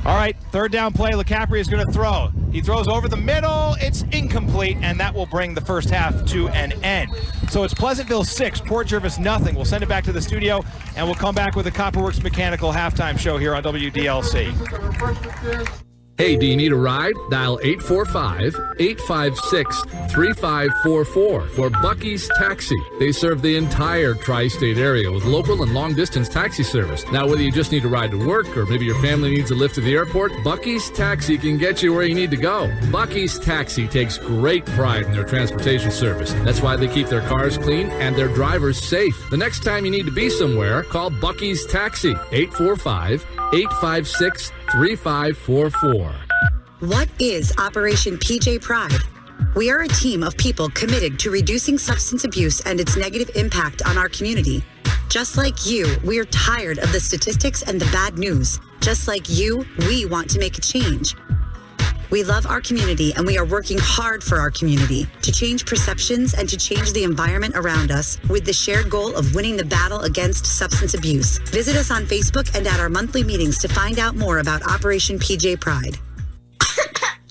All right, 3rd down play. LeCapria is going to throw. He throws over the middle. It's incomplete, and that will bring the first half to an end. So it's Pleasantville 6, Port Jervis nothing. We'll send it back to the studio, and we'll come back with the Copperworks Mechanical halftime show here on WDLC. Hey, do you need a ride? Dial 845-856-3544 for Bucky's Taxi. They serve the entire tri-state area with local and long-distance taxi service. Now, whether you just need a ride to work or maybe your family needs a lift to the airport, Bucky's Taxi can get you where you need to go. Bucky's Taxi takes great pride in their transportation service. That's why they keep their cars clean and their drivers safe. The next time you need to be somewhere, call Bucky's Taxi, 845-856-3544. What is Operation PJ Pride? We are a team of people committed to reducing substance abuse and its negative impact on our community. Just like you, we are tired of the statistics and the bad news. Just like you, we want to make a change. We love our community and we are working hard for our community to change perceptions and to change the environment around us with the shared goal of winning the battle against substance abuse. Visit us on Facebook and at our monthly meetings to find out more about Operation PJ Pride.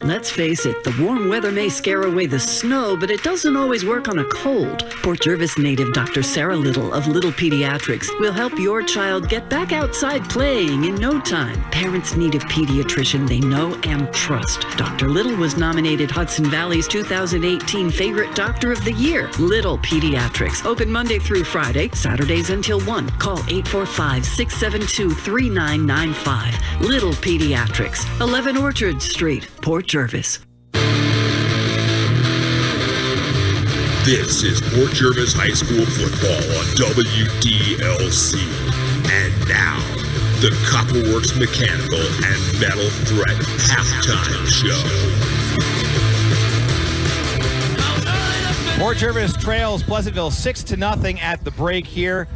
Let's face it, the warm weather may scare away the snow, but it doesn't always work on a cold. Port Jervis native Dr. Sarah Little of Little Pediatrics will help your child get back outside playing in no time. Parents need a pediatrician they know and trust. Dr. Little was nominated Hudson Valley's 2018 Favorite Doctor of the Year. Little Pediatrics, open Monday through Friday, Saturdays until 1. Call 845-672-3995. Little Pediatrics, 11 Orchard Street, Port Jervis. This is Port Jervis High School football on WDLC. And now, the Copperworks Mechanical and Metal Threat halftime show. Port Jervis trails Pleasantville 6-0 at the break here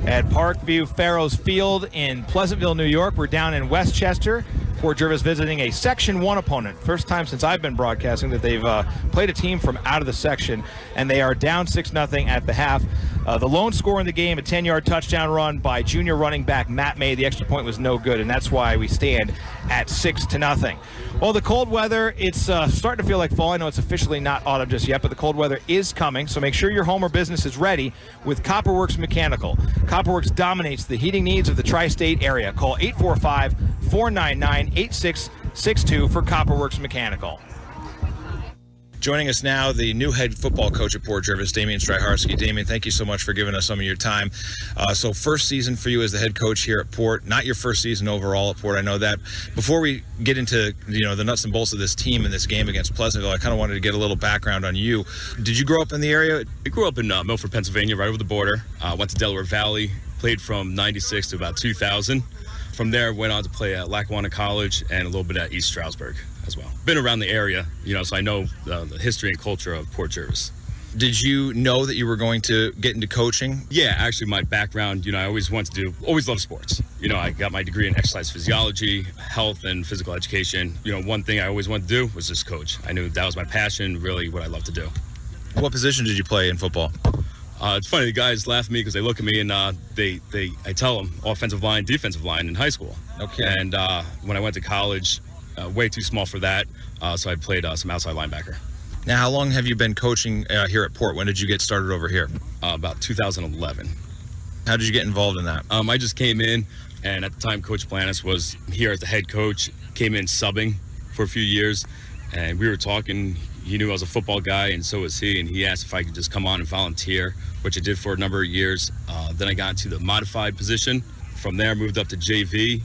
at Parkview Farrows Field in Pleasantville, New York. We're down in Westchester. Port Jervis visiting a Section 1 opponent. First time since I've been broadcasting that they've played a team from out of the section, and they are down 6-0 at the half. The lone score in the game, a 10-yard touchdown run by junior running back Matt May. The extra point was no good, and that's why we stand at 6-0. Well, the cold weather, it's starting to feel like fall. I know it's officially not autumn just yet, but the cold weather is coming, so make sure your home or business is ready with Copperworks Mechanical. Copperworks dominates the heating needs of the tri-state area. Call 845-499-8662 for Copperworks Mechanical. Joining us now, the new head football coach at Port Jervis, Damian Stryharski. Damian, thank you so much for giving us some of your time. So first season for you as the head coach here at Port, not your first season overall at Port, I know that. Before we get into the nuts and bolts of this team and this game against Pleasantville, I kind of wanted to get a little background on you. Did you grow up in the area? I grew up in Milford, Pennsylvania, right over the border. Went to Delaware Valley, played from 96 to about 2000. From there, went on to play at Lackawanna College and a little bit at East Stroudsburg as well. Been around the area, so I know the history and culture of Port Jervis. Did you know that you were going to get into coaching? Yeah, actually my background, I always loved sports. I got my degree in exercise physiology, health and physical education. One thing I always wanted to do was just coach. I knew that was my passion, really what I love to do. What position did you play in football? It's funny, the guys laugh at me because they look at me and I tell them offensive line, defensive line in high school. Okay. And when I went to college, way too small for that, so I played some outside linebacker. Now, how long have you been coaching here at Port? When did you get started over here? About 2011. How did you get involved in that? I just came in, and at the time, Coach Blanis was here as the head coach, came in subbing for a few years, and we were talking. He knew I was a football guy, and so was he, and he asked if I could just come on and volunteer, which I did for a number of years. Then I got into the modified position. From there, moved up to JV,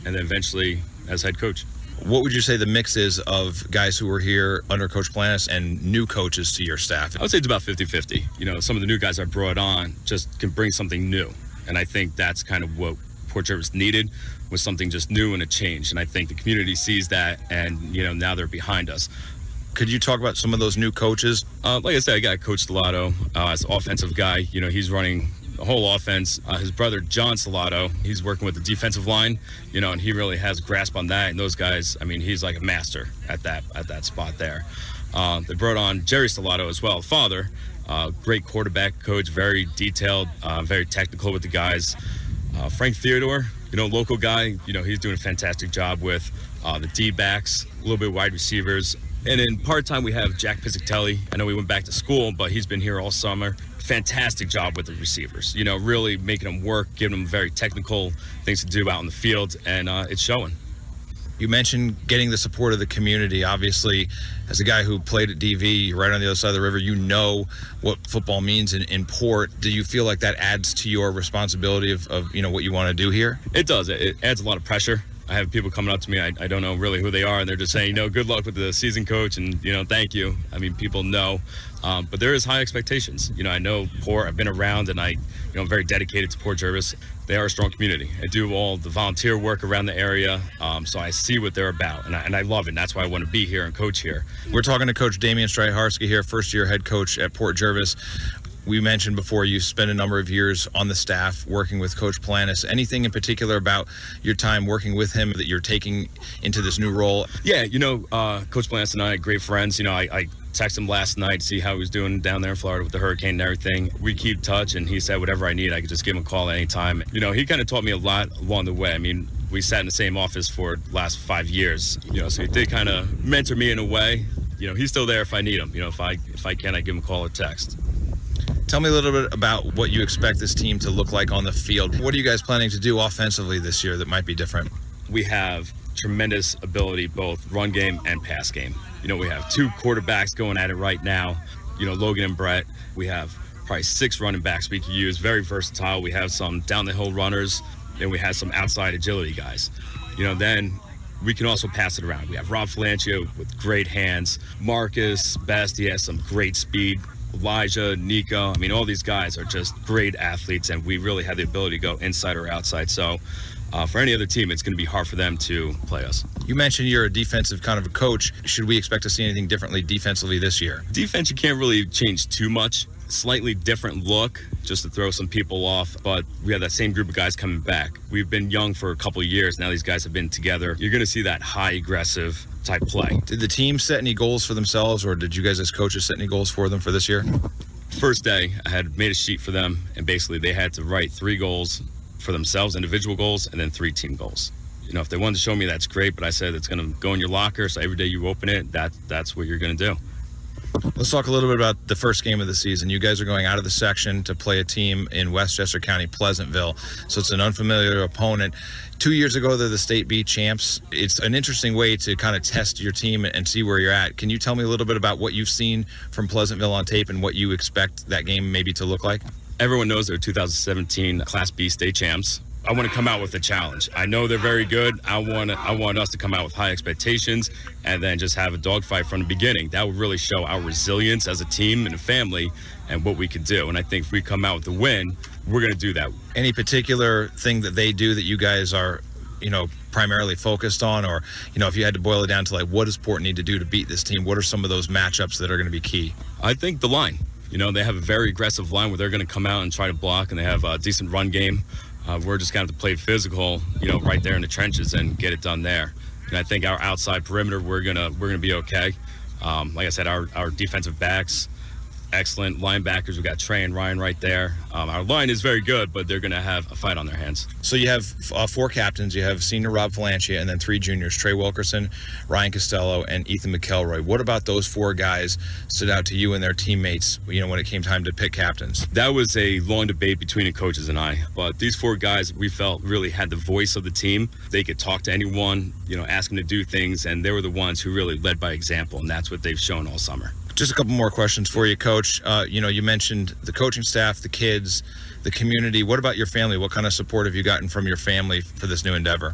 and then eventually as head coach. What would you say the mix is of guys who were here under Coach Blanis and new coaches to your staff? I would say it's about 50-50. Some of the new guys I brought on just can bring something new, and I think that's kind of what Port Jervis needed, was something just new and a change, and I think the community sees that, and now they're behind us. Could you talk about some of those new coaches? Like I said, I got Coach Stellato as an offensive guy. He's running the whole offense. His brother, John Stellato, he's working with the defensive line, and he really has a grasp on that. And those guys, he's like a master at that spot there. They brought on Jerry Stellato as well, father, great quarterback coach, very detailed, very technical with the guys. Frank Theodore, local guy, he's doing a fantastic job with the D-backs, a little bit wide receivers. And in part-time, we have Jack Pizzicatelli. I know he went back to school, but he's been here all summer. Fantastic job with the receivers, really making them work, giving them very technical things to do out in the field, and it's showing. You mentioned getting the support of the community. Obviously, as a guy who played at DV, you're right on the other side of the river, you know what football means in Port. Do you feel like that adds to your responsibility of what you want to do here? It does. It adds a lot of pressure. I have people coming up to me, I don't know really who they are, and they're just saying, good luck with the season, coach, and, thank you. I mean, people know, but there is high expectations. I know Port, I've been around, and I'm very dedicated to Port Jervis. They are a strong community. I do all the volunteer work around the area, so I see what they're about, and I love it, and that's why I want to be here and coach here. We're talking to Coach Damian Stryharski here, first-year head coach at Port Jervis. We mentioned before you spent a number of years on the staff working with Coach Planis. Anything in particular about your time working with him that you're taking into this new role? Yeah, Coach Planis and I are great friends. I texted him last night to see how he was doing down there in Florida with the hurricane and everything. We keep touch, and he said whatever I need, I could just give him a call at any time. He kind of taught me a lot along the way. I mean, we sat in the same office for the last 5 years, so he did kind of mentor me in a way. He's still there if I need him. If I can, I give him a call or text. Tell me a little bit about what you expect this team to look like on the field. What are you guys planning to do offensively this year that might be different? We have tremendous ability, both run game and pass game. We have 2 quarterbacks going at it right now, Logan and Brett. We have probably 6 running backs we can use, very versatile. We have some down the hill runners, and we have some outside agility guys. Then we can also pass it around. We have Rob Falancia with great hands, Marcus Best, he has some great speed. Elijah, Nico, all these guys are just great athletes, and we really have the ability to go inside or outside. So for any other team, it's going to be hard for them to play us. You mentioned you're a defensive kind of a coach. Should we expect to see anything differently defensively this year? Defense, you can't really change too much. Slightly different look just to throw some people off, but we have that same group of guys coming back. We've been young for a couple of years. Now these guys have been together. You're going to see that high aggressive type play. Did the team set any goals for themselves, or did you guys as coaches set any goals for them for this year? First day, I had made a sheet for them, and basically they had to write 3 goals for themselves, individual goals, and then 3 team goals. If they wanted to show me, that's great, but I said it's going to go in your locker, so every day you open it, that's what you're going to do. Let's talk a little bit about the first game of the season. You guys are going out of the section to play a team in Westchester County, Pleasantville. So it's an unfamiliar opponent. 2 years ago, they're the state B champs. It's an interesting way to kind of test your team and see where you're at. Can you tell me a little bit about what you've seen from Pleasantville on tape and what you expect that game maybe to look like? Everyone knows they're 2017 Class B state champs. I want to come out with a challenge. I know they're very good. I want us to come out with high expectations and then just have a dogfight from the beginning. That will really show our resilience as a team and a family and what we can do. And I think if we come out with a win, we're going to do that. Any particular thing that they do that you guys are, primarily focused on, or, if you had to boil it down to what does Port need to do to beat this team? What are some of those matchups that are going to be key? I think the line. They have a very aggressive line where they're going to come out and try to block, and they have a decent run game. We're just going to have to play physical, right there in the trenches and get it done there. And I think our outside perimeter, we're gonna be okay. Like I said, our defensive backs, excellent. Linebackers, we got Trey and Ryan right there. Our line is very good, but they're going to have a fight on their hands. So you have 4 captains. You have senior Rob Falancia and then 3 juniors, Trey Wilkerson, Ryan Costello, and Ethan McElroy. What about those 4 guys stood out to you and their teammates, when it came time to pick captains? That was a long debate between the coaches and I. But these 4 guys, we felt really had the voice of the team. They could talk to anyone, ask them to do things, and they were the ones who really led by example, and that's what they've shown all summer. Just a couple more questions for you, Coach. You mentioned the coaching staff, the kids, the community. What about your family? What kind of support have you gotten from your family for this new endeavor?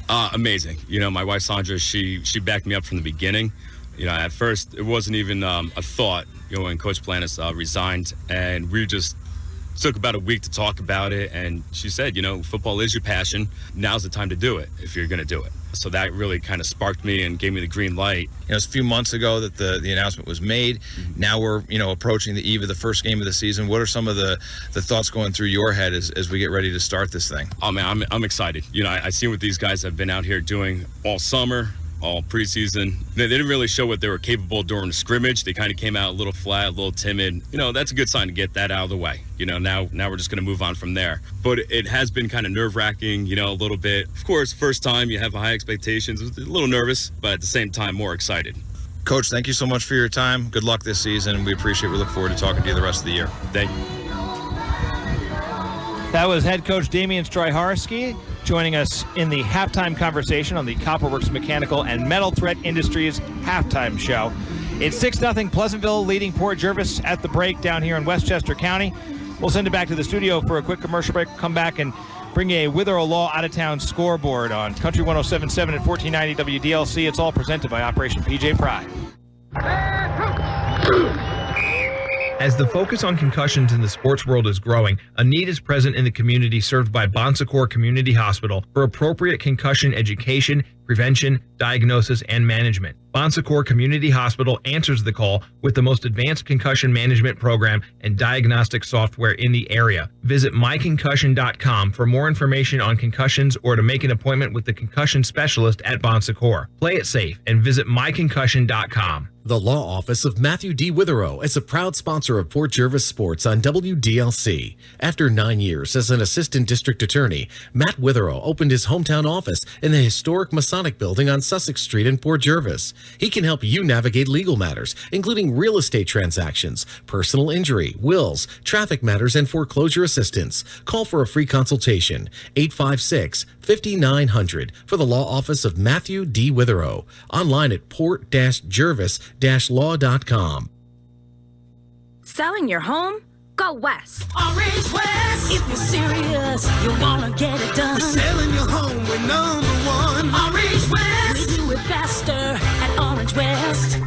Amazing. My wife, Sandra, she backed me up from the beginning. At first, it wasn't even a thought, when Coach Planis resigned, and we just took about a week to talk about it, and she said, football is your passion. Now's the time to do it if you're going to do it. So that really kind of sparked me and gave me the green light. It's a few months ago that the announcement was made. Now we're, approaching the eve of the first game of the season. What are some of the thoughts going through your head as we get ready to start this thing? Oh, man, I'm excited. I see what these guys have been out here doing all summer, all preseason. They didn't really show what they were capable during the scrimmage. They kind of came out a little flat, a little timid. That's a good sign to get that out of the way. Now we're just going to move on from there. But it has been kind of nerve-wracking, a little bit. Of course, first time you have high expectations. A little nervous, but at the same time, more excited. Coach, thank you so much for your time. Good luck this season. We look forward to talking to you the rest of the year. Thank you. That was head coach Damian Stryharski. joining us in the halftime conversation on the Copperworks Mechanical and Metal Threat Industries halftime show. It's 6-0 Pleasantville leading Port Jervis at the break down here in Westchester County. We'll send it back to the studio for a quick commercial break. Come back and bring you a Withrow Law out-of-town scoreboard on Country 107.7 at 1490 WDLC. It's all presented by Operation PJ Pride. As the focus on concussions in the sports world is growing, a need is present in the community served by Bon Secours Community Hospital for appropriate concussion education, prevention, diagnosis, and management. Bon Secours Community Hospital answers the call with the most advanced concussion management program and diagnostic software in the area. Visit myconcussion.com for more information on concussions or to make an appointment with the concussion specialist at Bon Secours. Play it safe and visit myconcussion.com. The Law Office of Matthew D. Withrow is a proud sponsor of Port Jervis Sports on WDLC. After 9 years as an assistant district attorney, Matt Withrow opened his hometown office in the historic Masonic Building on Sussex Street in Port Jervis. He can help you navigate legal matters, including real estate transactions, personal injury, wills, traffic matters, and foreclosure assistance. Call for a free consultation, 856-5900 for the Law Office of Matthew D. Withrow. Online at port-jervis-law.com. Selling your home? Go west. Orange West. If you're serious, you wanna get it done. We're selling your home with #1. Orange West. We do it faster at Orange West.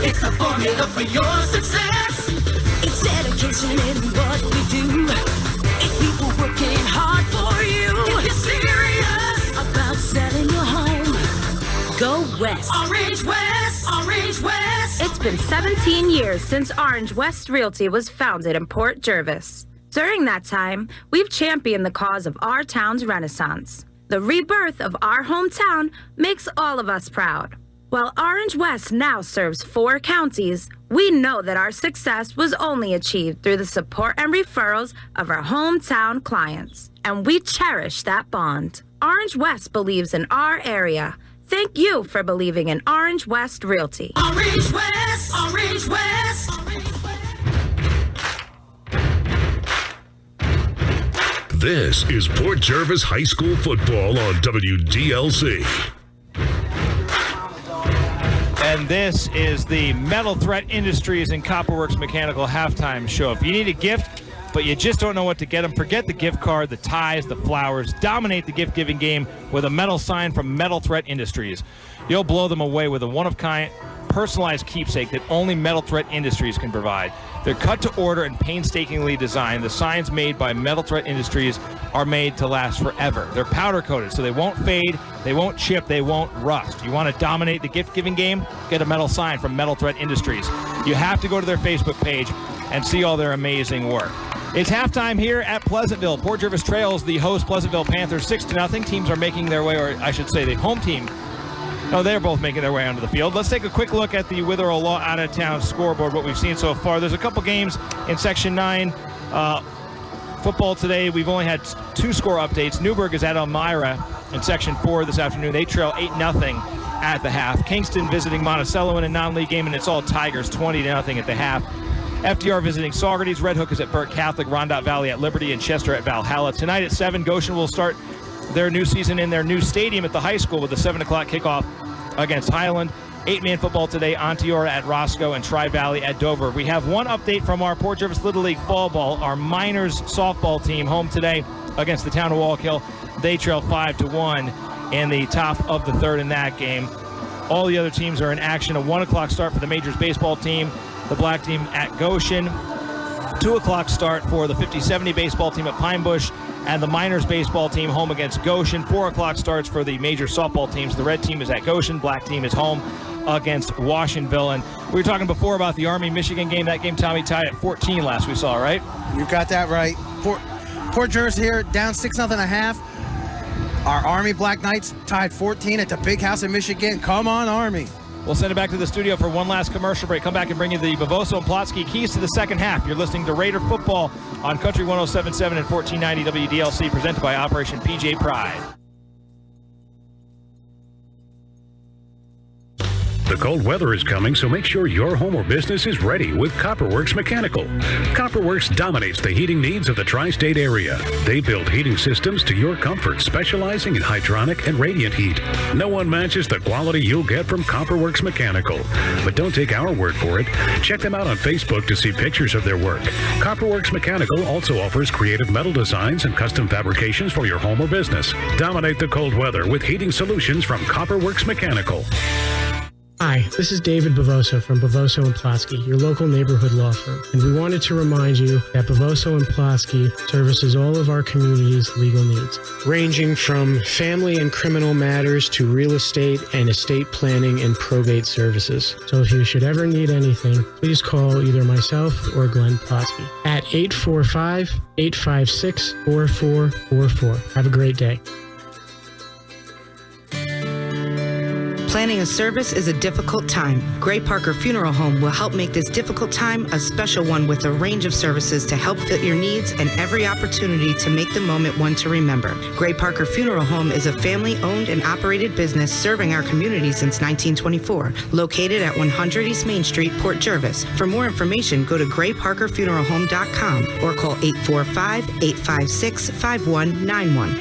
It's the formula for your success. It's dedication in what we do. It's people working hard for you. If you're serious about selling your home, go west. Orange West. Orange West. It's been 17 years since Orange West Realty was founded in Port Jervis. During that time, we've championed the cause of our town's renaissance. The rebirth of our hometown makes all of us proud. While Orange West now serves 4 counties, we know that our success was only achieved through the support and referrals of our hometown clients. And we cherish that bond. Orange West believes in our area. Thank you for believing in Orange West Realty. Orange West. Orange West. This is Port Jervis High School football on WDLC. And this is the Metal Threat Industries and Copperworks Mechanical halftime show. If you need a gift, but you just don't know what to get them, forget the gift card, the ties, the flowers. Dominate the gift-giving game with a metal sign from Metal Threat Industries. You'll blow them away with a one-of-kind, personalized keepsake that only Metal Threat Industries can provide. They're cut to order and painstakingly designed. The signs made by Metal Threat Industries are made to last forever. They're powder-coated, so they won't fade, they won't chip, they won't rust. You want to dominate the gift-giving game? Get a metal sign from Metal Threat Industries. You have to go to their Facebook page and see all their amazing work. It's halftime here at Pleasantville. Port Jervis trails the host Pleasantville Panthers 6-0. Teams are making their way, or I should say the home team. No, they're both making their way onto the field. Let's take a quick look at the Withrow Law out-of-town scoreboard, what we've seen so far. There's a couple games in Section 9. Football today, we've only had 2 score updates. Newburgh is at Elmira in Section 4 this afternoon. They trail 8-0 at the half. Kingston visiting Monticello in a non-league game, and it's all Tigers, 20-0 at the half. FDR visiting Saugerties. Red Hook is at Burke Catholic. Rondot Valley at Liberty, and Chester at Valhalla. Tonight at 7, Goshen will start their new season in their new stadium at the high school with a 7 o'clock kickoff against Highland. 8-man football today, Onteora at Roscoe and Tri-Valley at Dover. We have one update from our Port Jervis Little League fall ball. Our minors softball team home today against the town of Wallkill. They trail 5-1 in the top of the 3rd in that game. All the other teams are in action. A 1 o'clock start for the majors baseball team, the black team at Goshen. 2 o'clock start for the 50-70 baseball team at Pine Bush, and the minors baseball team home against Goshen. 4 o'clock starts for the major softball teams. The red team is at Goshen, black team is home against Washingtonville. And we were talking before about the Army-Michigan game. That game, Tommy, tied at 14 last we saw, right? You got that right. Port Jervis here, down 6-0 at half. Our Army Black Knights tied 14 at the Big House in Michigan. Come on, Army. We'll send it back to the studio for one last commercial break. Come back and bring you the Bavoso and Plotsky keys to the second half. You're listening to Raider Football on Country 107.7 and 1490 WDLC, presented by Operation PJ Pride. The cold weather is coming, so make sure your home or business is ready with Copperworks Mechanical. Copperworks dominates the heating needs of the tri-state area. They build heating systems to your comfort, specializing in hydronic and radiant heat. No one matches the quality you'll get from Copperworks Mechanical. But don't take our word for it. Check them out on Facebook to see pictures of their work. Copperworks Mechanical also offers creative metal designs and custom fabrications for your home or business. Dominate the cold weather with heating solutions from Copperworks Mechanical. Hi, this is David Bavoso from Bavoso and Plasky, your local neighborhood law firm. And we wanted to remind you that Bavoso and Plasky services all of our community's legal needs, ranging from family and criminal matters to real estate and estate planning and probate services. So if you should ever need anything, please call either myself or Glenn Plasky at 845-856-4444. Have a great day. Planning a service is a difficult time. Gray Parker Funeral Home will help make this difficult time a special one with a range of services to help fit your needs and every opportunity to make the moment one to remember. Gray Parker Funeral Home is a family-owned and operated business serving our community since 1924, located at 100 East Main Street, Port Jervis. For more information, go to grayparkerfuneralhome.com or call 845-856-5191.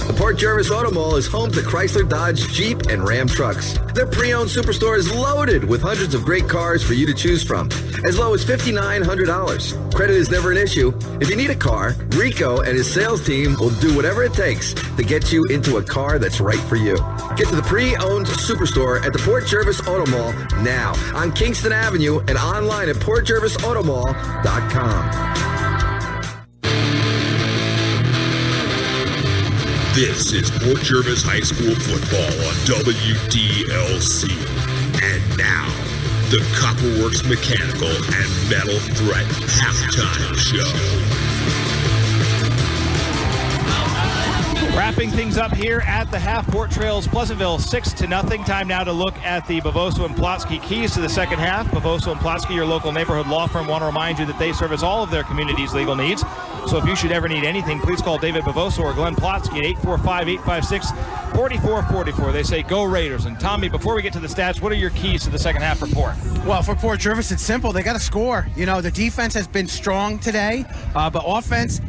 The Port Jervis Auto Mall is home to Chrysler, Dodge, Jeep, and Ram trucks. Their pre-owned superstore is loaded with hundreds of great cars for you to choose from, as low as $5,900. Credit is never an issue. If you need a car, Rico and his sales team will do whatever it takes to get you into a car that's right for you. Get to the pre-owned superstore at the Port Jervis Auto Mall now on Kingston Avenue and online at portjervisautomall.com. This is Port Jervis High School football on WDLC. And now, the Copperworks Mechanical and Metal Threat halftime show. Wrapping things up here at the half, Port trails Pleasantville 6-0. Time now to look at the Bavoso and Plasky keys to the second half. Bavoso and Plasky, your local neighborhood law firm, want to remind you that they service all of their community's legal needs. So if you should ever need anything, please call David Bavoso or Glenn Plasky at 845-856-4444. They say go Raiders. And Tommy, before we get to the stats, what are your keys to the second half for Port? Well, for Port Jervis, it's simple. They got to score. You know, the defense has been strong today, but offense,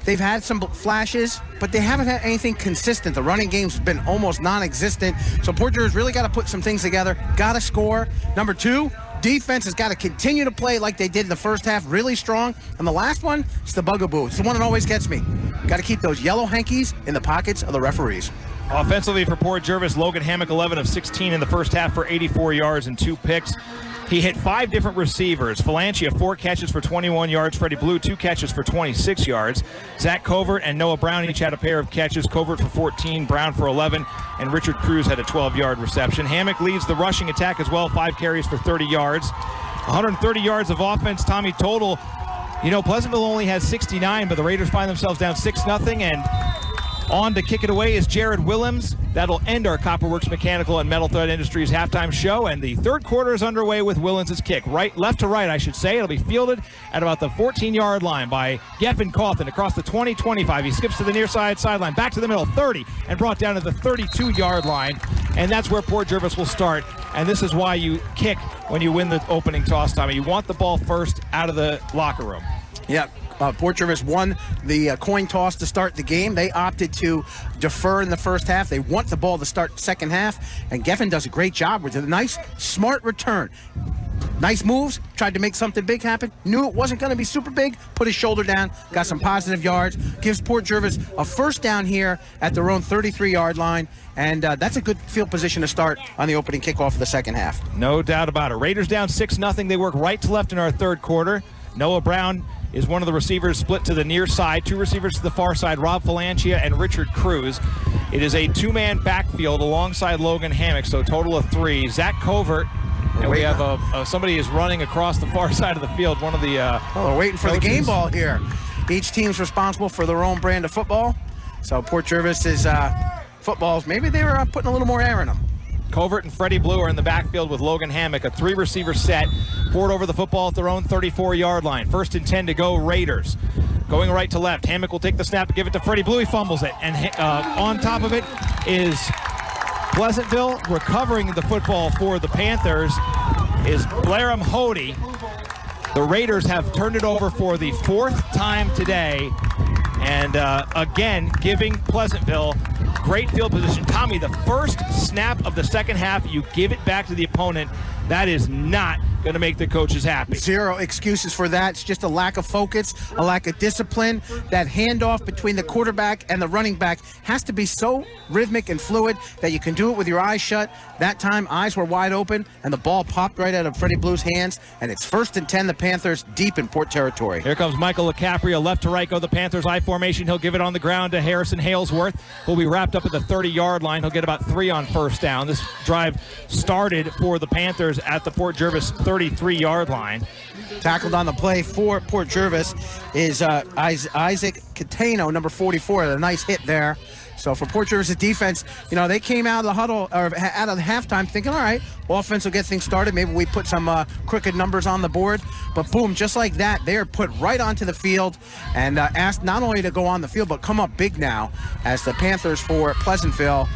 they've had some flashes, but they haven't had anything consistent. The running game's been almost non-existent. So Port Jervis really got to put some things together, got to score. Number two, defense has got to continue to play like they did in the first half, really strong. And the last one, it's the bugaboo. It's the one that always gets me. Got to keep those yellow hankies in the pockets of the referees. Offensively for Port Jervis, Logan Hammock 11 of 16 in the first half for 84 yards and 2 picks. He hit 5 different receivers. Faggione, 4 catches for 21 yards. Freddie Blue, 2 catches for 26 yards. Zach Covert and Noah Brown each had a pair of catches. Covert for 14, Brown for 11, and Richard Cruz had a 12-yard reception. Hammock leads the rushing attack as well, 5 carries for 30 yards. 130 yards of offense, Tommy, total. You know, Pleasantville only has 69, but the Raiders find themselves down 6-0, and on to kick it away is Jared Willems. That'll end our Copperworks Mechanical and Metal Thread Industries halftime show, and the third quarter is underway with Willems' kick. Left to right, I should say. It'll be fielded at about the 14-yard line by Geffen Cawthon across the 20-25. He skips to the near sideline, back to the middle, 30, and brought down to the 32-yard line, and that's where Port Jervis will start. And this is why you kick when you win the opening toss, Tommy. You want the ball first out of the locker room. Yeah. Port Jervis won the coin toss to start the game. They opted to defer in the first half. They want the ball to start the second half, and Geffen does a great job with a nice, smart return. Nice moves, tried to make something big happen, knew it wasn't going to be super big, put his shoulder down, got some positive yards, gives Port Jervis a first down here at their own 33-yard line, and that's a good field position to start on the opening kickoff of the second half. No doubt about it. Raiders down 6-0. They work right to left in our third quarter. Noah Brown is one of the receivers split to the near side. 2 receivers to the far side, Rob Faggione and Richard Cruz. It is a 2-man backfield alongside Logan Hammock, so a total of 3. Zach Covert, and we have somebody is running across the far side of the field. One of the we're waiting for coaches. The game ball here. Each team's responsible for their own brand of football. So Port Jervis's footballs, maybe they were putting a little more air in them. Covert and Freddie Blue are in the backfield with Logan Hammock, a 3-receiver set. Port over the football at their own 34-yard line. 1st and 10 to go, Raiders. Going right to left. Hammock will take the snap and give it to Freddie Blue. He fumbles it. And on top of it is Pleasantville recovering the football for the Panthers is Blairham Hody. The Raiders have turned it over for the 4th time today, and again giving Pleasantville great field position. Tommy, the first snap of the second half, you give it back to the opponent. That is not going to make the coaches happy. Zero excuses for that. It's just a lack of focus, a lack of discipline. That handoff between the quarterback and the running back has to be so rhythmic and fluid that you can do it with your eyes shut. That time, eyes were wide open, and the ball popped right out of Freddie Blue's hands, and it's 1st and 10, the Panthers deep in Port territory. Here comes Michael LaCapria, left to right go the Panthers I formation. He'll give it on the ground to Harrison Halesworth, who'll be wrapped up at the 30-yard line. He'll get about 3 on first down. This drive started for the Panthers at the Port Jervis 33-yard line. Tackled on the play for Port Jervis is Isaac Catano, number 44. A nice hit there. So for Port Jervis' defense, they came out of the huddle, or out of the halftime thinking, all right, offense will get things started. Maybe we put some crooked numbers on the board. But boom, just like that, they are put right onto the field and asked not only to go on the field, but come up big now as the Panthers for Pleasantville.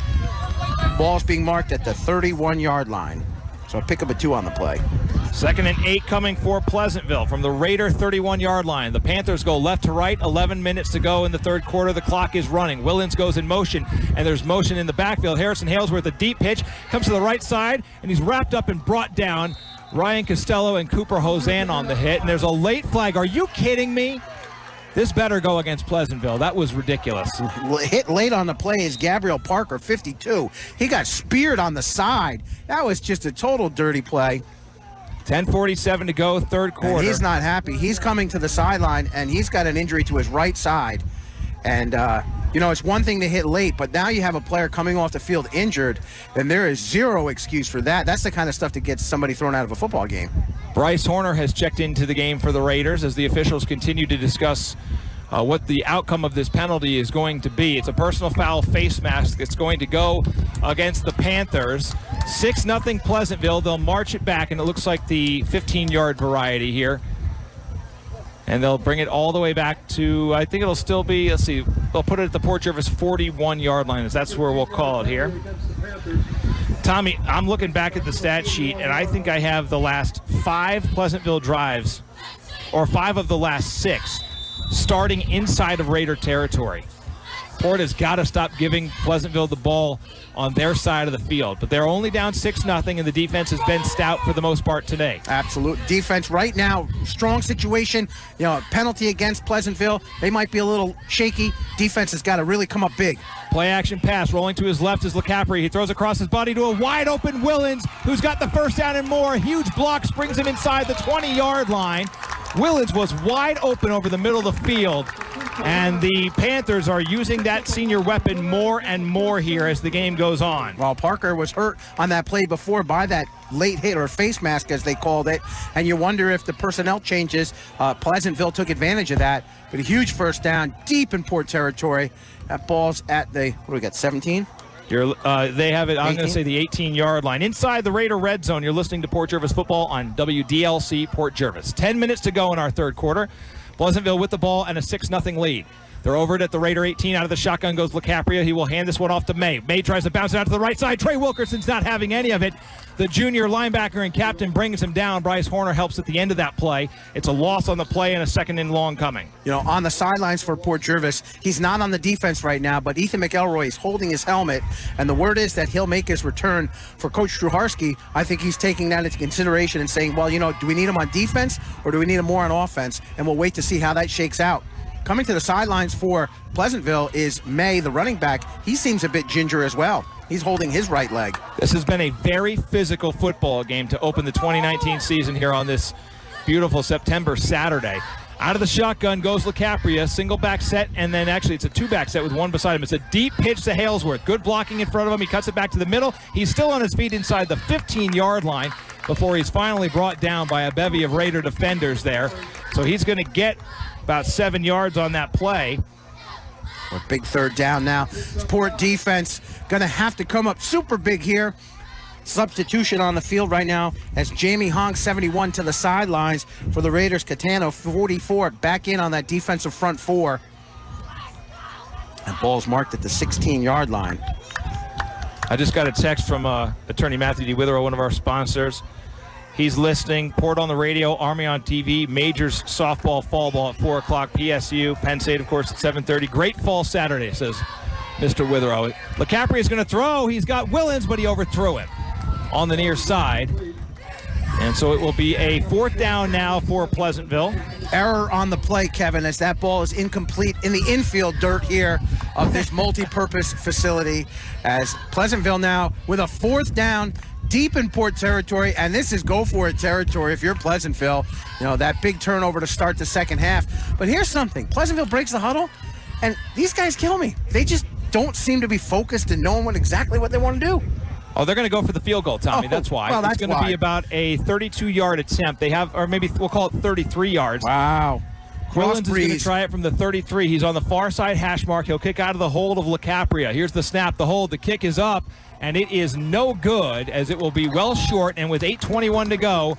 Ball's being marked at the 31-yard line. So a pick up a 2 on the play. 2nd and 8 coming for Pleasantville from the Raider 31-yard line. The Panthers go left to right, 11 minutes to go in the third quarter. The clock is running. Willens goes in motion, and there's motion in the backfield. Harrison Halesworth, a deep pitch, comes to the right side, and he's wrapped up and brought down. Ryan Costello and Cooper Hosan on the hit, and there's a late flag. Are you kidding me? This better go against Pleasantville. That was ridiculous. Hit late on the play is Gabriel Parker, 52. He got speared on the side. That was just a total dirty play. 10:47 to go, third quarter. And he's not happy. He's coming to the sideline, and he's got an injury to his right side. And, it's one thing to hit late, but now you have a player coming off the field injured, and there is zero excuse for that. That's the kind of stuff that gets somebody thrown out of a football game. Bryce Horner has checked into the game for the Raiders as the officials continue to discuss what the outcome of this penalty is going to be. It's a personal foul face mask that's going to go against the Panthers. 6-0 Pleasantville. They'll march it back, and it looks like the 15-yard variety here. And they'll bring it all the way back to, I think it'll still be, let's see, they'll put it at the Port Jervis 41-yard line. That's where we'll call it here. Tommy, I'm looking back at the stat sheet, and I think I have the last 5 Pleasantville drives, or 5 of the last 6, starting inside of Raider territory. Port has got to stop giving Pleasantville the ball on their side of the field. But they're only down 6-0, and the defense has been stout for the most part today. Absolute defense right now, strong situation. Penalty against Pleasantville. They might be a little shaky. Defense has got to really come up big. Play action pass. Rolling to his left is LaCapri. He throws across his body to a wide open Willens, who's got the first down and more. Huge block brings him inside the 20-yard line. Willens was wide open over the middle of the field, and the Panthers are using that senior weapon more and more here as the game goes on. Well, Parker was hurt on that play before by that late hit, or face mask as they called it, and you wonder if the personnel changes, Pleasantville took advantage of that. But a huge first down deep in Port territory. That ball's at the, what do we got, 17? They have it, I'm going to say the 18-yard line. Inside the Raider red zone, you're listening to Port Jervis football on WDLC Port Jervis. 10 minutes to go in our third quarter. Pleasantville with the ball and a 6-0 lead. They're over it at the Raider 18. Out of the shotgun goes LaCapria. He will hand this one off to May. May tries to bounce it out to the right side. Trey Wilkerson's not having any of it. The junior linebacker and captain brings him down. Bryce Horner helps at the end of that play. It's a loss on the play and a 2nd and long coming. On the sidelines for Port Jervis, he's not on the defense right now, but Ethan McElroy is holding his helmet, and the word is that he'll make his return for Coach Struharski. I think he's taking that into consideration and saying, well, do we need him on defense or do we need him more on offense? And we'll wait to see how that shakes out. Coming to the sidelines for Pleasantville is May, the running back. He seems a bit ginger as well. He's holding his right leg. This has been a very physical football game to open the 2019 season here on this beautiful September Saturday. Out of the shotgun goes LaCapria, single back set, and then actually it's a 2-back set with one beside him. It's a deep pitch to Halesworth. Good blocking in front of him. He cuts it back to the middle. He's still on his feet inside the 15-yard line before he's finally brought down by a bevy of Raider defenders there. So he's going to get about 7 yards on that play. A big third down now. Port defense going to have to come up super big here. Substitution on the field right now as Jamie Hong, 71, to the sidelines for the Raiders. Catano, 44, back in on that defensive front 4. And ball's marked at the 16-yard line. I just got a text from attorney Matthew D. Witherow, one of our sponsors. He's listening. Port on the radio, Army on TV, Majors softball, fall ball at 4 o'clock, PSU, Penn State, of course, at 7:30. Great fall Saturday, says Mr. Witherow. LeCapri is going to throw. He's got Willens, but he overthrew him on the near side. And so it will be a 4th down now for Pleasantville. Error on the play, Kevin, as that ball is incomplete in the infield dirt here of this multi-purpose facility, as Pleasantville now with a 4th down deep in Port territory, and this is go-for-it territory if you're Pleasantville. You know, that big turnover to start the second half. But here's something. Pleasantville breaks the huddle, and these guys kill me. They just don't seem to be focused and knowing exactly what they want to do. Oh, they're going to go for the field goal, Tommy. That's why. Well, it's going to be about a 32-yard attempt. They have, or maybe we'll call it 33 yards. Wow. Willens is going to try it from the 33. He's on the far side hash mark. He'll kick out of the hold of LeCapria. Here's the snap, the hold. The kick is up, and it is no good, as it will be well short. And with 8:21 to go,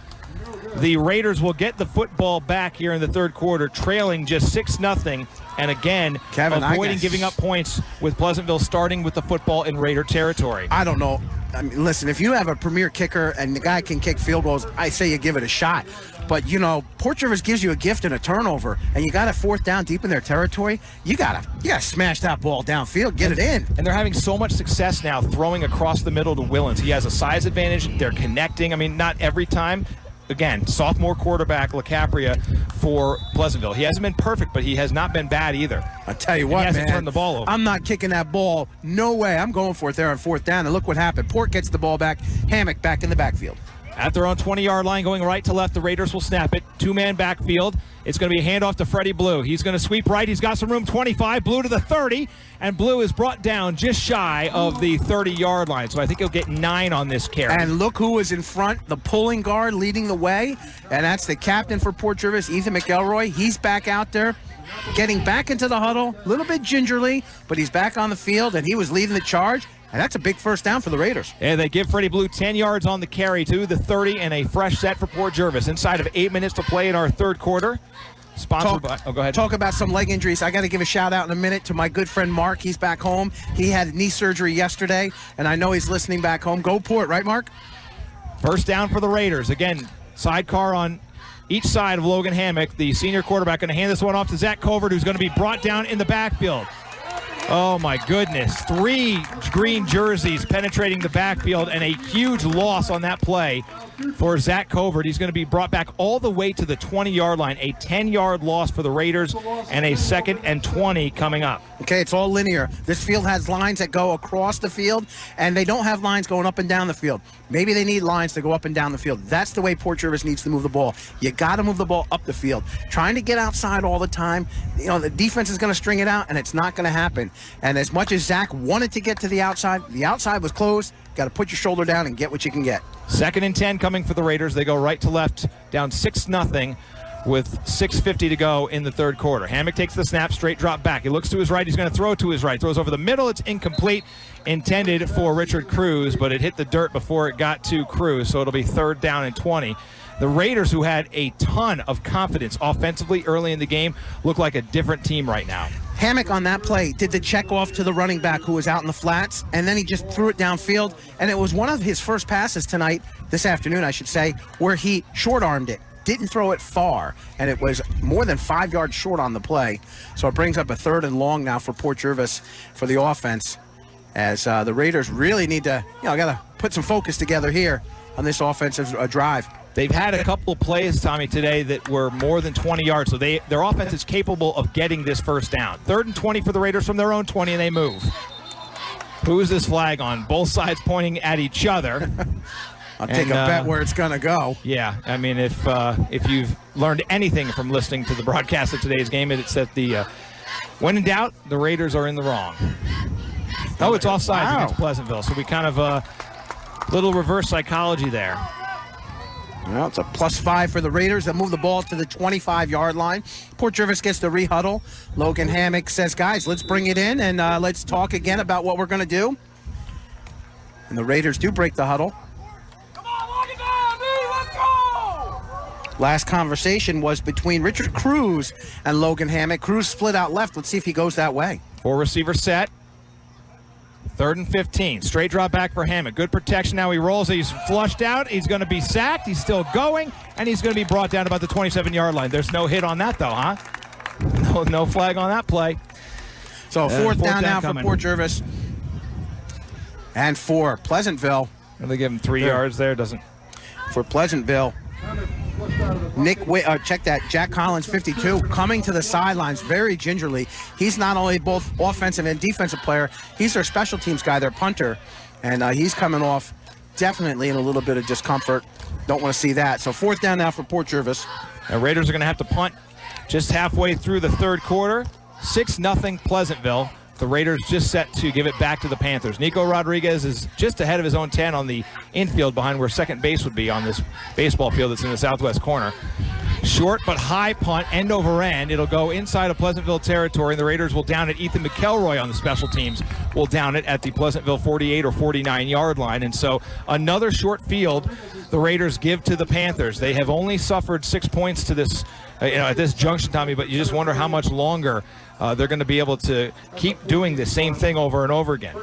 the Raiders will get the football back here in the third quarter, trailing just 6-0. And again, Kevin, avoiding giving up points with Pleasantville starting with the football in Raider territory. I don't know. I mean, listen, if you have a premier kicker and the guy can kick field goals, I say you give it a shot. But, you know, Port Jervis gives you a gift and a turnover, and you got a 4th down deep in their territory. You gotta smash that ball downfield, get it in. And they're having so much success now throwing across the middle to Willens. He has a size advantage. They're connecting. I mean, not every time. Again, sophomore quarterback LeCapria for Pleasantville. He hasn't been perfect, but he has not been bad either. I tell you what, he hasn't man, turned the ball over. I'm not kicking that ball. No way. I'm going for it there on 4th down. And look what happened. Port gets the ball back. Hammock back in the backfield. At their own 20-yard line, going right to left, the Raiders will snap it. 2-man backfield. It's going to be a handoff to Freddie Blue. He's going to sweep right. He's got some room. 25. Blue to the 30. And Blue is brought down just shy of the 30-yard line. So I think he'll get 9 on this carry. And look who is in front, the pulling guard leading the way. And that's the captain for Port Jervis, Ethan McElroy. He's back out there, getting back into the huddle, a little bit gingerly, but he's back on the field, and he was leading the charge. And that's a big 1st down for the Raiders. And they give Freddie Blue 10 yards on the carry to the 30 and a fresh set for Port Jervis. Inside of 8 minutes to play in our third quarter. Sponsored by, go ahead. Talk about some leg injuries. I got to give a shout out in a minute to my good friend Mark. He's back home. He had knee surgery yesterday, and I know he's listening back home. Go Port, right, Mark? 1st down for the Raiders. Again, sidecar on each side of Logan Hammock. The senior quarterback going to hand this one off to Zach Covert, who's going to be brought down in the backfield. Oh, my goodness. 3 green jerseys penetrating the backfield, and a huge loss on that play for Zach Covert. He's going to be brought back all the way to the 20-yard line. A 10-yard loss for the Raiders, and a 2nd and 20 coming up. Okay, it's all linear. This field has lines that go across the field, and they don't have lines going up and down the field. Maybe they need lines to go up and down the field. That's the way Port Jervis needs to move the ball. You got to move the ball up the field. Trying to get outside all the time, you know, the defense is going to string it out, and it's not going to happen. And as much as Zach wanted to get to the outside was closed. Got to put your shoulder down and get what you can get. 2nd and 10 coming for the Raiders. They go right to left, down 6-0 with 6:50 to go in the third quarter. Hammock takes the snap, straight drop back. He looks to his right. He's going to throw to his right. Throws over the middle. It's incomplete. Intended for Richard Cruz, but it hit the dirt before it got to Cruz, so it'll be 3rd down and 20. The Raiders, who had a ton of confidence offensively early in the game, look like a different team right now. Hammock on that play did the check off to the running back who was out in the flats, and then he just threw it downfield. And it was one of his first passes tonight, this afternoon, I should say, where he short-armed it. Didn't throw it far, and it was more than 5 yards short on the play. So it brings up a 3rd and long now for Port Jervis for the offense, as the Raiders really need to, got to put some focus together here on this offensive drive. They've had a couple of plays, Tommy, today that were more than 20 yards, so their offense is capable of getting this 1st down. 3rd and 20 for the Raiders from their own 20, and they move. Who is this flag on? Both sides pointing at each other. I'll take a bet where it's going to go. Yeah, I mean, if you've learned anything from listening to the broadcast of today's game, it's that when in doubt, the Raiders are in the wrong. Oh, it's offsides against Pleasantville, so we kind of little reverse psychology there. Well, it's a +5 for the Raiders. They'll move the ball to the 25-yard line. Port Jervis gets the rehuddle. Logan Hammock says, guys, let's bring it in and let's talk again about what we're going to do. And the Raiders do break the huddle. Come on, lock it down, dude, let's go! Last conversation was between Richard Cruz and Logan Hammock. Cruz split out left. Let's see if he goes that way. 4 receiver set. 3rd and 15. Straight drop back for Hammond. Good protection. Now he rolls. He's flushed out. He's going to be sacked. He's still going, and he's going to be brought down about the 27-yard line. There's no hit on that, though, huh? No flag on that play. So fourth down now for Port Jervis. And for Pleasantville. And they give him 3 yards there. For Pleasantville. Check that. Jack Collins, 52, coming to the sidelines very gingerly. He's not only both offensive and defensive player, he's their special teams guy, their punter. And he's coming off definitely in a little bit of discomfort. Don't want to see that. So fourth down now for Port Jervis. And Raiders are going to have to punt just halfway through the third quarter. 6-0 Pleasantville. The Raiders just set to give it back to the Panthers. Nico Rodriguez is just ahead of his own 10 on the infield behind where second base would be on this baseball field that's in the southwest corner. Short but high punt, end over end. It'll go inside of Pleasantville territory, and the Raiders will down it. Ethan McElroy on the special teams will down it at the Pleasantville 48 or 49-yard line. And so another short field the Raiders give to the Panthers. They have only suffered 6 points to this at this junction, Tommy, but you just wonder how much longer they're going to be able to keep doing the same thing over and over again.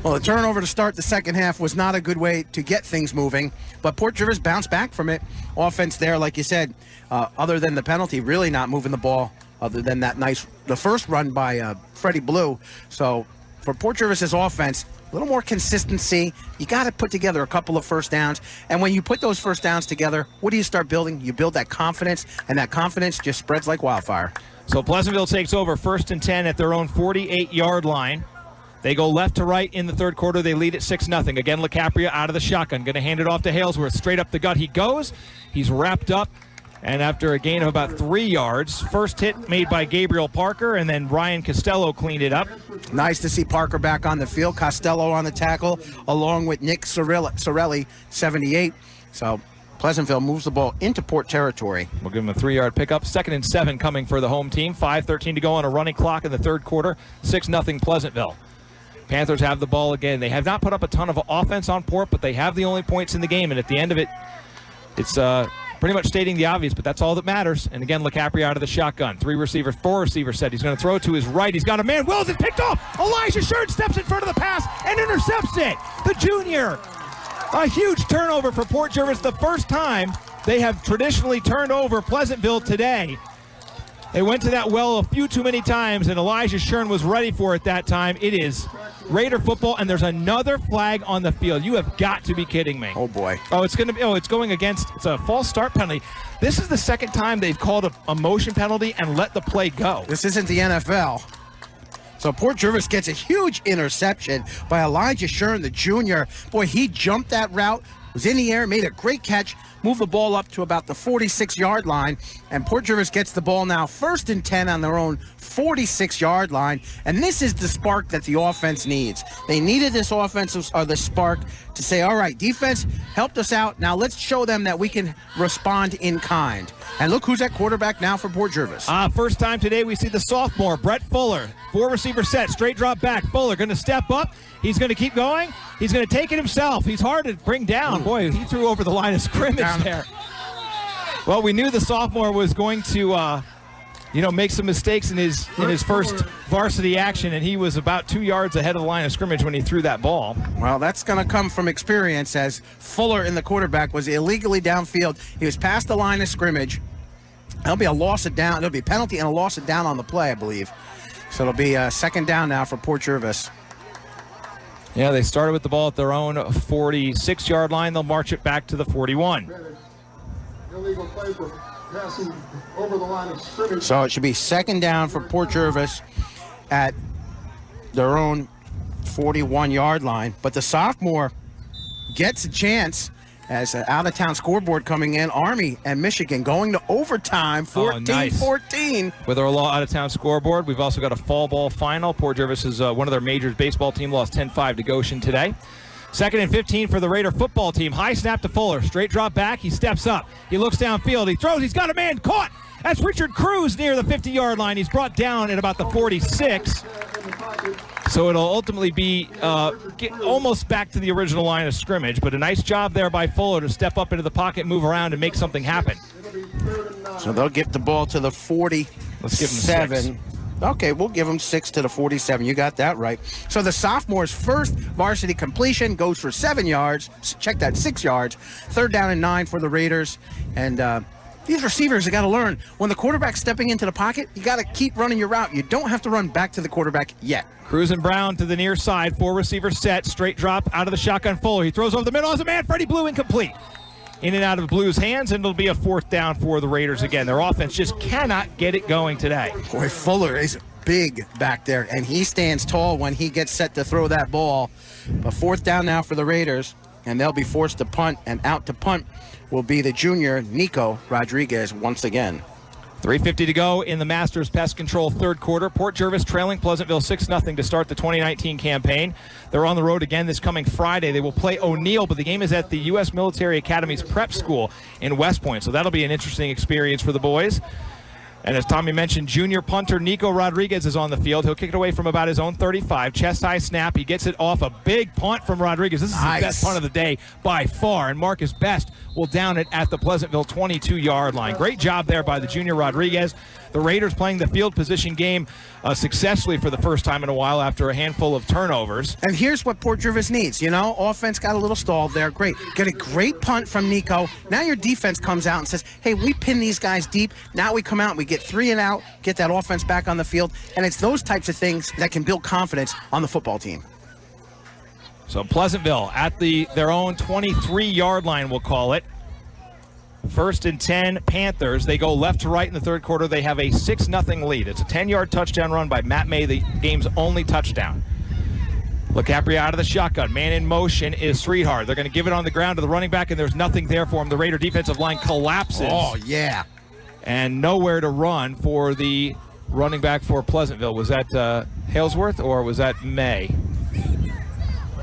Well, the turnover to start the second half was not a good way to get things moving, but Port Jervis bounced back from it. Offense there, like you said, other than the penalty, really not moving the ball other than the first run by Freddie Blue. So for Port Jervis's offense, a little more consistency. You got to put together a couple of first downs. And when you put those first downs together, what do you start building? You build that confidence, and that confidence just spreads like wildfire. So Pleasantville takes over 1st and 10 at their own 48-yard line. They go left to right in the third quarter. They lead at 6-0. Again, LaCapria out of the shotgun. Going to hand it off to Halesworth. Straight up the gut he goes. He's wrapped up. And after a gain of about 3 yards, first hit made by Gabriel Parker, and then Ryan Costello cleaned it up. Nice to see Parker back on the field. Costello on the tackle, along with Nick Sorelli, 78. So Pleasantville moves the ball into Port territory. We'll give them a 3-yard pickup. 2nd and 7 coming for the home team. 5:13 to go on a running clock in the third quarter. 6-0 Pleasantville. Panthers have the ball again. They have not put up a ton of offense on Port, but they have the only points in the game. And at the end of it, it's pretty much stating the obvious, but that's all that matters. And again, LaCapria out of the shotgun. 4 receiver set. He's going to throw to his right. He's got a man. Wills is picked off. Elijah Shern steps in front of the pass and intercepts it. The junior. A huge turnover for Port Jervis. The first time they have traditionally turned over Pleasantville today. They went to that well a few too many times, and Elijah Shern was ready for it that time. It is Raider football, and there's another flag on the field. You have got to be kidding me. Oh, boy. It's going against, it's a false start penalty. This is the second time they've called a motion penalty and let the play go. This isn't the NFL. So Port Jervis gets a huge interception by Elijah Shern, the junior. Boy, he jumped that route, was in the air, made a great catch, moved the ball up to about the 46-yard line, and Port Jervis gets the ball now 1st and 10 on their own 46-yard line, and this is the spark that the offense needs. They needed this offensive, or the spark, to say, all right, defense helped us out. Now let's show them that we can respond in kind. And look who's at quarterback now for Port Jervis. First time today we see the sophomore, Brett Fuller. 4 receiver set, straight drop back. Fuller going to step up. He's going to keep going. He's going to take it himself. He's hard to bring down. Boy, he threw over the line of scrimmage there. Well, we knew the sophomore was going to make some mistakes in his first varsity action, and he was about 2 yards ahead of the line of scrimmage when he threw that ball. Well, that's going to come from experience, as Fuller in the quarterback was illegally downfield. He was past the line of scrimmage. There'll be a loss of down. There'll be a penalty and a loss of down on the play, I believe. So it'll be a 2nd down now for Port Jervis. Yeah, they started with the ball at their own 46-yard line. They'll march it back to the 41. Illegal play for passing over the line of scrimmage. So it should be 2nd down for Port Jervis at their own 41-yard line. But the sophomore gets a chance as an out-of-town scoreboard coming in. Army and Michigan going to overtime, 14-14. With our out-of-town scoreboard, we've also got a fall ball final. Port Jervis is one of their majors baseball team, lost 10-5 to Goshen today. 2nd and 15 for the Raider football team. High snap to Fuller. Straight drop back. He steps up. He looks downfield. He throws. He's got a man caught. That's Richard Cruz near the 50-yard line. He's brought down at about the 46. So it'll ultimately be almost back to the original line of scrimmage, but a nice job there by Fuller to step up into the pocket, move around, and make something happen. So they'll get the ball to the 47. Let's give them 6. Okay, we'll give him 6 to the 47. You got that right. So the sophomore's first varsity completion goes for 7 yards. Check that, 6 yards. 3rd down and 9 for the Raiders. And these receivers have got to learn. When the quarterback's stepping into the pocket, you got to keep running your route. You don't have to run back to the quarterback yet. Cruz and Brown to the near side. 4 receivers set. Straight drop out of the shotgun. Fuller. He throws over the middle as a man. Freddie Blue incomplete. In and out of Blue's hands, and it'll be a 4th down for the Raiders again. Their offense just cannot get it going today. Boy, Fuller is big back there, and he stands tall when he gets set to throw that ball. But 4th down now for the Raiders, and they'll be forced to punt, and out to punt will be the junior Nico Rodriguez once again. 3:50 to go in the Masters Pest Control 3rd quarter. Port Jervis trailing Pleasantville 6-0 to start the 2019 campaign. They're on the road again this coming Friday. They will play O'Neill, but the game is at the U.S. Military Academy's prep school in West Point, so that'll be an interesting experience for the boys. And as Tommy mentioned, junior punter Nico Rodriguez is on the field. He'll kick it away from about his own 35. Chest-high snap. He gets it off a big punt from Rodriguez. This is the best punt of the day by far. And Marcus Best will down it at the Pleasantville 22-yard line. Great job there by the junior Rodriguez. The Raiders playing the field position game successfully for the first time in a while after a handful of turnovers. And here's what Port Jervis needs. You know, offense got a little stalled there. Great. Get a great punt from Nico. Now your defense comes out and says, hey, we pin these guys deep. Now we come out and we get 3 and out, get that offense back on the field. And it's those types of things that can build confidence on the football team. So Pleasantville at their own 23-yard line, we'll call it. 1st and 10 Panthers. They go left to right in the 3rd quarter. They have a 6-0 lead. It's a 10-yard touchdown run by Matt May, the game's only touchdown. LeCapria out of the shotgun. Man in motion is Sreethard. They're going to give it on the ground to the running back, and there's nothing there for him. The Raider defensive line collapses. Oh, yeah. And nowhere to run for the running back for Pleasantville. Was that Halesworth or was that May?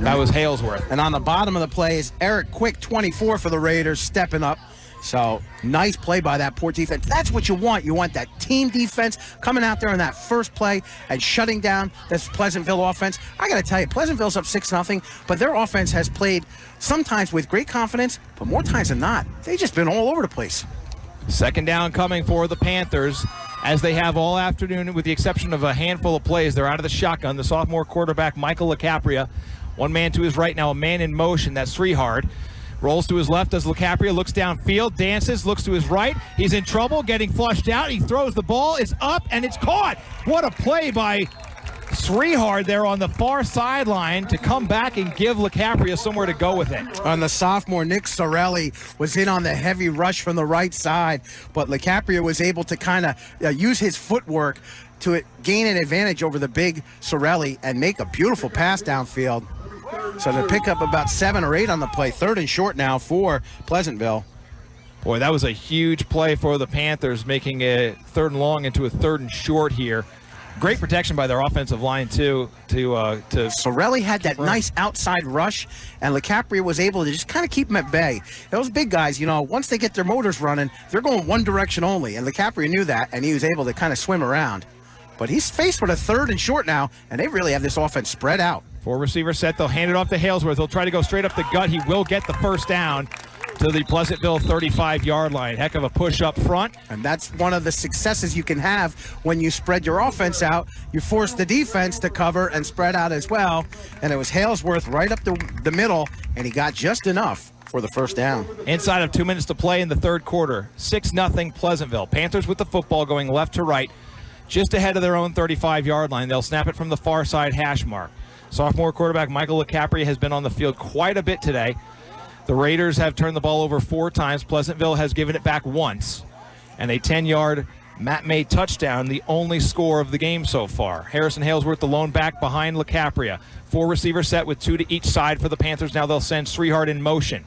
That was Halesworth. And on the bottom of the play is Eric Quick, 24 for the Raiders, stepping up. So nice play by that Port defense. That's what you want. You want that team defense coming out there in that first play and shutting down this Pleasantville offense. I got to tell you, Pleasantville's up 6-0, but their offense has played sometimes with great confidence, but more times than not, they've just been all over the place. 2nd down coming for the Panthers, as they have all afternoon, with the exception of a handful of plays. They're out of the shotgun. The sophomore quarterback, Michael LeCapria, one man to his right now, a man in motion. That's Sreethard. Rolls to his left as LeCapria looks downfield, dances, looks to his right. He's in trouble, getting flushed out. He throws the ball. It's up, and it's caught. What a play by Sreethard there on the far sideline to come back and give LeCapria somewhere to go with it. On the sophomore, Nick Sorelli was in on the heavy rush from the right side, but LeCapria was able to kind of use his footwork to gain an advantage over the big Sorelli and make a beautiful pass downfield. So to pick up about 7 or 8 on the play. 3rd and short now for Pleasantville. Boy, that was a huge play for the Panthers, making a 3rd and long into a 3rd and short here. Great protection by their offensive line, too. Sorelli had that nice outside rush, and LeCapria was able to just kind of keep him at bay. Those big guys, you know, once they get their motors running, they're going one direction only, and LeCapria knew that, and he was able to kind of swim around. But he's faced with a 3rd and short now, and they really have this offense spread out. 4 receivers set. They'll hand it off to Halesworth. He'll try to go straight up the gut. He will get the 1st down to the Pleasantville 35-yard line. Heck of a push up front. And that's one of the successes you can have when you spread your offense out. You force the defense to cover and spread out as well. And it was Halesworth right up the middle, and he got just enough for the 1st down. Inside of 2 minutes to play in the 3rd quarter. 6-0 Pleasantville. Panthers with the football going left to right, just ahead of their own 35-yard line. They'll snap it from the far side hash mark. Sophomore quarterback Michael LeCapria has been on the field quite a bit today. The Raiders have turned the ball over 4 times. Pleasantville has given it back once. And a 10-yard Matt May touchdown, the only score of the game so far. Harrison Halesworth, the lone back behind LeCapria. 4 receivers set with 2 to each side for the Panthers. Now they'll send Sreethard in motion.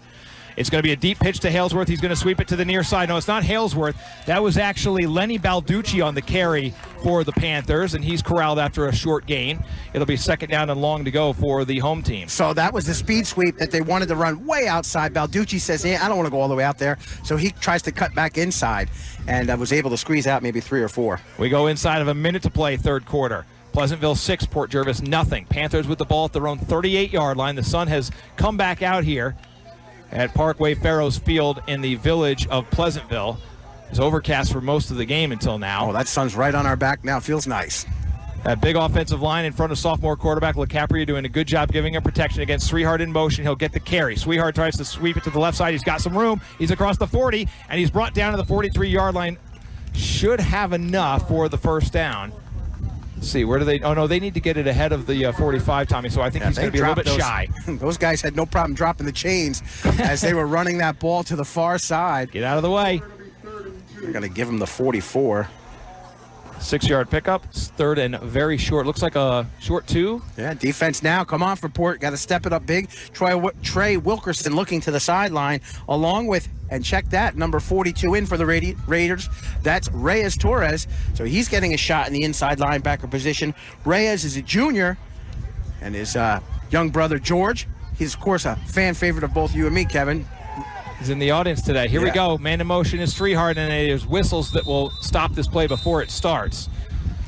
It's going to be a deep pitch to Halesworth. He's going to sweep it to the near side. No, it's not Halesworth. That was actually Lenny Balducci on the carry for the Panthers, and he's corralled after a short gain. It'll be 2nd down and long to go for the home team. So that was the speed sweep that they wanted to run way outside. Balducci says, yeah, I don't want to go all the way out there. So he tries to cut back inside and was able to squeeze out maybe 3 or 4. We go inside of a minute to play, 3rd quarter. Pleasantville 6, Port Jervis nothing. Panthers with the ball at their own 38-yard line. The sun has come back out here at Parkway Farrows Field in the village of Pleasantville. It was overcast for most of the game until now. Oh, that sun's right on our back now. Feels nice. That big offensive line in front of sophomore quarterback LaCapria doing a good job giving him protection against Swihart in motion. He'll get the carry. Swihart tries to sweep it to the left side. He's got some room. He's across the 40, and he's brought down to the 43-yard line. Should have enough for the first down. Let's see, where do they? Oh, no, they need to get it ahead of the 45, Tommy, so I think he's going to be a little bit shy. Those guys had no problem dropping the chains as they were running that ball to the far side. Get out of the way. They're going to give him the 44. 6-yard pickup. It's third and very short. Looks like a short 2. Yeah, defense now. Come on for Port. Got to step it up big. Trey Wilkerson looking to the sideline along with, and check that, number 42 in for the Raiders. That's Reyes Torres. So he's getting a shot in the inside linebacker position. Reyes is a junior, and his young brother George. He's, of course, a fan favorite of both you and me, Kevin. He's in the audience today. Here we go. Man in motion is Swihart, and there's whistles that will stop this play before it starts.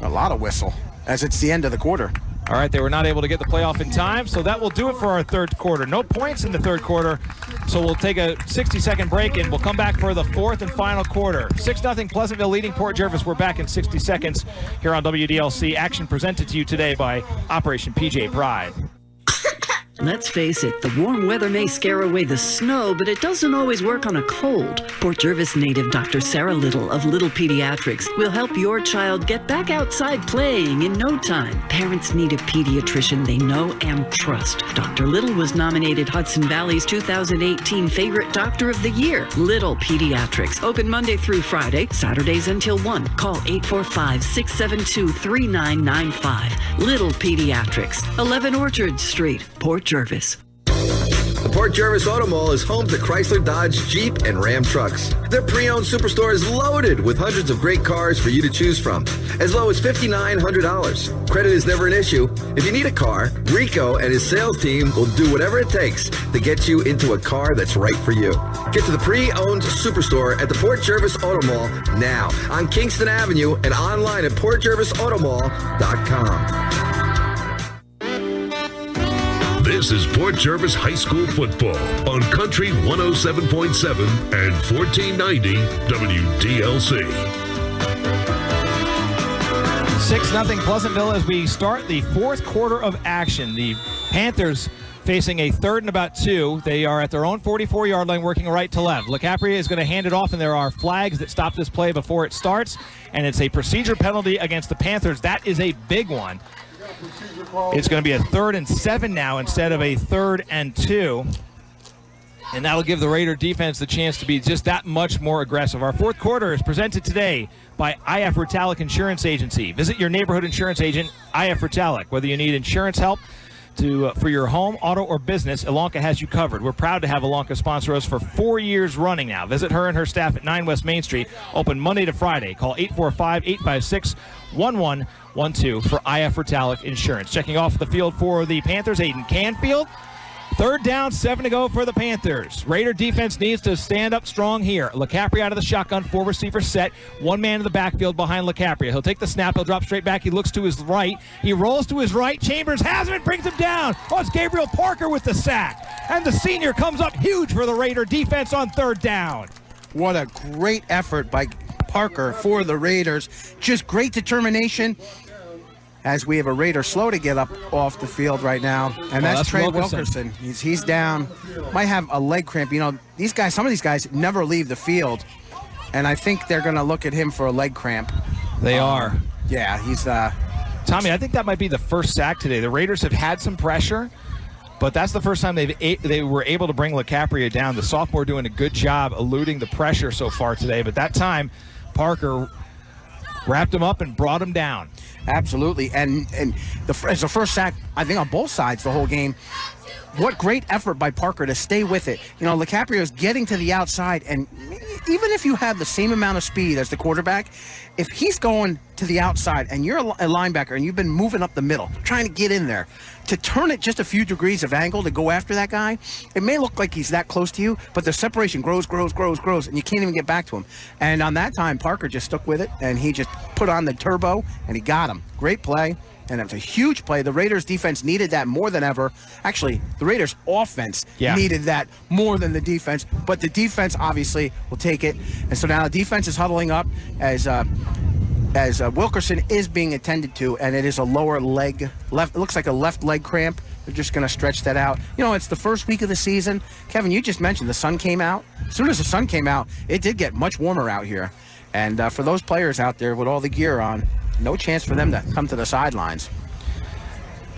A lot of whistle as it's the end of the quarter. All right, they were not able to get the play off in time, so that will do it for our third quarter. No points in the third quarter, so we'll take a 60-second break, and we'll come back for the fourth and final quarter. 6-0 Pleasantville leading Port Jervis. We're back in 60 seconds here on WDLC. Action presented to you today by Operation PJ Pride. Let's face it, the warm weather may scare away the snow, but it doesn't always work on a cold. Port Jervis native Dr. Sarah Little of Little Pediatrics will help your child get back outside playing in no time. Parents need a pediatrician they know and trust. Dr. Little was nominated Hudson Valley's 2018 Favorite Doctor of the Year. Little Pediatrics, open Monday through Friday, Saturdays until 1. Call 845-672-3995. Little Pediatrics, 11 Orchard Street, Port Jervis. The Port Jervis Auto Mall is home to Chrysler, Dodge, Jeep, and Ram trucks. Their pre-owned superstore is loaded with hundreds of great cars for you to choose from, as low as $5,900. Credit is never an issue. If you need a car, Rico and his sales team will do whatever it takes to get you into a car that's right for you. Get to the pre-owned superstore at the Port Jervis Auto Mall now on Kingston Avenue and online at portjervisautomall.com. This is Port Jervis High School football on Country 107.7 and 1490 WDLC. 6-0 Pleasantville as we start the fourth quarter of action. The Panthers facing a 3rd and about 2. They are at their own 44-yard line working right to left. LaCapria is going to hand it off, and there are flags that stop this play before it starts, and it's a procedure penalty against the Panthers. That is a big one. It's going to be a 3rd and 7 now instead of a 3rd and 2. And that'll give the Raider defense the chance to be just that much more aggressive. Our fourth quarter is presented today by IF Ritalik Insurance Agency. Visit your neighborhood insurance agent, IF Ritalik. Whether you need insurance help for your home, auto, or business, Elanka has you covered. We're proud to have Elanka sponsor us for 4 years running now. Visit her and her staff at 9 West Main Street, open Monday to Friday. Call 845-856-1112 for IF Ritalik Insurance. Checking off the field for the Panthers, Aiden Canfield. 3rd down, 7 to go for the Panthers. Raider defense needs to stand up strong here. LaCapria out of the shotgun, 4 receiver set. 1 man in the backfield behind LaCapria. He'll take the snap. He'll drop straight back. He looks to his right. He rolls to his right. Chambers has him and brings him down. Oh, it's Gabriel Parker with the sack. And the senior comes up huge for the Raider defense on 3rd down. What a great effort by Parker for the Raiders. Just great determination. As we have a Raider slow to get up off the field right now. And that's Trey Wilkerson. He's down. Might have a leg cramp. You know, these guys, some of these guys never leave the field. And I think they're going to look at him for a leg cramp. They are. Yeah, he's... Tommy, I think that might be the first sack today. The Raiders have had some pressure, but that's the first time they were able to bring LaCapria down. The sophomore doing a good job eluding the pressure so far today. But that time, Parker wrapped him up and brought him down. Absolutely, and it's the first sack, I think, on both sides the whole game. What great effort by Parker to stay with it. You know, LaCapria is getting to the outside, and even if you have the same amount of speed as the quarterback, if he's going to the outside and you're a linebacker and you've been moving up the middle, trying to get in there, to turn it just a few degrees of angle to go after that guy, it may look like he's that close to you, but the separation grows, and you can't even get back to him. And on that time, Parker just stuck with it, and he just put on the turbo, and he got him. Great play. and it's a huge play. The Raiders defense needed that more than ever. Actually, the Raiders offense needed that more than the defense, but the defense obviously will take it. And so now the defense is huddling up as Wilkerson is being attended to, and it is a lower leg, it looks like a left leg cramp. They're just going to stretch that out. You know, it's the first week of the season. Kevin, you just mentioned the sun came out. As soon as the sun came out, it did get much warmer out here. And for those players out there with all the gear on, no chance for them to come to the sidelines.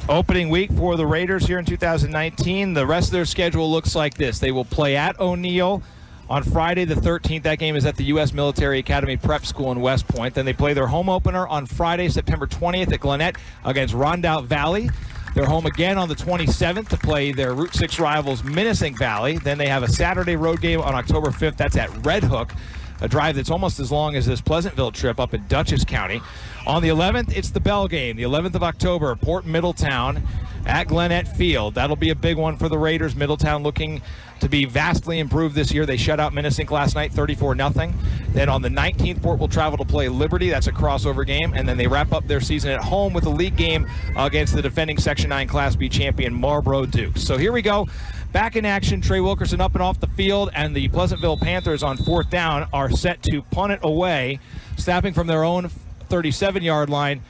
Opening week for the Raiders here in 2019. The rest of their schedule looks like this. They will play at O'Neill on Friday the 13th. That game is at the U.S. Military Academy Prep School in West Point. Then they play their home opener on Friday, September 20th at Gwinnett against Rondout Valley. They're home again on the 27th to play their Route 6 rivals, Minisink Valley. Then they have a Saturday road game on October 5th. That's at Red Hook, a drive that's almost as long as this Pleasantville trip up in Dutchess County. On the 11th, it's the Bell game, the 11th of October, Port Middletown at Gwinnett Field. That'll be a big one for the Raiders. Middletown looking to be vastly improved this year. They shut out Minisink last night, 34-0. Then on the 19th, Port will travel to play Liberty. That's a crossover game. And then they wrap up their season at home with a league game against the defending Section 9 Class B champion Marlboro Dukes. So here we go. Back in action, Trey Wilkerson up and off the field, and the Pleasantville Panthers on 4th down are set to punt it away, snapping from their own 37-yard line.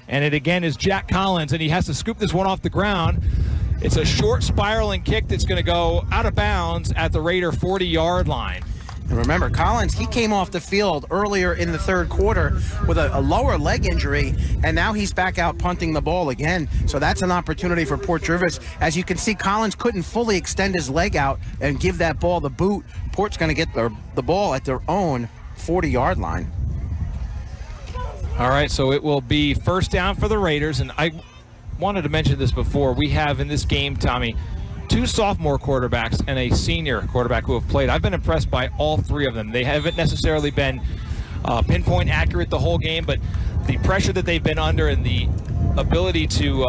And it again is Jack Collins, and he has to scoop this one off the ground. It's a short spiraling kick that's going to go out of bounds at the Raider 40-yard line. And remember, Collins, he came off the field earlier in the third quarter with a lower leg injury, and now he's back out punting the ball again. So that's an opportunity for Port Jervis. As you can see, Collins couldn't fully extend his leg out and give that ball the boot. Port's going to get the ball at their own 40-yard line. All right, so it will be first down for the Raiders, and I wanted to mention this before. We have in this game, Tommy, 2 sophomore quarterbacks and a senior quarterback who have played. I've been impressed by all 3 of them. They haven't necessarily been pinpoint accurate the whole game, but the pressure that they've been under and the ability to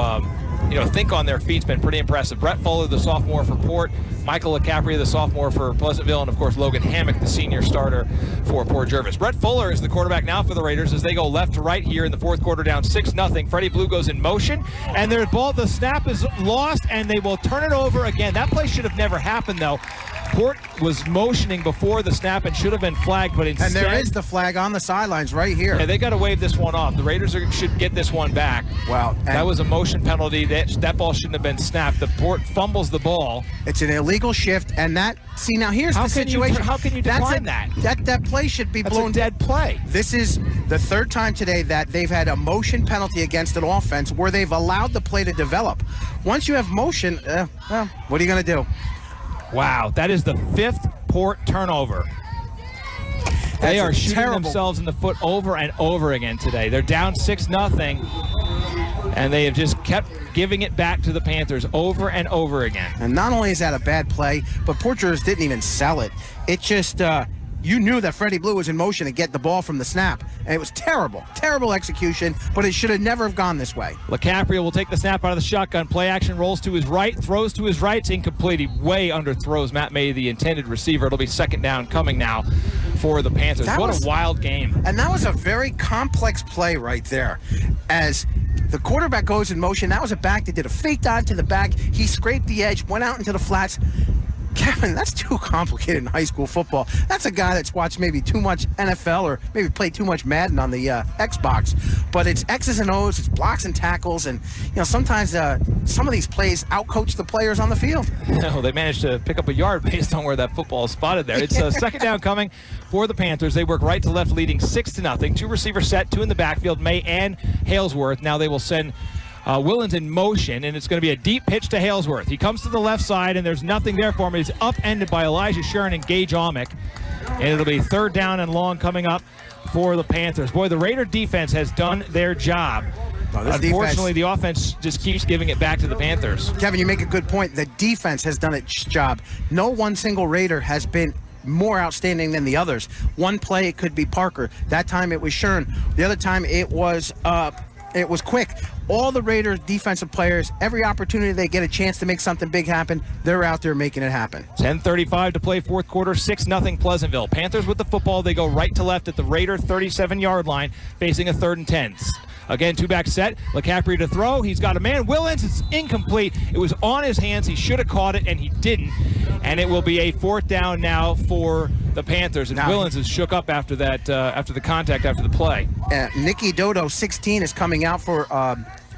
think on their feet has been pretty impressive. Brett Fuller, the sophomore for Port, Michael LaCapria, the sophomore for Pleasantville, and of course Logan Hammock, the senior starter for Port Jervis. Brett Fuller is the quarterback now for the Raiders as they go left to right here in the fourth quarter, down 6-0. Freddie Blue goes in motion, and their ball, the snap is lost, and they will turn it over again. That play should have never happened, though. Port was motioning before the snap and should have been flagged, but instead... And there is the flag on the sidelines right here. Yeah, they got to wave this one off. The Raiders should get this one back. Wow. That was a motion penalty. That ball shouldn't have been snapped. The Port fumbles the ball. It's an illegal shift, and that... See, now here's the situation. How can you decline that? That play should be blown... That's a dead play. This is the 3rd time today that they've had a motion penalty against an offense where they've allowed the play to develop. Once you have motion, what are you going to do? Wow, that is the 5th Port turnover. They are shooting themselves in the foot over and over again today. They're down 6-0, and they have just kept giving it back to the Panthers over and over again. And not only is that a bad play, but Port Jervis didn't even sell it. It just... you knew that Freddie Blue was in motion to get the ball from the snap. And it was terrible execution, but it should have never have gone this way. LaCapria will take the snap out of the shotgun. Play action, rolls to his right, throws to his right. It's incomplete. He way underthrows Matt May, the intended receiver. It'll be 2nd down coming now for the Panthers. What a wild game. And that was a very complex play right there. As the quarterback goes in motion, that was a back that did a fake dive to the back. He scraped the edge, went out into the flats. Kevin, that's too complicated in high school football. That's a guy that's watched maybe too much NFL or maybe played too much Madden on the Xbox. But it's X's and O's, it's blocks and tackles, and sometimes some of these plays outcoach the players on the field. No, they managed to pick up a yard based on where that football is spotted there. It's 2nd down coming for the Panthers. They work right to left, leading 6-0. 2 receivers set, 2 in the backfield, May and Halesworth. Now they will send Willens in motion, and it's going to be a deep pitch to Halesworth. He comes to the left side, and there's nothing there for him. He's upended by Elijah Sharon and Gage Amick, and it'll be 3rd down and long coming up for the Panthers. Boy, the Raider defense has done their job. Unfortunately, the offense just keeps giving it back to the Panthers. Kevin, you make a good point. The defense has done its job. No one single Raider has been more outstanding than the others. One play, it could be Parker. That time it was Shern. The other time it was Quick. All the Raiders defensive players, every opportunity they get a chance to make something big happen, they're out there making it happen. 10:35 to play, fourth quarter, 6-0 Pleasantville. Panthers with the football. They go right to left at the Raider 37-yard line, facing a 3rd and 10. Again, two-back set. LeCapri to throw. He's got a man. Willens, it's incomplete. It was on his hands. He should have caught it, and he didn't. And it will be a 4th down now for the Panthers. And Willens is shook up after that, after the contact, after the play. Nicky Dodo, 16, is coming out for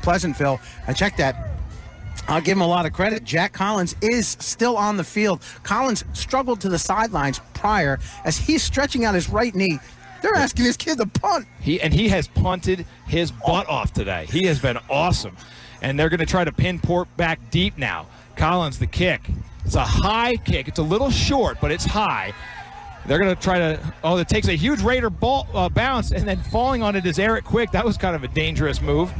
Pleasantville. And check that. I'll give him a lot of credit. Jack Collins is still on the field. Collins struggled to the sidelines prior as he's stretching out his right knee. They're asking this kid to punt. He has punted his butt off today. He has been awesome. And they're going to try to pin Port back deep now. Collins, the kick. It's a high kick. It's a little short, but it's high. They're going to try to, it takes a huge Raider ball bounce, and then falling on it is Eric Quick. That was kind of a dangerous move.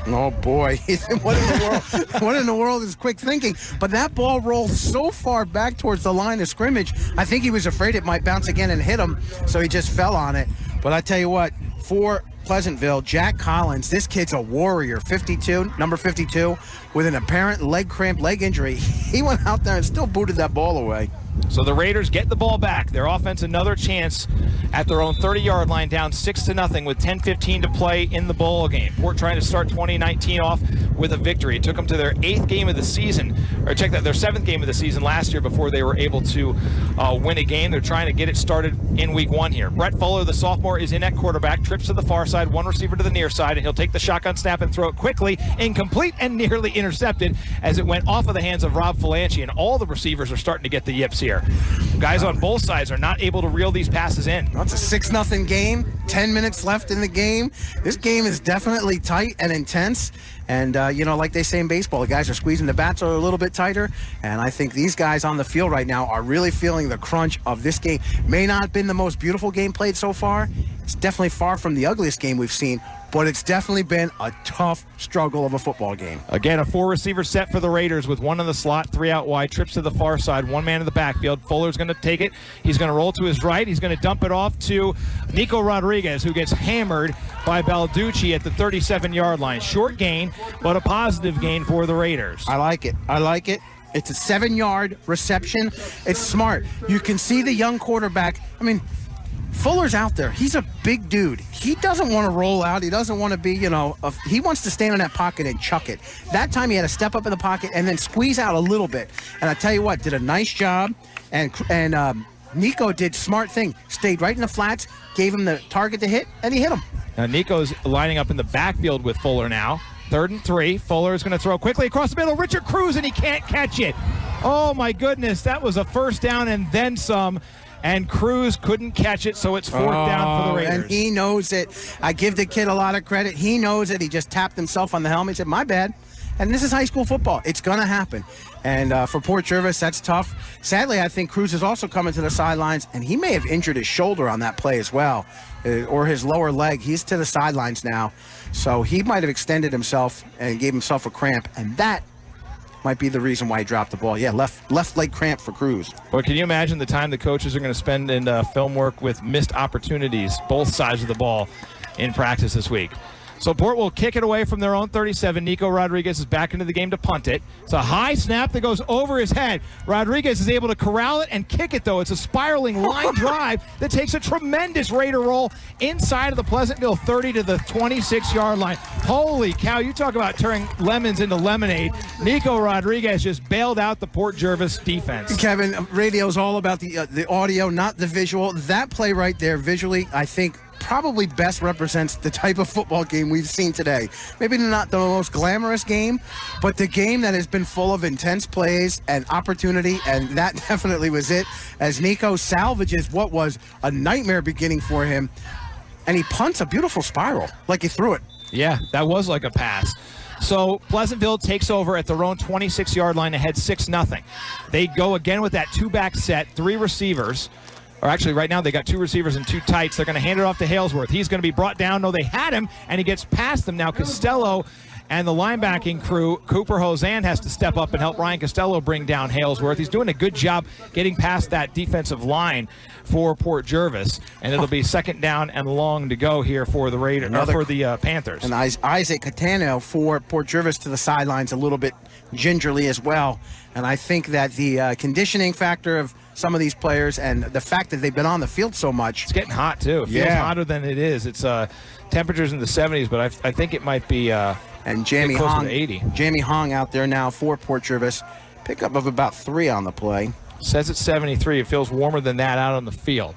Oh, boy. What in the world? What in the world is Quick thinking? But that ball rolled so far back towards the line of scrimmage, I think he was afraid it might bounce again and hit him, so he just fell on it. But I tell you what, for Pleasantville, Jack Collins, this kid's a warrior, 52, number 52, with an apparent leg cramp, leg injury. He went out there and still booted that ball away. So the Raiders get the ball back. Their offense another chance at their own 30-yard line, down 6-0 with 10:15 to play in the bowl game. Port trying to start 2019 off with a victory. It took them to their 8th game of the season, or check that, their 7th game of the season last year before they were able to win a game. They're trying to get it started in week 1 here. Brett Fuller, the sophomore, is in at quarterback, trips to the far side, one receiver to the near side, and he'll take the shotgun snap and throw it quickly, incomplete, and nearly intercepted as it went off of the hands of Rob Falanchi, and all the receivers are starting to get the yips here. Guys on both sides are not able to reel these passes in. That's a 6-0 game, 10 minutes left in the game. This game is definitely tight and intense. And, like they say in baseball, the guys are squeezing the bats a little bit tighter. And I think these guys on the field right now are really feeling the crunch of this game. May not have been the most beautiful game played so far. It's definitely far from the ugliest game we've seen. But it's definitely been a tough struggle of a football game. Again, a 4-receiver set for the Raiders with 1 in the slot, 3 out wide, trips to the far side, 1 man in the backfield. Fuller's going to take it. He's going to roll to his right. He's going to dump it off to Nico Rodriguez, who gets hammered by Balducci at the 37-yard line. Short gain, but a positive gain for the Raiders. I like it. It's a 7-yard reception. It's smart. You can see the young quarterback. I mean, Fuller's out there. He's a big dude. He doesn't want to roll out. He doesn't want to be, he wants to stand in that pocket and chuck it. That time he had to step up in the pocket and then squeeze out a little bit. And I tell you what, did a nice job. And Nico did smart thing. Stayed right in the flats, gave him the target to hit, and he hit him. Now Nico's lining up in the backfield with Fuller now. 3rd and 3. Fuller is going to throw quickly across the middle. Richard Cruz, and he can't catch it. Oh, my goodness. That was a 1st down and then some. And Cruz couldn't catch it, so it's 4th down for the Raiders. And he knows it. I give the kid a lot of credit. He knows it. He just tapped himself on the helmet. He said, my bad. And this is high school football. It's going to happen. And for Port Jervis, that's tough. Sadly, I think Cruz is also coming to the sidelines, and he may have injured his shoulder on that play as well, or his lower leg. He's to the sidelines now. So he might have extended himself and gave himself a cramp, and that might be the reason why he dropped the ball. Yeah, left leg cramp for Cruz. Well, can you imagine the time the coaches are going to spend in film work with missed opportunities, both sides of the ball, in practice this week? So Port will kick it away from their own 37. Nico Rodriguez is back into the game to punt it. It's a high snap that goes over his head. Rodriguez is able to corral it and kick it, though. It's a spiraling line drive that takes a tremendous Raider roll inside of the Pleasantville 30 to the 26-yard line. Holy cow, you talk about turning lemons into lemonade. Nico Rodriguez just bailed out the Port Jervis defense. Kevin, radio's all about the audio, not the visual. That play right there, visually, I think, probably best represents the type of football game we've seen today. Maybe not the most glamorous game, but the game that has been full of intense plays and opportunity, and that definitely was it, as Nico salvages what was a nightmare beginning for him, and he punts a beautiful spiral, like he threw it. Yeah, that was like a pass. So Pleasantville takes over at their own 26-yard line ahead 6-0. They go again with that 2-back set, 3 receivers. Or actually, right now, they got 2 receivers and 2 tights. They're going to hand it off to Halesworth. He's going to be brought down. No, they had him, and he gets past them. Now Costello And the linebacking crew, Cooper Hosan has to step up and help Ryan Costello bring down Halesworth. He's doing a good job getting past that defensive line for Port Jervis, and it'll be second down and long to go here for the Panthers. And Isaac Catano for Port Jervis to the sidelines a little bit gingerly as well. And I think that the conditioning factor of some of these players and the fact that they've been on the field so much. It's getting hot, too. It feels hotter than it is. It's temperatures in the 70s, but I think it might be and Jamie Hong, to 80. Jamie Hong out there now for Port Jervis. Pickup of about 3 on the play. Says it's 73. It feels warmer than that out on the field.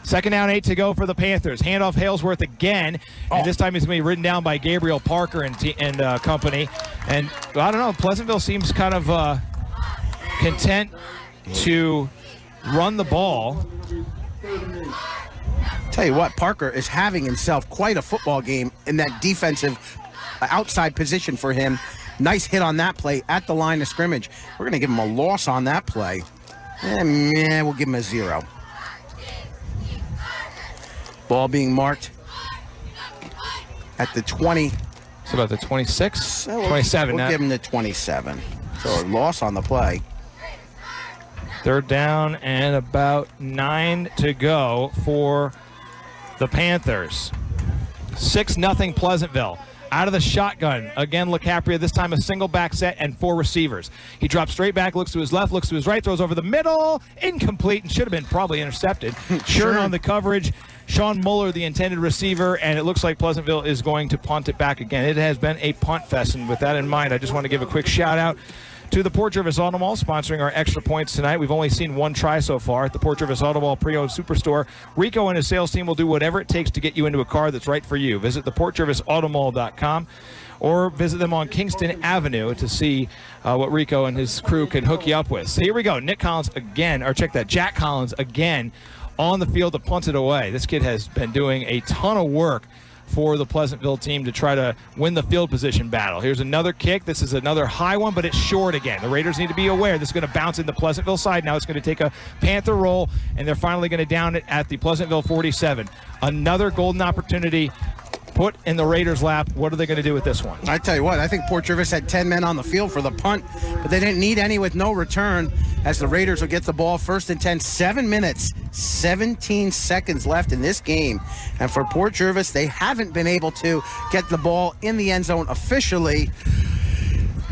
Second down, 8 to go for the Panthers. Handoff Halesworth again, and this time he's going to be ridden down by Gabriel Parker and company. And I don't know, Pleasantville seems kind of content to run the ball. Tell you what, Parker is having himself quite a football game in that defensive outside position for him. Nice hit on that play at the line of scrimmage. We're going to give him a loss on that play. We'll give him a 0. Ball being marked at the 20. It's about the 26? 27 We'll now. give him the 27. So a loss on the play. Third down and about 9 to go for the Panthers. 6-0 Pleasantville. Out of the shotgun. Again, LeCapria, this time a single back set and 4 receivers. He drops straight back, looks to his left, looks to his right, throws over the middle. Incomplete and should have been probably intercepted. Sure on the coverage. Sean Muller, the intended receiver, and it looks like Pleasantville is going to punt it back again. It has been a punt fest, and with that in mind, I just want to give a quick shout-out to the Port Jervis Auto Mall, sponsoring our extra points tonight. We've only seen one try so far at the Port Jervis Auto Mall pre-owned superstore. Rico and his sales team will do whatever it takes to get you into a car that's right for you. Visit theportjervisautomall.com or visit them on Kingston Avenue to see what Rico and his crew can hook you up with. So here we go. Jack Collins again on the field to punt it away. This kid has been doing a ton of work for the Pleasantville team to try to win the field position battle. Here's another kick. This is another high one, but it's short again. The Raiders need to be aware. This is going to bounce in the Pleasantville side. Now it's going to take a Panther roll, and they're finally going to down it at the Pleasantville 47. Another golden opportunity put in the Raiders' lap. What are they going to do with this one? I tell you what, I think Port Jervis had 10 men on the field for the punt, but they didn't need any with no return as the Raiders will get the ball first and 10. 7 minutes, 17 seconds left in this game. And for Port Jervis, they haven't been able to get the ball in the end zone officially.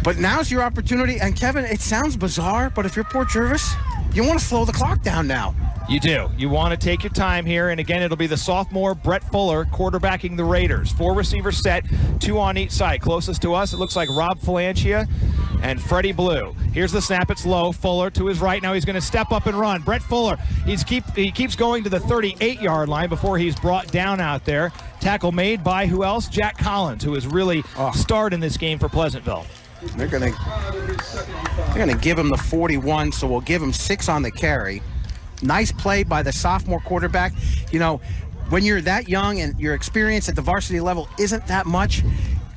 But now's your opportunity. And Kevin, it sounds bizarre, but if you're Port Jervis, you want to slow the clock down now. You do. You want to take your time here, and again, it'll be the sophomore Brett Fuller quarterbacking the Raiders. 4 receivers set, 2 on each side. Closest to us, it looks like Rob Falancia and Freddie Blue. Here's the snap. It's low. Fuller to his right. Now he's going to step up and run. Brett Fuller, he keeps going to the 38-yard line before he's brought down out there. Tackle made by who else? Jack Collins, who has really starred in this game for Pleasantville. They're going to give him the 41, so we'll give him 6 on the carry. Nice play by the sophomore quarterback. You know, when you're that young and your experience at the varsity level isn't that much,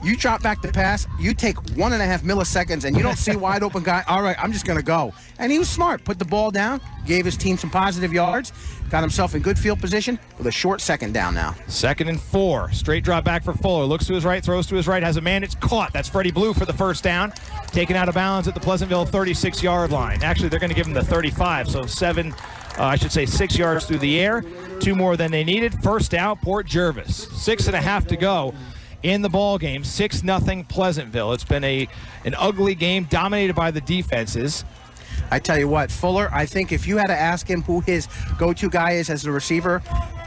you drop back the pass, you take 1.5 milliseconds, and you don't see a wide open guy. All right, I'm just going to go. And he was smart. Put the ball down, gave his team some positive yards, got himself in good field position with a short second down now. 2nd and 4. Straight drop back for Fuller. Looks to his right, throws to his right, has a man. It's caught. That's Freddie Blue for the first down. Taken out of bounds at the Pleasantville 36-yard line. Actually, they're going to give him the 35, so 6 yards through the air. 2 more than they needed. First out, Port Jervis. 6.5 to go in the ball game. 6-0 Pleasantville. It's been an ugly game dominated by the defenses. I tell you what, Fuller, I think if you had to ask him who his go-to guy is as a receiver,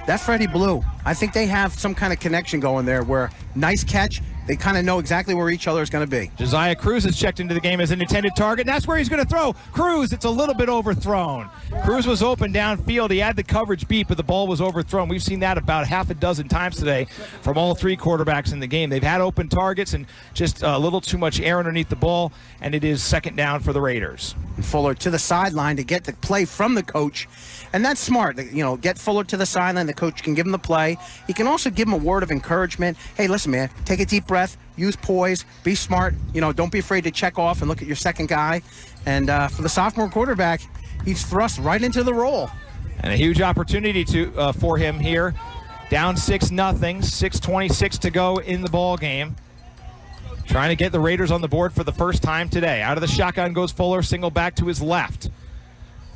that's Freddie Blue. I think they have some kind of connection going there where nice catch, they kind of know exactly where each other is going to be. Josiah Cruz is checked into the game as an intended target, and that's where he's going to throw. Cruz, it's a little bit overthrown. Cruz was open downfield. He had the coverage beat, but the ball was overthrown. We've seen that about 6 times today from all 3 quarterbacks in the game. They've had open targets and just a little too much air underneath the ball, and it is 2nd down for the Raiders. Fuller to the sideline to get the play from the coach. And that's smart. You know, get Fuller to the sideline. The coach can give him the play. He can also give him a word of encouragement. Hey, listen, man, take a deep breath, use poise, be smart. You know, don't be afraid to check off and look at your second guy. And for the sophomore quarterback, he's thrust right into the role. And a huge opportunity for him here. Down 6-0, 6:26 to go in the ball game. trying to get the Raiders on the board for the first time today. Out of the shotgun goes Fuller, single back to his left.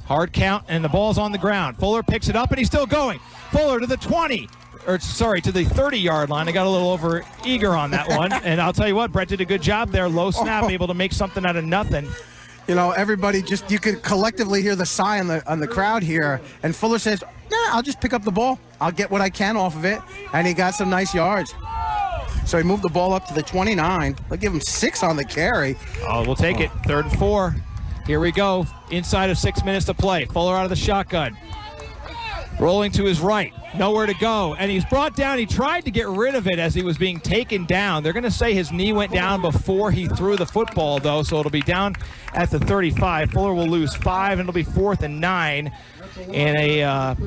Hard count, and the ball's on the ground. Fuller picks it up, and he's still going. Fuller to the 20. To the 30-yard line. I got a little over eager on that one. And I'll tell you what, Brett did a good job there. Low snap, able to make something out of nothing. You know, everybody you could collectively hear the sigh on the crowd here. And Fuller says, "Yeah, I'll just pick up the ball. I'll get what I can off of it." And he got some nice yards. So he moved the ball up to the 29. They'll give him 6 on the carry. Oh, we'll take it. 3rd and 4. Here we go. Inside of 6 minutes to play. Fuller out of the shotgun. Rolling to his right. Nowhere to go. And he's brought down. He tried to get rid of it as he was being taken down. They're going to say his knee went down before he threw the football, though, so it'll be down at the 35. Fuller will lose 5, and it'll be 4th and 9 in a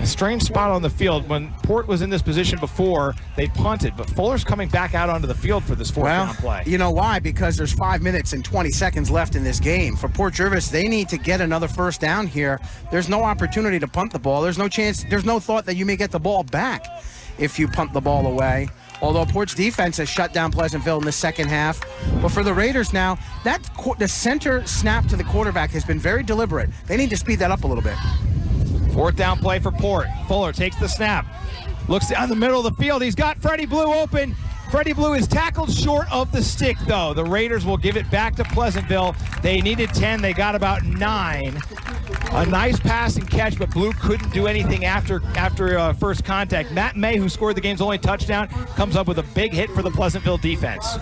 strange spot on the field. When Port was in this position before, they punted, but Fuller's coming back out onto the field for this 4th down play. You know why? Because there's 5 minutes and 20 seconds left in this game. For Port Jervis, they need to get another first down here. There's no opportunity to punt the ball. There's no chance. There's no thought that you may get the ball back if you punt the ball away. Although Port's defense has shut down Pleasantville in the second half. But for the Raiders now, the center snap to the quarterback has been very deliberate. They need to speed that up a little bit. 4th down play for Port. Fuller takes the snap. Looks down the middle of the field. He's got Freddie Blue open. Freddie Blue is tackled short of the stick, though. The Raiders will give it back to Pleasantville. They needed 10. They got about 9. A nice pass and catch, but Blue couldn't do anything after first contact. Matt May, who scored the game's only touchdown, comes up with a big hit for the Pleasantville defense.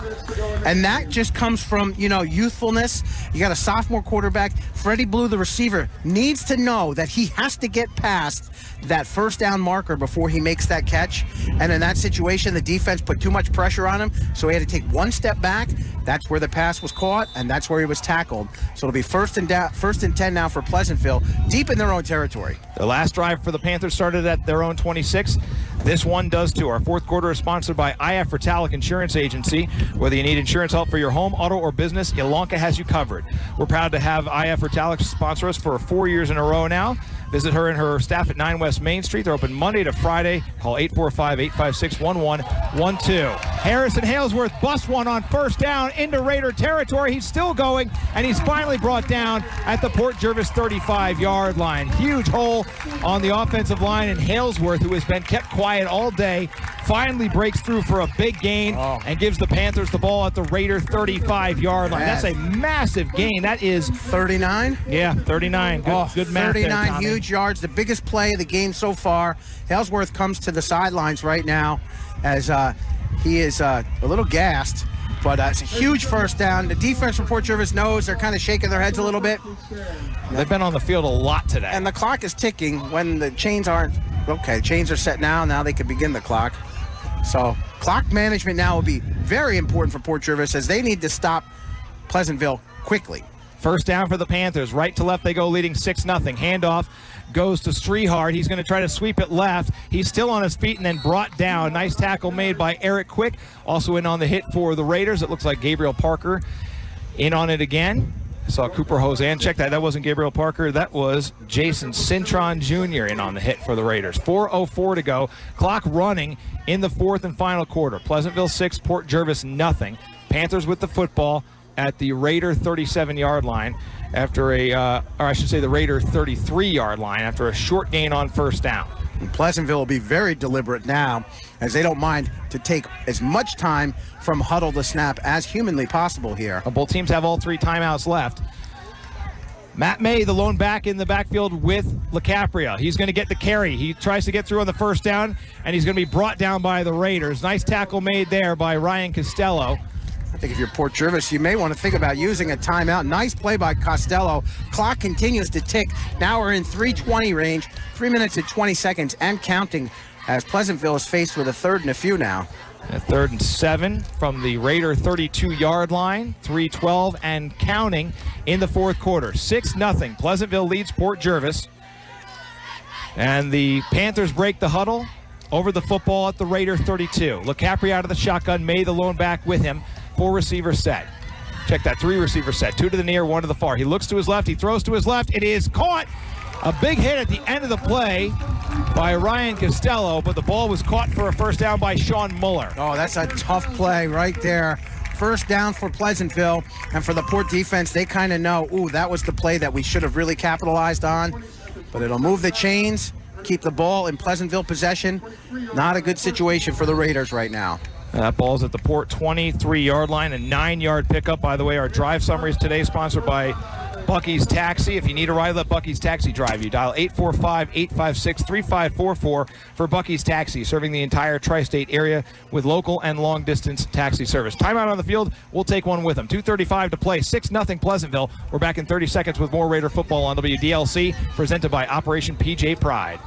And that just comes from, youthfulness. You got a sophomore quarterback. Freddie Blue, the receiver, needs to know that he has to get past that first down marker before he makes that catch. And in that situation, the defense put too much pressure on him, so he had to take 1 step back. That's where the pass was caught, and that's where he was tackled. So it'll be first and 10 now for Pleasantville, deep in their own territory. The last drive for the Panthers started at their own 26. This one does too. Our 4th quarter is sponsored by IF Ritalik Insurance Agency. Whether you need insurance help for your home, auto, or business, Yolonka has you covered. We're proud to have IF Ritalik sponsor us for 4 years in a row now. Visit her and her staff at 9 West Main Street. They're open Monday to Friday. Call 845-856-1112. Harrison Halesworth busts one on first down into Raider territory. He's still going, and he's finally brought down at the Port Jervis 35-yard line. Huge hole on the offensive line, and Halesworth, who has been kept quiet all day, finally breaks through for a big gain and gives the Panthers the ball at the Raider 35-yard line. That's a massive gain. That is 39? Yeah, 39. Good math 39 there, huge yards, the biggest play of the game so far. Halesworth comes to the sidelines right now as he is a little gassed, but it's a huge first down. The defense from Port Jervis knows they're kind of shaking their heads a little bit. They've been on the field a lot today. And the clock is ticking when the chains aren't. Okay, chains are set now. Now they can begin the clock. So clock management now will be very important for Port Jervis as they need to stop Pleasantville quickly. First down for the Panthers. Right to left they go, leading 6-0. Handoff goes to Strehard. He's going to try to sweep it left. He's still on his feet and then brought down. Nice tackle made by Eric Quick. Also in on the hit for the Raiders. It looks like Gabriel Parker in on it again. I saw Cooper Hosan. Check that. That wasn't Gabriel Parker. That was Jason Cintron Jr. in on the hit for the Raiders. 4:04 to go. Clock running in the 4th and final quarter. Pleasantville 6, Port Jervis nothing. Panthers with the football at the Raider 37-yard line after the Raider 33-yard line after a short gain on first down. And Pleasantville will be very deliberate now as they don't mind to take as much time from huddle to snap as humanly possible here. Both teams have all 3 timeouts left. Matt May, the lone back in the backfield with LaCapria. He's going to get the carry. He tries to get through on the first down, and he's going to be brought down by the Raiders. Nice tackle made there by Ryan Costello. I think if you're Port Jervis, you may want to think about using a timeout. Nice play by Costello. Clock continues to tick. Now we're in 3:20 range, 3 minutes and 20 seconds and counting as Pleasantville is faced with a 3rd and a few now. A 3rd and 7 from the Raider 32-yard line, 3:12 and counting in the 4th quarter. 6-0. Pleasantville leads Port Jervis. And the Panthers break the huddle over the football at the Raider 32. LaCapri out of the shotgun, May the lone back with him. 4 receiver set. Check that, 3 receiver set. 2 to the near, 1 to the far. He looks to his left, he throws to his left. It is caught A big hit at the end of the play by Ryan Costello, but the ball was caught for a first down by Sean Muller. Oh, that's a tough play right there. First down for Pleasantville, and for the Port defense, they kind of know, ooh, that was the play that we should have really capitalized on. But it'll move the chains, keep the ball in Pleasantville possession. Not a good situation for the Raiders right now. That ball's at the Port 23-yard line, a 9-yard pickup. By the way, our drive summaries today sponsored by Bucky's Taxi. If you need a ride, let Bucky's Taxi drive you. Dial 845-856-3544 for Bucky's Taxi, serving the entire tri-state area with local and long-distance taxi service. Timeout on the field. We'll take one with them. 2:35 to play. 6-0 Pleasantville. We're back in 30 seconds with more Raider football on WDLC, presented by Operation PJ Pride.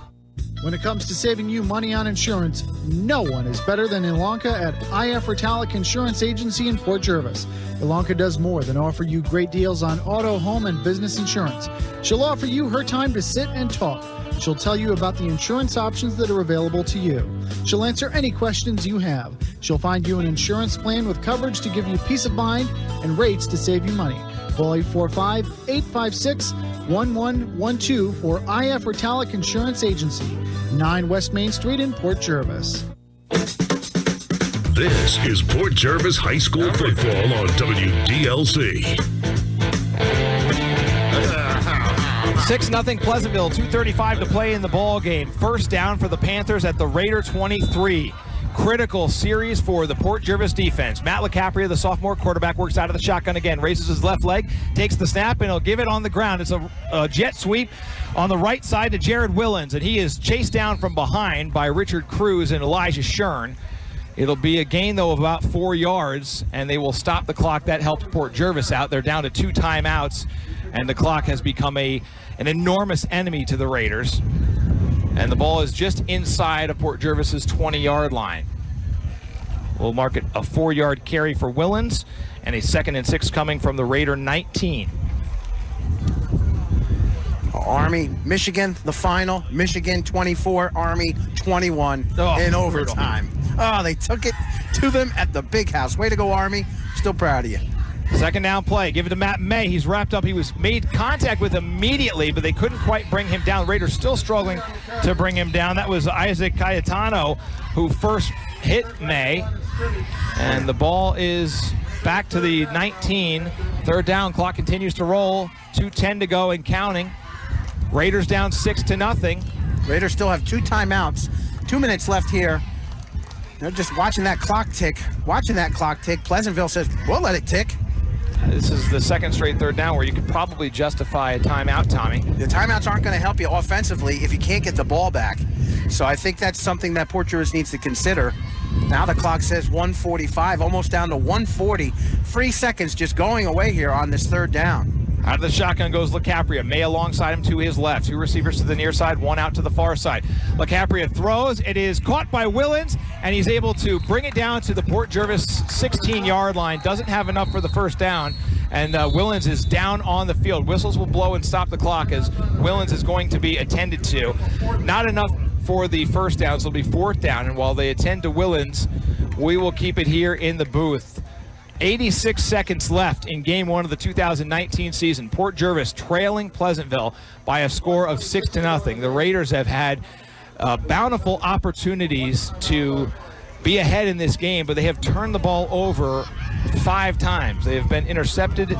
When it comes to saving you money on insurance, no one is better than Ilonka at IF Ritalik Insurance Agency in Port Jervis. Ilonka does more than offer you great deals on auto, home, and business insurance. She'll offer you her time to sit and talk. She'll tell you about the insurance options that are available to you. She'll answer any questions you have. She'll find you an insurance plan with coverage to give you peace of mind and rates to save you money. Call 845-856-1112 for IF Ritalik Insurance Agency, 9 West Main Street in Port Jervis. This is Port Jervis High School football on WDLC. 6-0 Pleasantville, 2:35 to play in the ball game. First down for the Panthers at the Raider 23. Critical series for the Port Jervis defense. Matt LaCapria, the sophomore quarterback, works out of the shotgun again, raises his left leg, takes the snap, and he'll give it on the ground. It's a jet sweep on the right side to Jared Willens, and he is chased down from behind by Richard Cruz and Elijah Shern. It'll be a gain, though, of about 4 yards, and they will stop the clock. That helps Port Jervis out. They're down to 2 timeouts, and the clock has become an enormous enemy to the Raiders. And the ball is just inside of Port Jervis's 20-yard line. We'll mark it a 4-yard carry for Willens, and a 2nd and 6 coming from the Raider 19. Army, Michigan, the final. Michigan 24, Army 21 in overtime. Oh, they took it to them at the big house. Way to go, Army. Still proud of you. Second down play. Give it to Matt May. He's wrapped up. He was made contact with immediately, but they couldn't quite bring him down. Raiders still struggling to bring him down. That was Isaac Cayetano who first hit May. And the ball is back to the 19. Third down. Clock continues to roll. 2:10 to go and counting. Raiders down 6-0. Raiders still have 2 timeouts. 2 minutes left here. They're just watching that clock tick. Pleasantville says, we'll let it tick. This is the second straight third down where you could probably justify a timeout, Tommy. The timeouts aren't going to help you offensively if you can't get the ball back. So I think that's something that Port Jervis needs to consider. Now the clock says 1:45, almost down to 1:40. 3 seconds just going away here on this third down. Out of the shotgun goes LaCapria. May alongside him to his left. 2 receivers to the near side, 1 out to the far side. LaCapria throws. It is caught by Willens, and he's able to bring it down to the Port Jervis 16-yard line. Doesn't have enough for the first down, and Willens is down on the field. Whistles will blow and stop the clock as Willens is going to be attended to. Not enough for the first down, so it'll be 4th down, and while they attend to Willens, we will keep it here in the booth. 86 seconds left in game 1 of the 2019 season. Port Jervis trailing Pleasantville by a score of 6-0. The Raiders have had bountiful opportunities to be ahead in this game, but they have turned the ball over 5 times. They have been intercepted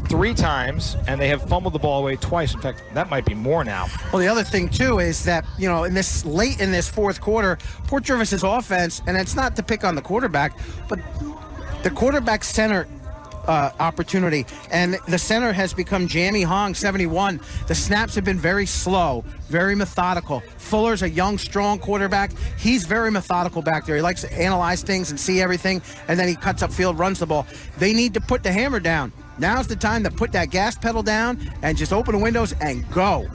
3 times, and they have fumbled the ball away twice. In fact, that might be more now. Well, the other thing, too, is that, late in this fourth quarter, Port Jervis's offense, and it's not to pick on the quarterback, but the quarterback center opportunity, and the center has become Jamie Hong, 71. The snaps have been very slow, very methodical. Fuller's a young, strong quarterback. He's very methodical back there. He likes to analyze things and see everything, and then he cuts upfield, runs the ball. They need to put the hammer down. Now's the time to put that gas pedal down and just open the windows and go.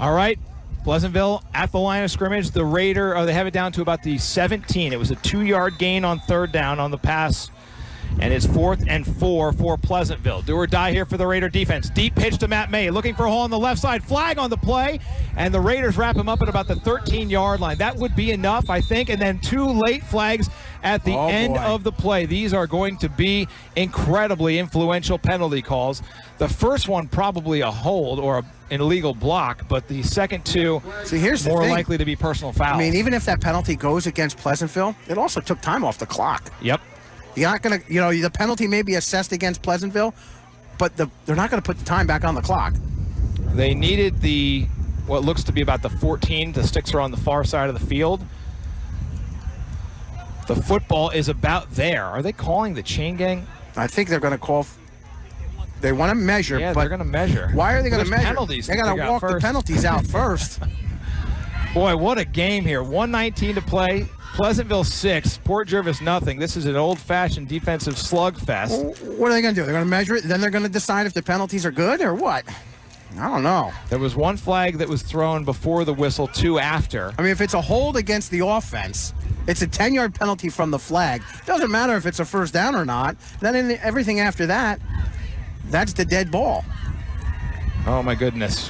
All right. Pleasantville at the line of scrimmage. The Raider, they have it down to about the 17. It was a 2-yard gain on third down on the pass And it's 4th and 4 for Pleasantville. Do or die here for the Raider defense. Deep pitch to Matt May, looking for a hole on the left side. Flag on the play, and the Raiders wrap him up at about the 13-yard line. That would be enough, I think, and then 2 late flags at the end of the play. These are going to be incredibly influential penalty calls. The first one probably a hold or an illegal block, but the second 2 more likely to be personal fouls. I mean, even if that penalty goes against Pleasantville, it also took time off the clock. Yep. You're not going to, the penalty may be assessed against Pleasantville, but they're not going to put the time back on the clock. They needed what looks to be about the 14. The sticks are on the far side of the field. The football is about there. Are they calling the chain gang? I think they're going to call. They want to measure. Yeah, but they're going to measure. Why are they going to measure? Penalties. They got to walk the penalties out first. Boy, what a game here. 1:19 to play. Pleasantville 6, Port Jervis nothing. This is an old-fashioned defensive slugfest. What are they going to do? They're going to measure it, then they're going to decide if the penalties are good or what? I don't know. There was 1 flag that was thrown before the whistle, 2 after. I mean, if it's a hold against the offense, it's a 10-yard penalty from the flag. Doesn't matter if it's a first down or not. Then everything after that, that's the dead ball. Oh, my goodness.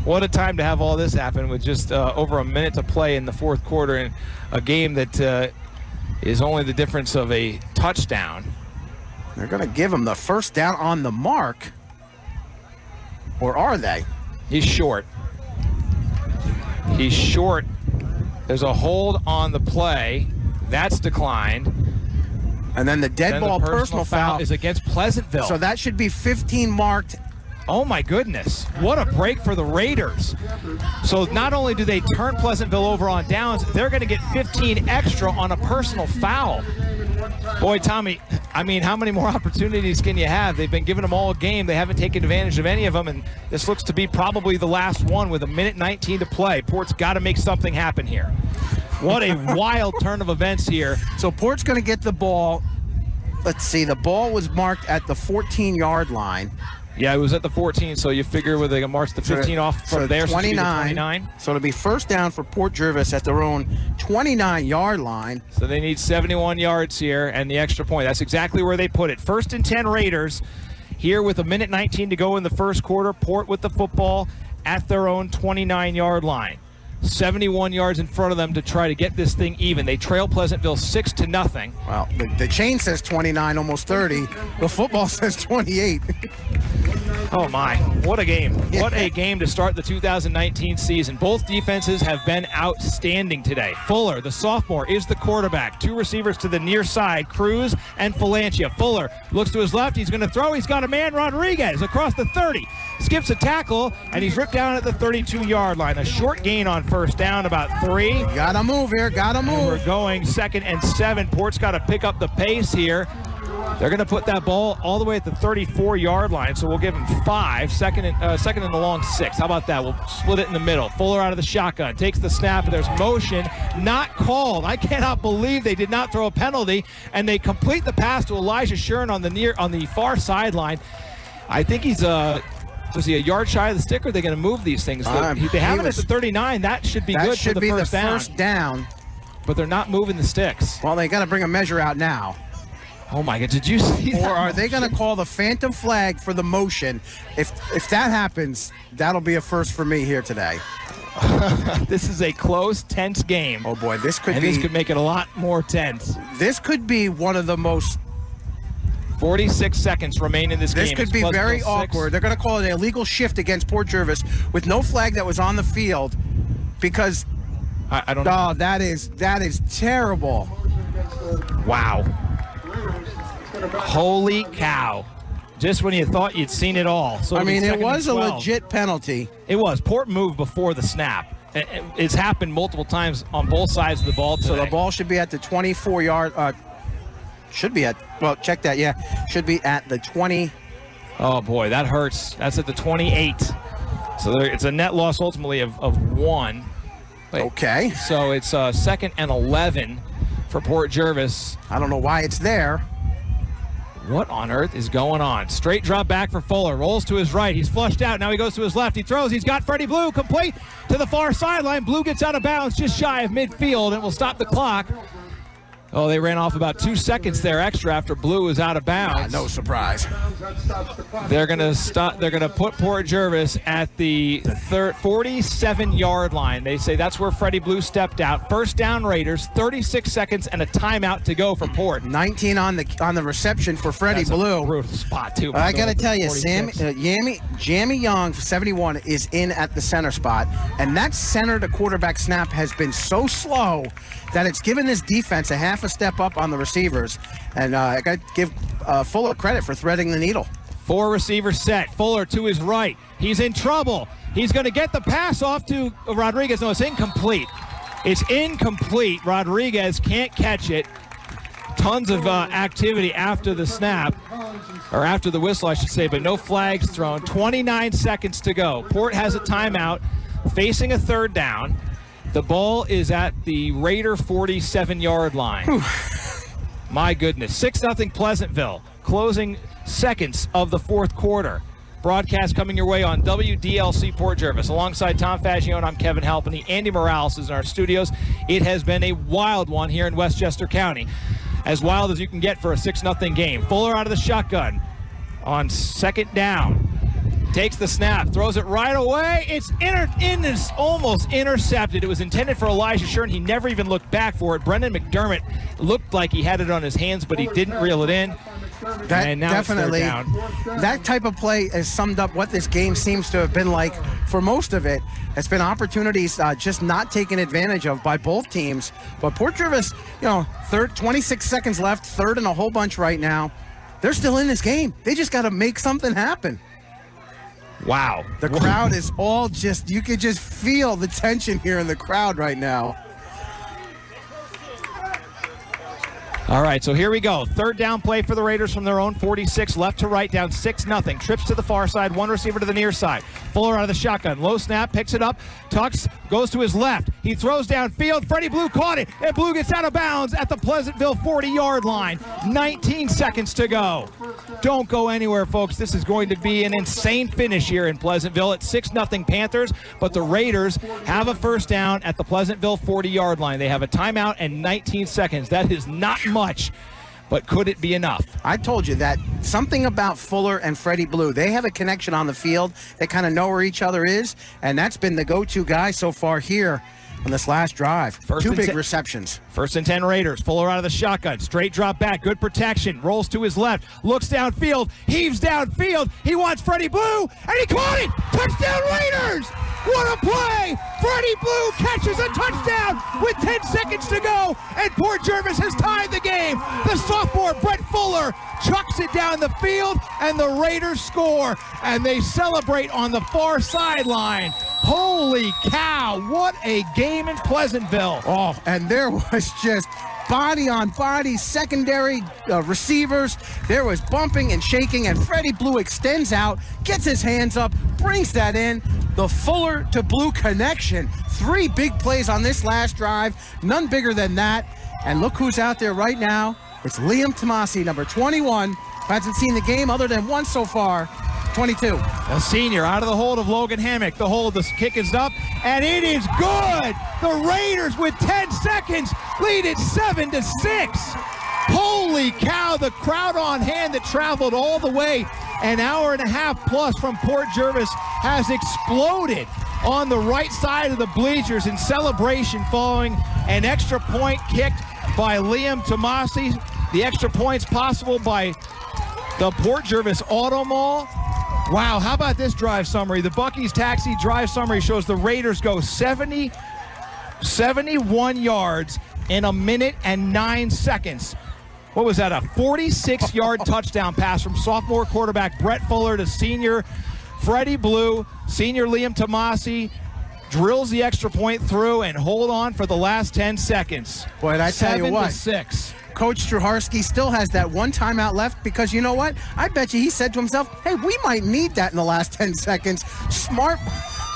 What a time to have all this happen with just over a minute to play in the fourth quarter in a game that is only the difference of a touchdown. They're going to give him the first down on the mark. Or are they? He's short. He's short. There's a hold on the play. That's declined. And then the dead ball personal foul is against Pleasantville. So that should be 15 marked. Oh, my goodness. What a break for the Raiders. So not only do they turn Pleasantville over on downs, they're going to get 15 extra on a personal foul. Boy, Tommy, I mean, how many more opportunities can you have? They've been giving them all game. They haven't taken advantage of any of them, and this looks to be probably the last one with 1:19 to play. Port's got to make something happen here. What a wild turn of events here. So Port's going to get the ball. Let's see, the ball was marked at the 14-yard line. Yeah, it was at the 14, so you figure where they can march the 15 off from there. 29. So it'll be first down for Port Jervis at their own 29-yard line. So they need 71 yards here and the extra point. That's exactly where they put it. 1st and 10 Raiders here with 1:19 to go in the first quarter. Port with the football at their own 29-yard line. 71 yards in front of them to try to get this thing even. They trail Pleasantville 6-0. Well, the chain says 29, almost 30. The football says 28. Oh, my. What a game. What a game to start the 2019 season. Both defenses have been outstanding today. Fuller, the sophomore, is the quarterback. 2 receivers to the near side, Cruz and Falantia. Fuller looks to his left. He's going to throw. He's got a man, Rodriguez, across the 30. Skips a tackle, and he's ripped down at the 32-yard line. A short gain on first down, about 3. Gotta move here. Gotta move. And we're going 2nd and 7. Port's got to pick up the pace here. They're going to put that ball all the way at the 34-yard line, so we'll give them 5. Second and a long 6. How about that? We'll split it in the middle. Fuller out of the shotgun. Takes the snap. There's motion. Not called. I cannot believe they did not throw a penalty, and they complete the pass to Elijah Shuren on the far sideline. I think he's was he a yard shy of the stick, or are they going to move these things? They have it at the 39. That should be good for the first down. But they're not moving the sticks. Well, they got to bring a measure out now. Oh, my God. Did you see that? Or are they going to call the phantom flag for the motion? If that happens, that'll be a first for me here today. This is a close, tense game. Oh, boy. This could make it a lot more tense. This could be one of the most... 46 seconds remain in this game. This could be very awkward. They're going to call it an illegal shift against Port Jervis with no flag that was on the field because... I don't know. Oh, that is terrible. Wow. Holy cow. Just when you thought you'd seen it all. So I mean, it was a legit penalty. It was. Port moved before the snap. It's happened multiple times on both sides of the ball today. So the ball should be at the 24-yard... should be at... Well, check that, yeah. Should be at the 20... Oh, boy, that hurts. That's at the 28. So it's a net loss ultimately of 1. Okay. So it's 2nd and 11 for Port Jervis. I don't know why it's there. What on earth is going on? Straight drop back for Fuller. Rolls to his right. He's flushed out. Now he goes to his left. He throws. He's got Freddie Blue complete to the far sideline. Blue gets out of bounds just shy of midfield and will stop the clock. Oh, they ran off about 2 seconds there extra after Blue was out of bounds. No surprise. They're going to stop. They're going to put Port Jervis at the 47-yard line. They say that's where Freddie Blue stepped out. First down, Raiders. 36 seconds and a timeout to go for Port. 19 on the reception for Freddie Blue. Blue. A brutal spot too. I got to tell you, Jamie Young, 71, is in at the center spot, and that center to quarterback snap has been so slow that it's given this defense a half a step up on the receivers, and I got to give Fuller credit for threading the needle. 4 receivers set. Fuller to his right. He's in trouble. He's going to get the pass off to Rodriguez. No, it's incomplete. It's incomplete. Rodriguez can't catch it. Tons of activity after the snap, or after the whistle, I should say, but no flags thrown. 29 seconds to go. Port has a timeout, facing a third down. The ball is at the Raider 47-yard line. My goodness. 6-0 Pleasantville, closing seconds of the fourth quarter. Broadcast coming your way on WDLC Port Jervis. Alongside Tom Faggione, I'm Kevin Halpenny. Andy Morales is in our studios. It has been a wild one here in Westchester County. As wild as you can get for a 6-0 game. Fuller out of the shotgun on second down. Takes the snap, throws it right away. It's almost intercepted. It was intended for Elijah Shern. He never even looked back for it. Brendan McDermott looked like he had it on his hands, but he didn't reel it in. And now Definitely. It's third down. That type of play has summed up what this game seems to have been like for most of it. It's been opportunities just not taken advantage of by both teams. But Port Jervis, 26 seconds left, third and a whole bunch right now. They're still in this game. They just got to make something happen. Wow. The crowd is all you could just feel the tension here in the crowd right now. All right, so here we go. Third down play for the Raiders from their own 46, left to right, down 6-0. Trips to the far side, one receiver to the near side. Fuller out of the shotgun. Low snap, picks it up, tucks, goes to his left. He throws downfield. Freddie Blue caught it, and Blue gets out of bounds at the Pleasantville 40-yard line. 19 seconds to go. Don't go anywhere, folks. This is going to be an insane finish here in Pleasantville. It's 6-0 Panthers, but the Raiders have a first down at the Pleasantville 40-yard line. They have a timeout and 19 seconds. That is not much, but could it be enough? I told you that something about Fuller and Freddie Blue. They have a connection on the field. They kind of know where each other is, and that's been the go-to guy so far here on this last drive. Two big receptions. First and 10 Raiders. Fuller out of the shotgun. Straight drop back. Good protection. Rolls to his left. Looks downfield. Heaves downfield. He wants Freddie Blue, and he caught it. Touchdown Raiders! What a play! Freddie Blue catches a touchdown with 10 seconds to go, and Port Jervis has tied the game. The sophomore Brett Fuller chucks it down the field, and the Raiders score, and they celebrate on the far sideline. Holy cow, what a game in Pleasantville. Oh, and there was just body on body, secondary receivers. There was bumping and shaking, and Freddie Blue extends out, gets his hands up, brings that in. The Fuller to Blue connection. 3 big plays on this last drive, none bigger than that. And look who's out there right now. It's Liam Tomasi, number 21. Hasn't seen the game other than once so far. 22. A senior out of the hold of Logan Hammock. The kick is up, and it is good. The Raiders with 10 seconds lead it 7-6. Holy cow, the crowd on hand that traveled all the way an hour and a half plus from Port Jervis has exploded on the right side of the bleachers in celebration following an extra point kicked by Liam Tomasi. The extra points possible by the Port Jervis Auto Mall. Wow, how about this drive summary? The Buc-ee's Taxi drive summary shows the Raiders go 71 yards in a minute and 9 seconds. What was that, a 46-yard touchdown pass from sophomore quarterback Brett Fuller to senior Freddie Blue. Senior Liam Tomasi drills the extra point through and hold on for the last 10 seconds. Boy, I tell you what. 7-6. Coach Struharski still has that one timeout left because you know what? I bet you he said to himself, hey, we might need that in the last 10 seconds. Smart.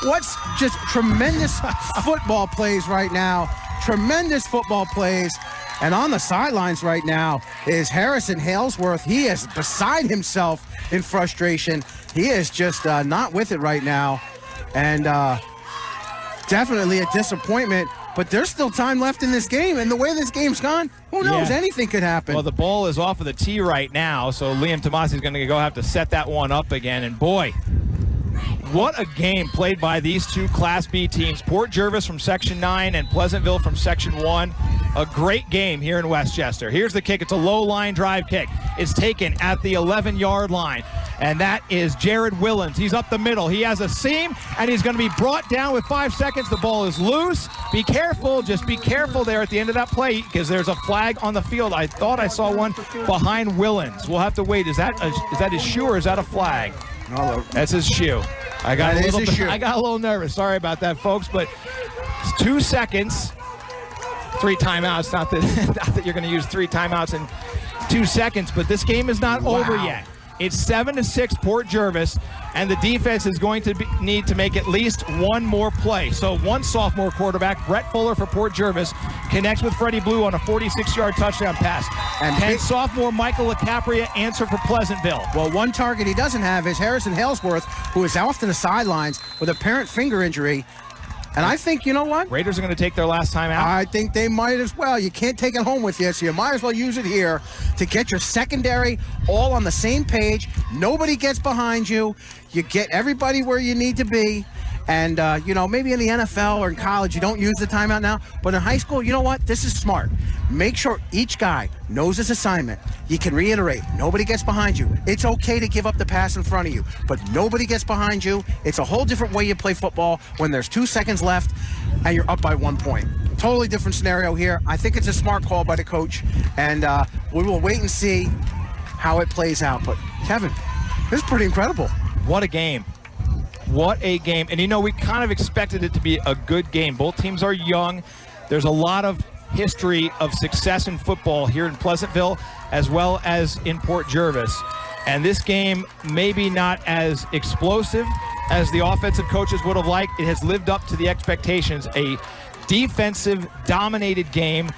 What's just tremendous football plays right now. Tremendous football plays. And on the sidelines right now is Harrison Halesworth. He is beside himself in frustration. He is just not with it right now. And definitely a disappointment. but there's still time left in this game. And the way this game's gone, who knows? Yeah. Anything could happen. Well, the ball is off of the tee right now, so Liam Tomasi is going to have to set that one up again. And boy, what a game played by these two Class B teams. Port Jervis from Section 9 and Pleasantville from Section 1. A great game here in Westchester. Here's the kick. It's a low line drive kick. It's taken at the 11-yard line. And that is Jared Willens. He's up the middle. He has a seam, and he's going to be brought down with 5 seconds. The ball is loose. Be careful. Just be careful there at the end of that play because there's a flag on the field. I thought I saw one behind Willens. We'll have to wait. Is that his shoe or is that a flag? No, that's his shoe. I got a little nervous. Sorry about that, folks, but it's 2 seconds. 3 timeouts. Not that you're going to use 3 timeouts in 2 seconds, but this game is not over yet. It's 7-6 Port Jervis, and the defense is going to need to make at least one more play. So one sophomore quarterback, Brett Fuller for Port Jervis, connects with Freddie Blue on a 46-yard touchdown pass. And can sophomore Michael LaCapria answer for Pleasantville? Well, one target he doesn't have is Harrison Halesworth, who is off to the sidelines with apparent finger injury. And I think, you know what? Raiders are going to take their last time out? I think they might as well. You can't take it home with you, so you might as well use it here to get your secondary all on the same page. Nobody gets behind you. You get everybody where you need to be. And, maybe in the NFL or in college, you don't use the timeout now. But in high school, you know what? This is smart. Make sure each guy knows his assignment. You can reiterate. Nobody gets behind you. It's okay to give up the pass in front of you, but nobody gets behind you. It's a whole different way you play football when there's 2 seconds left and you're up by 1 point. Totally different scenario here. I think it's a smart call by the coach, and we will wait and see how it plays out. But, Kevin, this is pretty incredible. What a game. What a game. And, we kind of expected it to be a good game. Both teams are young. There's a lot of history of success in football here in Pleasantville as well as in Port Jervis. And this game maybe not as explosive as the offensive coaches would have liked. It has lived up to the expectations. A defensive dominated game.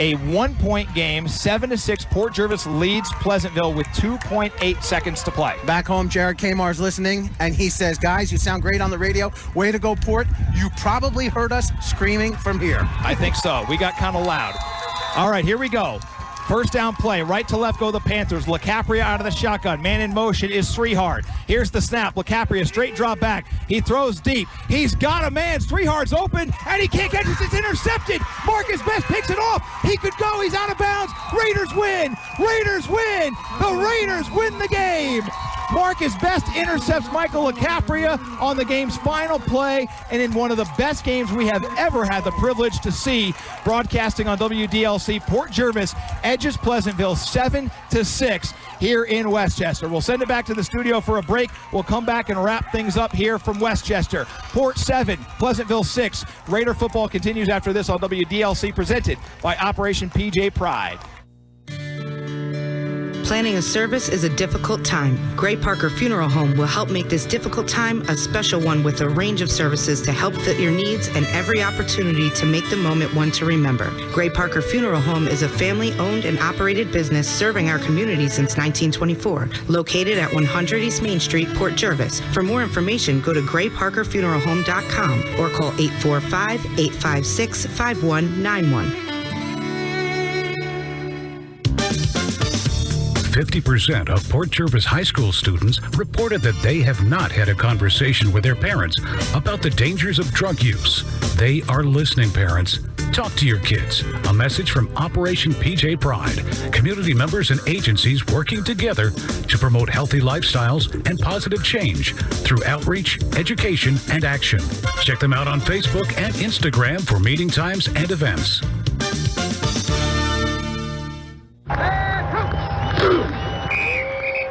A 1-point game, 7-6. Port Jervis leads Pleasantville with 2.8 seconds to play. Back home, Jared Kamar's listening, and he says, guys, you sound great on the radio. Way to go, Port. You probably heard us screaming from here. I think so. We got kind of loud. All right, here we go. First down play, right to left go the Panthers. LaCapria out of the shotgun. Man in motion is Strehard. Here's the snap. LaCapria straight drop back. He throws deep. He's got a man. Strehard's open, and he can't catch it. It's intercepted. Marcus Best picks it off. He could go. He's out of bounds. Raiders win. Raiders win. The Raiders win the game. Marcus Best intercepts Michael LaCapria on the game's final play, and in one of the best games we have ever had the privilege to see broadcasting on WDLC, Port Jervis edges Pleasantville 7-6 here in Westchester. We'll send it back to the studio for a break. We'll come back and wrap things up here from Westchester. Port 7, Pleasantville 6. Raider football continues after this on WDLC, presented by Operation PJ Pride. Planning a service is a difficult time. Gray Parker Funeral Home will help make this difficult time a special one with a range of services to help fit your needs and every opportunity to make the moment one to remember. Gray Parker Funeral Home is a family-owned and operated business serving our community since 1924, located at 100 East Main Street, Port Jervis. For more information, go to grayparkerfuneralhome.com or call 845-856-5191. 50% of Port Jervis High School students reported that they have not had a conversation with their parents about the dangers of drug use. They are listening, parents. Talk to your kids. A message from Operation PJ Pride, community members and agencies working together to promote healthy lifestyles and positive change through outreach, education, and action. Check them out on Facebook and Instagram for meeting times and events.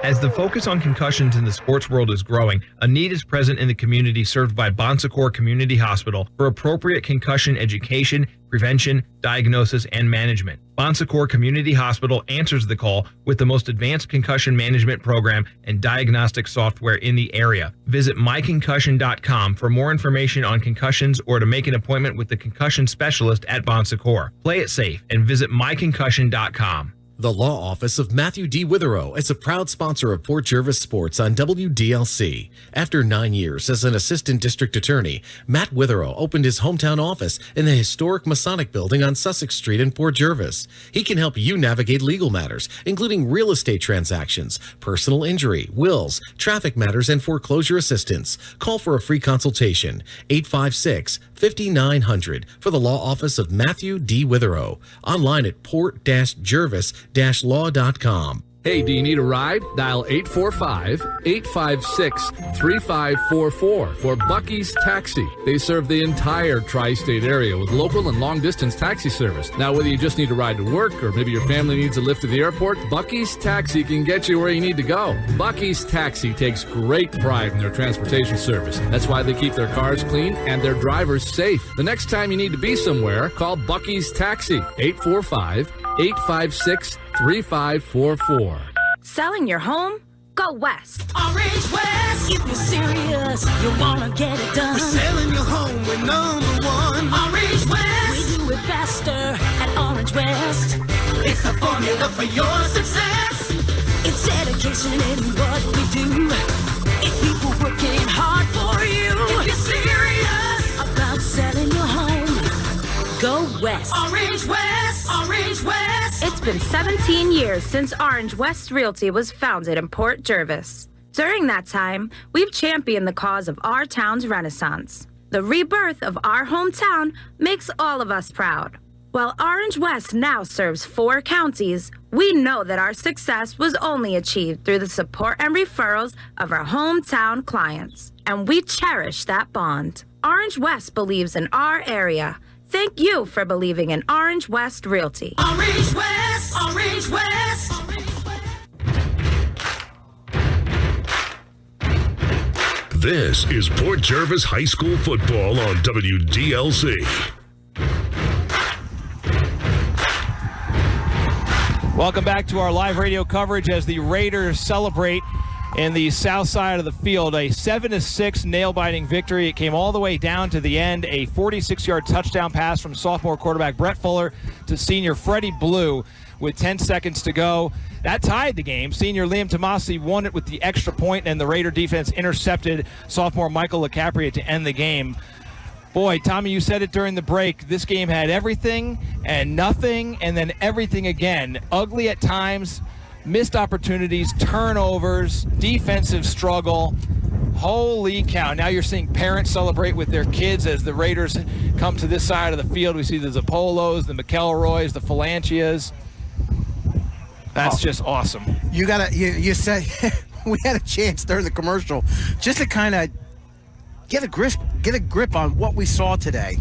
As the focus on concussions in the sports world is growing, a need is present in the community served by Bon Secours Community Hospital for appropriate concussion education, prevention, diagnosis, and management. Bon Secours Community Hospital answers the call with the most advanced concussion management program and diagnostic software in the area. Visit myconcussion.com for more information on concussions or to make an appointment with the concussion specialist at Bon Secours. Play it safe and visit myconcussion.com. The law office of Matthew D. Witherow is a proud sponsor of Port Jervis Sports on WDLC. After 9 years as an assistant district attorney, Matt Witherow opened his hometown office in the historic Masonic Building on Sussex Street in Port Jervis. He can help you navigate legal matters, including real estate transactions, personal injury, wills, traffic matters, and foreclosure assistance. Call for a free consultation, 856-5900, for the law office of Matthew D. Witherow. Online at port-jervis-law.com. Hey, do you need a ride? Dial 845-856-3544 for Bucky's Taxi. They serve the entire tri-state area with local and long-distance taxi service. Now, whether you just need a ride to work or maybe your family needs a lift to the airport, Bucky's Taxi can get you where you need to go. Bucky's Taxi takes great pride in their transportation service. That's why they keep their cars clean and their drivers safe. The next time you need to be somewhere, call Bucky's Taxi, 845-856-3544. Selling your home? Go west. Orange West. If you're serious, you wanna get it done. We're selling your home with #1. Orange West. We do it faster at Orange West. It's the formula for your success. It's dedication in what we do. It's people working hard for you. If you're serious about selling your home, go west. Orange West. Orange West. It's been 17 years since Orange West Realty was founded in Port Jervis. During that time, we've championed the cause of our town's renaissance. The rebirth of our hometown makes all of us proud. While Orange West now serves 4 counties, we know that our success was only achieved through the support and referrals of our hometown clients. And we cherish that bond. Orange West believes in our area. Thank you for believing in Orange West Realty. Orange West, Orange West. This is Port Jervis High School football on WDLC. Welcome back to our live radio coverage as the Raiders celebrate in the south side of the field. A 7-6 nail-biting victory. It came all the way down to the end. A 46-yard touchdown pass from sophomore quarterback Brett Fuller to senior Freddie Blue with 10 seconds to go. That tied the game. Senior Liam Tomasi won it with the extra point, and the Raider defense intercepted sophomore Michael LaCapria to end the game. Boy, Tommy, you said it during the break. This game had everything and nothing and then everything again. Ugly at times, missed opportunities, turnovers, defensive struggle. Holy cow. Now you're seeing parents celebrate with their kids as the Raiders come to this side of the field. We see the Zappolos, the McElroys, the Falanchias. That's just awesome. You said we had a chance during the commercial just to kind of get a grip on what we saw today.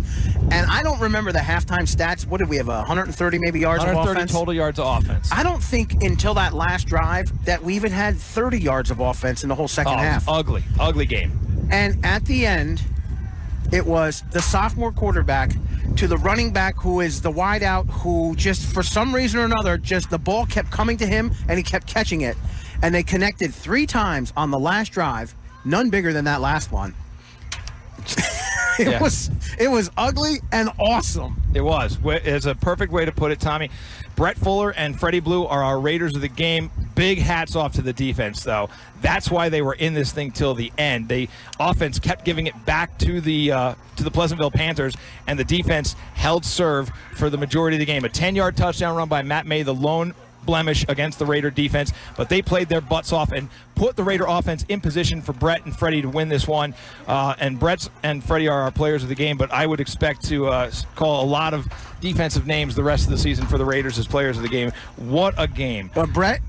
And I don't remember the halftime stats. What did we have, 130 maybe yards of offense? 130 total yards of offense. I don't think until that last drive that we even had 30 yards of offense in the whole second half. Ugly game. And at the end, it was the sophomore quarterback to the running back who is the wideout who just for some reason or another, just the ball kept coming to him and he kept catching it. And they connected 3 times on the last drive, none bigger than that last one. It was ugly and awesome. It was. It's a perfect way to put it, Tommy. Brett Fuller and Freddie Blue are our Raiders of the game. Big hats off to the defense, though. That's why they were in this thing till the end. The offense kept giving it back to the Pleasantville Panthers, and the defense held serve for the majority of the game. A 10-yard touchdown run by Matt May, the lone blemish against the Raider defense, but they played their butts off and put the Raider offense in position for Brett and Freddie to win this one. And Brett and Freddie are our players of the game, but I would expect to call a lot of defensive names the rest of the season for the Raiders as players of the game. What a game. But Brett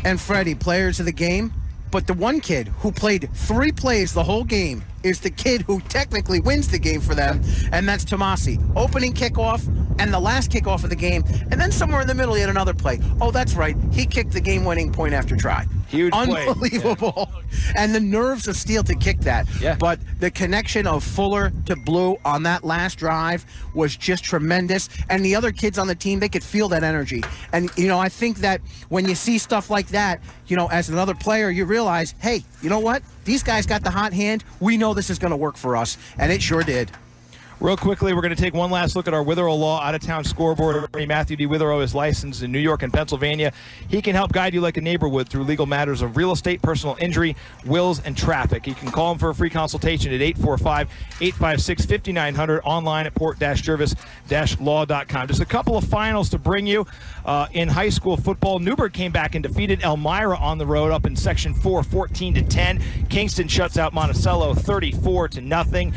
and Freddie, players of the game, but the one kid who played 3 plays the whole game is the kid who technically wins the game for them, and that's Tomasi. Opening kickoff and the last kickoff of the game, and then somewhere in the middle he had another play. Oh, that's right. He kicked the game-winning point after try. Huge play. Unbelievable. Yeah. And the nerves of steel to kick that. Yeah. But the connection of Fuller to Blue on that last drive was just tremendous. And the other kids on the team, they could feel that energy. And, I think that when you see stuff like that, as another player, you realize, hey, you know what? These guys got the hot hand. We know this is going to work for us. And it sure did. Real quickly, we're going to take one last look at our Witherell Law out-of-town scoreboard. Attorney Matthew D. Witherell is licensed in New York and Pennsylvania. He can help guide you like a neighbor would through legal matters of real estate, personal injury, wills, and traffic. You can call him for a free consultation at 845-856-5900, online at port-jervis-law.com. Just a couple of finals to bring you. In high school football, Newburgh came back and defeated Elmira on the road up in Section 4, 14-10. Kingston shuts out Monticello 34-0.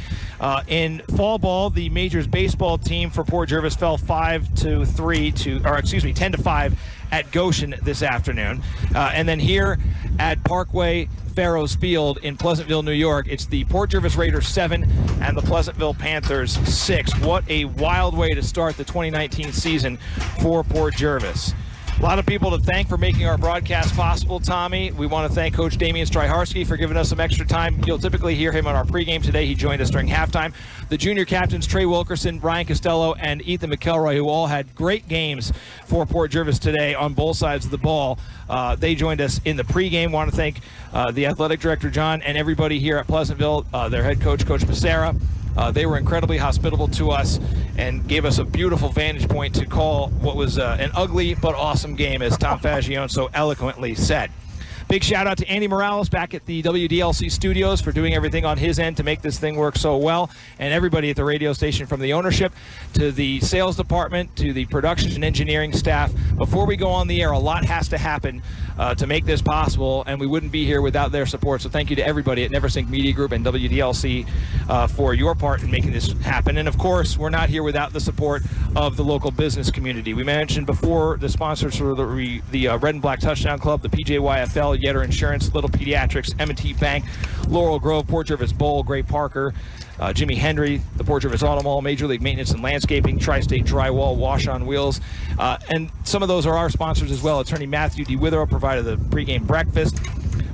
In fall ball, the Majors baseball team for Port Jervis fell 10-5 at Goshen this afternoon. And then here at Parkway Farrows Field in Pleasantville, New York, it's the Port Jervis Raiders 7 and the Pleasantville Panthers 6. What a wild way to start the 2019 season for Port Jervis. A lot of people to thank for making our broadcast possible, Tommy. We want to thank Coach Damian Stryharski for giving us some extra time. You'll typically hear him on our pregame today. He joined us during halftime. The junior captains, Trey Wilkerson, Brian Costello, and Ethan McElroy, who all had great games for Port Jervis today on both sides of the ball. They joined us in the pregame. Want to thank the athletic director, John, and everybody here at Pleasantville, their head coach, Coach Becerra. They were incredibly hospitable to us and gave us a beautiful vantage point to call what was an ugly but awesome game, as Tom Faggione so eloquently said. Big shout out to Andy Morales back at the WDLC studios for doing everything on his end to make this thing work so well, and everybody at the radio station, from the ownership to the sales department to the production and engineering staff. Before we go on the air, a lot has to happen to make this possible, and we wouldn't be here without their support. So thank you to everybody at Neversink Media Group and WDLC for your part in making this happen. And of course, we're not here without the support of the local business community. We mentioned before the sponsors for the Red and Black Touchdown Club, the PJYFL, Yetter Insurance, Little Pediatrics, M&T Bank, Laurel Grove, Port Jervis Bowl, Gray Parker, Jimmy Henry, the Port Jervis Auto Mall, Major League Maintenance and Landscaping, Tri-State Drywall, Wash on Wheels, and some of those are our sponsors as well. Attorney Matthew D. Witherell provided the pregame breakfast.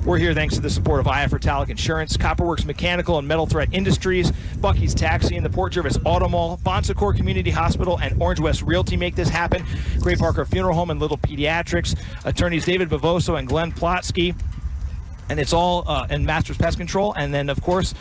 We're here thanks to the support of IF Italic Insurance, Copperworks Mechanical and Metal Threat Industries, Bucky's Taxi and the Port Jervis Auto Mall, Bon Secours Community Hospital, and Orange West Realty make this happen. Gray Parker Funeral Home and Little Pediatrics, attorneys David Bavoso and Glenn Plotsky, and it's all in Masters Pest Control. And then, of course,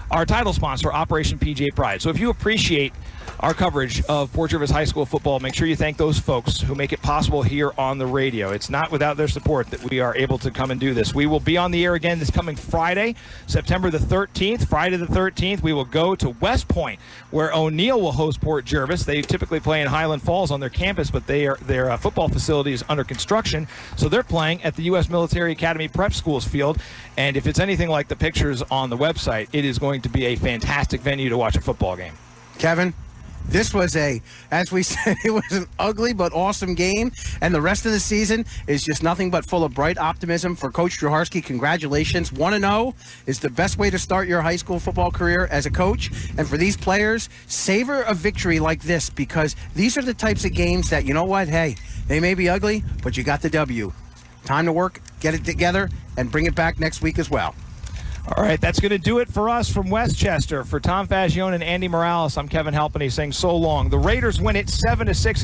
our title sponsor, Operation PJ Pride. So if you appreciate our coverage of Port Jervis High School football, make sure you thank those folks who make it possible here on the radio. It's not without their support that we are able to come and do this. We will be on the air again this coming Friday, September the 13th. Friday the 13th, we will go to West Point, where O'Neill will host Port Jervis. They typically play in Highland Falls on their campus, but their football facility is under construction, so they're playing at the U.S. Military Academy Prep Schools field. And if it's anything like the pictures on the website, it is going to be a fantastic venue to watch a football game. Kevin, this was as we said, it was an ugly but awesome game, and the rest of the season is just nothing but full of bright optimism for Coach Stryharski. Congratulations. 1-0 is the best way to start your high school football career as a coach, and for these players, savor a victory like this, because these are the types of games that, you know what, hey, they may be ugly, but you got the W. Time to work, get it together, and bring it back next week as well. All right, that's going to do it for us from Westchester. For Tom Faggione and Andy Morales, I'm Kevin Halpenny saying so long. The Raiders win it 7-6.